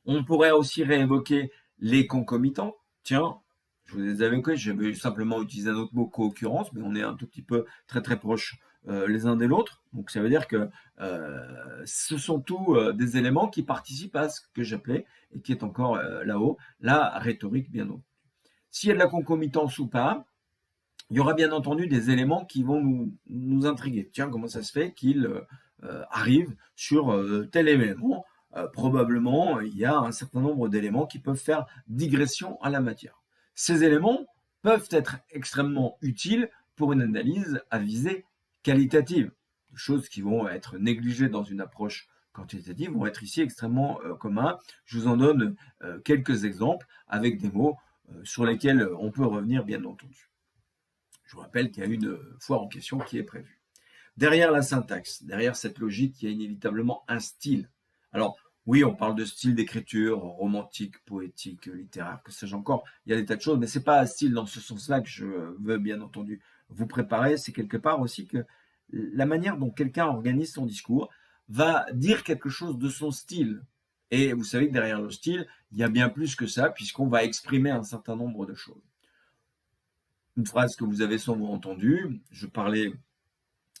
On pourrait aussi réévoquer les concomitants. Tiens, je vous les avais évoqués, j'avais simplement utilisé un autre mot, co-occurrence, mais on est un tout petit peu très proches les uns des autres. Donc ça veut dire que ce sont tous des éléments qui participent à ce que j'appelais, et qui est encore là-haut, la rhétorique, bien entendu. S'il y a de la concomitance ou pas, il y aura bien entendu des éléments qui vont nous intriguer. Tiens, comment ça se fait qu'il arrive sur tel élément? Probablement, il y a un certain nombre d'éléments qui peuvent faire digression à la matière. Ces éléments peuvent être extrêmement utiles pour une analyse à visée qualitative. Des choses qui vont être négligées dans une approche quantitative vont être ici extrêmement communs. Je vous en donne quelques exemples avec des mots sur lesquels on peut revenir, bien entendu. Je vous rappelle qu'il y a une foire en question qui est prévue. Derrière la syntaxe, derrière cette logique, il y a inévitablement un style. Alors, oui, on parle de style d'écriture, romantique, poétique, littéraire, que sais-je encore. Il y a des tas de choses, mais c'est pas un style dans ce sens-là que je veux bien entendu vous préparer. C'est quelque part aussi que la manière dont quelqu'un organise son discours va dire quelque chose de son style. Et vous savez que derrière le style, il y a bien plus que ça, puisqu'on va exprimer un certain nombre de choses. Une phrase que vous avez sans vous entendue, je parlais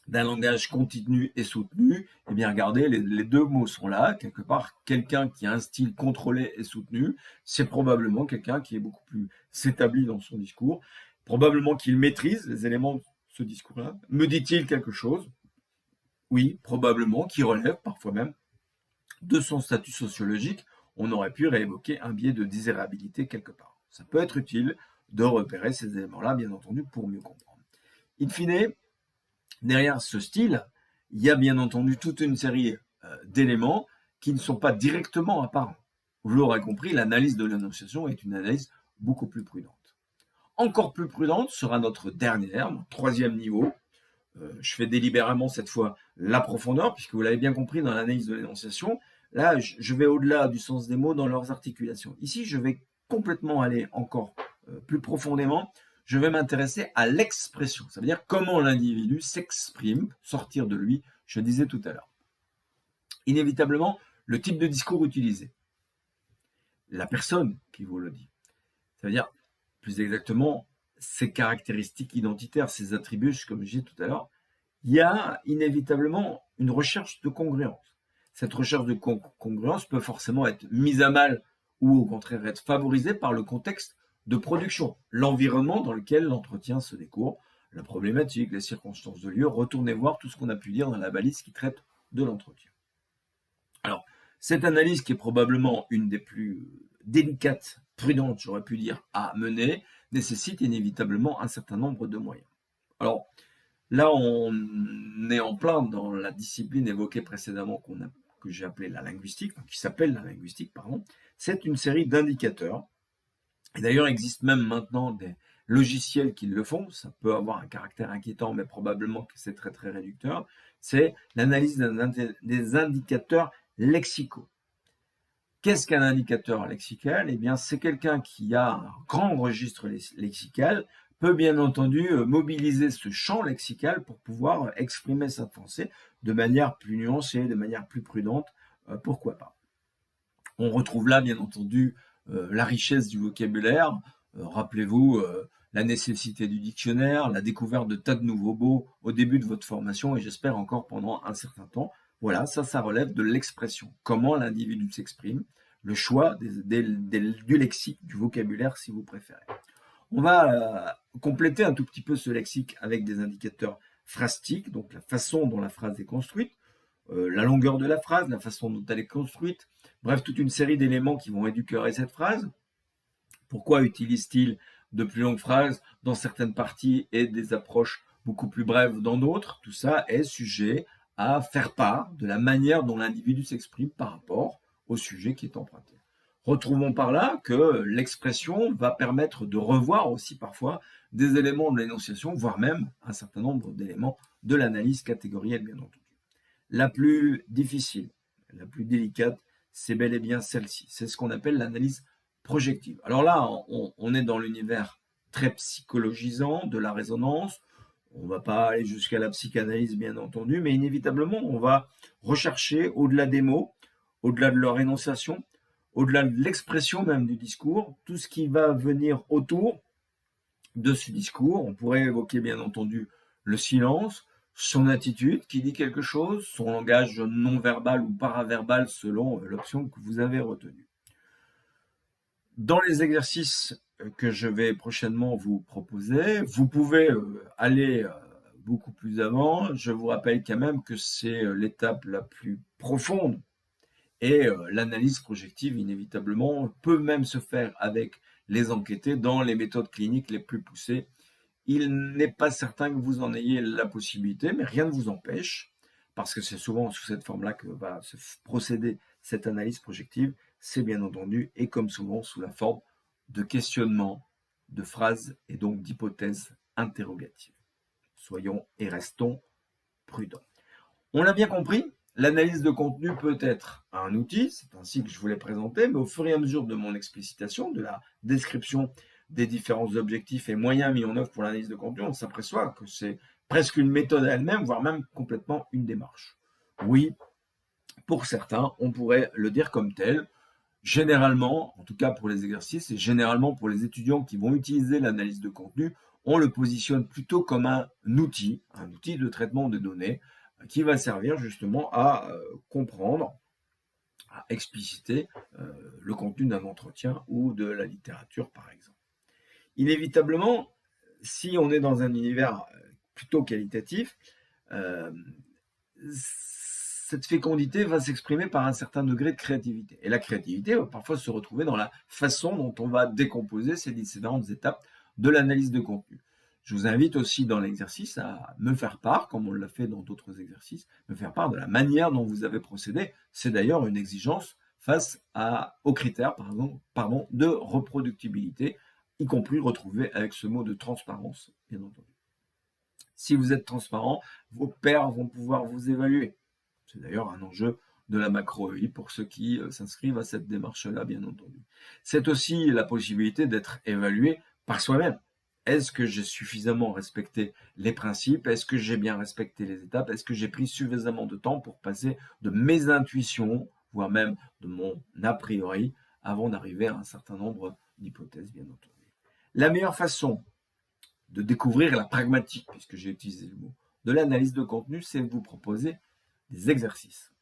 d'un langage continu et soutenu, eh bien regardez, les deux mots sont là, quelque part, quelqu'un qui a un style contrôlé et soutenu, c'est probablement quelqu'un qui est beaucoup plus s'établi dans son discours, probablement qu'il maîtrise les éléments de ce discours-là. Me dit-il quelque chose? Oui, probablement, qui relève parfois même de son statut sociologique. On aurait pu réévoquer un biais de désirabilité quelque part. Ça peut être utile de repérer ces éléments-là, bien entendu, pour mieux comprendre. In fine, derrière ce style, il y a bien entendu toute une série d'éléments qui ne sont pas directement apparents. Vous l'aurez compris, l'analyse de l'énonciation est une analyse beaucoup plus prudente. Encore plus prudente sera notre troisième niveau. Je fais délibérément cette fois la profondeur, puisque vous l'avez bien compris dans l'analyse de l'énonciation. Là, je vais au-delà du sens des mots dans leurs articulations. Ici, je vais complètement aller encore plus profondément. Je vais m'intéresser à l'expression. Ça veut dire comment l'individu s'exprime, sortir de lui, je disais tout à l'heure. Inévitablement, le type de discours utilisé. La personne qui vous le dit. Ça veut dire, plus exactement, ses caractéristiques identitaires, ses attributs, comme je disais tout à l'heure. Il y a inévitablement une recherche de congruence. Cette recherche de congruence peut forcément être mise à mal ou au contraire être favorisée par le contexte de production, l'environnement dans lequel l'entretien se découle, la problématique, les circonstances de lieu. Retournez voir tout ce qu'on a pu dire dans la balise qui traite de l'entretien. Alors, Cette analyse, qui est probablement une des plus délicates, prudentes, j'aurais pu dire, à mener, nécessite inévitablement un certain nombre de moyens. Alors, là, on est en plein dans la discipline évoquée précédemment que j'ai appelée la linguistique, qui s'appelle la linguistique, pardon. C'est une série d'indicateurs. Et d'ailleurs, il existe même maintenant des logiciels qui le font. Ça peut avoir un caractère inquiétant, mais probablement que c'est très très réducteur. C'est l'analyse des indicateurs lexicaux. Qu'est-ce qu'un indicateur lexical? Eh bien, c'est quelqu'un qui a un grand registre lexical, peut bien entendu mobiliser ce champ lexical pour pouvoir exprimer sa pensée de manière plus nuancée, de manière plus prudente, pourquoi pas. On retrouve là, bien entendu, la richesse du vocabulaire. Rappelez-vous la nécessité du dictionnaire, la découverte de tas de nouveaux mots au début de votre formation et j'espère encore pendant un certain temps. Voilà, ça relève de l'expression. Comment l'individu s'exprime, le choix du lexique, du vocabulaire si vous préférez. On va compléter un tout petit peu ce lexique avec des indicateurs phrastiques, donc la façon dont la phrase est construite, la longueur de la phrase, la façon dont elle est construite, bref, toute une série d'éléments qui vont éduquer cette phrase. Pourquoi utilise-t-il de plus longues phrases dans certaines parties et des approches beaucoup plus brèves dans d'autres? Tout ça est sujet à faire part de la manière dont l'individu s'exprime par rapport au sujet qui est emprunté. Retrouvons par là que l'expression va permettre de revoir aussi parfois des éléments de l'énonciation, voire même un certain nombre d'éléments de l'analyse catégorielle, bien entendu. La plus difficile, la plus délicate, c'est bel et bien celle-ci. C'est ce qu'on appelle l'analyse projective. Alors là, on est dans l'univers très psychologisant de la résonance. On ne va pas aller jusqu'à la psychanalyse, bien entendu, mais inévitablement, on va rechercher au-delà des mots, au-delà de leur énonciation, au-delà de l'expression même du discours, tout ce qui va venir autour de ce discours. On pourrait évoquer, bien entendu, le silence, son attitude qui dit quelque chose, son langage non verbal ou paraverbal selon l'option que vous avez retenue. Dans les exercices que je vais prochainement vous proposer, vous pouvez aller beaucoup plus avant. Je vous rappelle quand même que c'est l'étape la plus profonde et l'analyse projective, inévitablement, peut même se faire avec les enquêtés dans les méthodes cliniques les plus poussées. Il n'est pas certain que vous en ayez la possibilité, mais rien ne vous empêche, parce que c'est souvent sous cette forme-là que va se procéder cette analyse projective, c'est bien entendu, et comme souvent, sous la forme de questionnements, de phrases et donc d'hypothèses interrogatives. Soyons et restons prudents. On l'a bien compris, l'analyse de contenu peut être un outil, c'est ainsi que je vous l'ai présenté, mais au fur et à mesure de mon explicitation, de la description des différents objectifs et moyens mis en œuvre pour l'analyse de contenu, on s'aperçoit que c'est presque une méthode elle-même, voire même complètement une démarche. Oui, pour certains, on pourrait le dire comme tel. Généralement, en tout cas pour les exercices, et généralement pour les étudiants qui vont utiliser l'analyse de contenu, on le positionne plutôt comme un outil de traitement de données, qui va servir justement à comprendre, à expliciter le contenu d'un entretien ou de la littérature, par exemple. Inévitablement, si on est dans un univers plutôt qualitatif, cette fécondité va s'exprimer par un certain degré de créativité. Et la créativité va parfois se retrouver dans la façon dont on va décomposer ces différentes étapes de l'analyse de contenu. Je vous invite aussi dans l'exercice à me faire part, comme on l'a fait dans d'autres exercices, me faire part de la manière dont vous avez procédé. C'est d'ailleurs une exigence face aux critères de reproductibilité, y compris retrouvé avec ce mot de transparence, bien entendu. Si vous êtes transparent, vos pairs vont pouvoir vous évaluer. C'est d'ailleurs un enjeu de la macro-EI pour ceux qui s'inscrivent à cette démarche-là, bien entendu. C'est aussi la possibilité d'être évalué par soi-même. Est-ce que j'ai suffisamment respecté les principes? Est-ce que j'ai bien respecté les étapes? Est-ce que j'ai pris suffisamment de temps pour passer de mes intuitions, voire même de mon a priori, avant d'arriver à un certain nombre d'hypothèses, bien entendu. La meilleure façon de découvrir la pragmatique, puisque j'ai utilisé le mot, de l'analyse de contenu, c'est de vous proposer des exercices.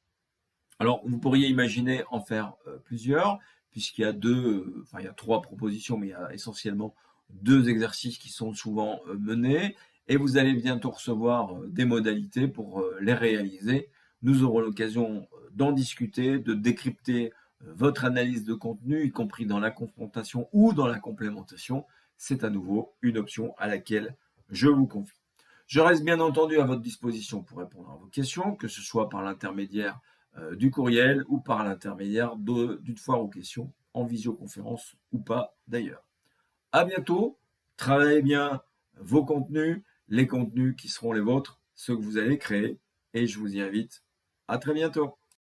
Alors, vous pourriez imaginer en faire plusieurs, puisqu'il y a il y a 3 propositions, mais il y a essentiellement 2 exercices qui sont souvent menés, et vous allez bientôt recevoir des modalités pour les réaliser. Nous aurons l'occasion d'en discuter, de décrypter votre analyse de contenu, y compris dans la confrontation ou dans la complémentation, c'est à nouveau une option à laquelle je vous confie. Je reste bien entendu à votre disposition pour répondre à vos questions, que ce soit par l'intermédiaire du courriel ou par l'intermédiaire d'une foire aux questions, en visioconférence ou pas d'ailleurs. À bientôt, travaillez bien vos contenus, les contenus qui seront les vôtres, ceux que vous allez créer, et je vous y invite. À très bientôt.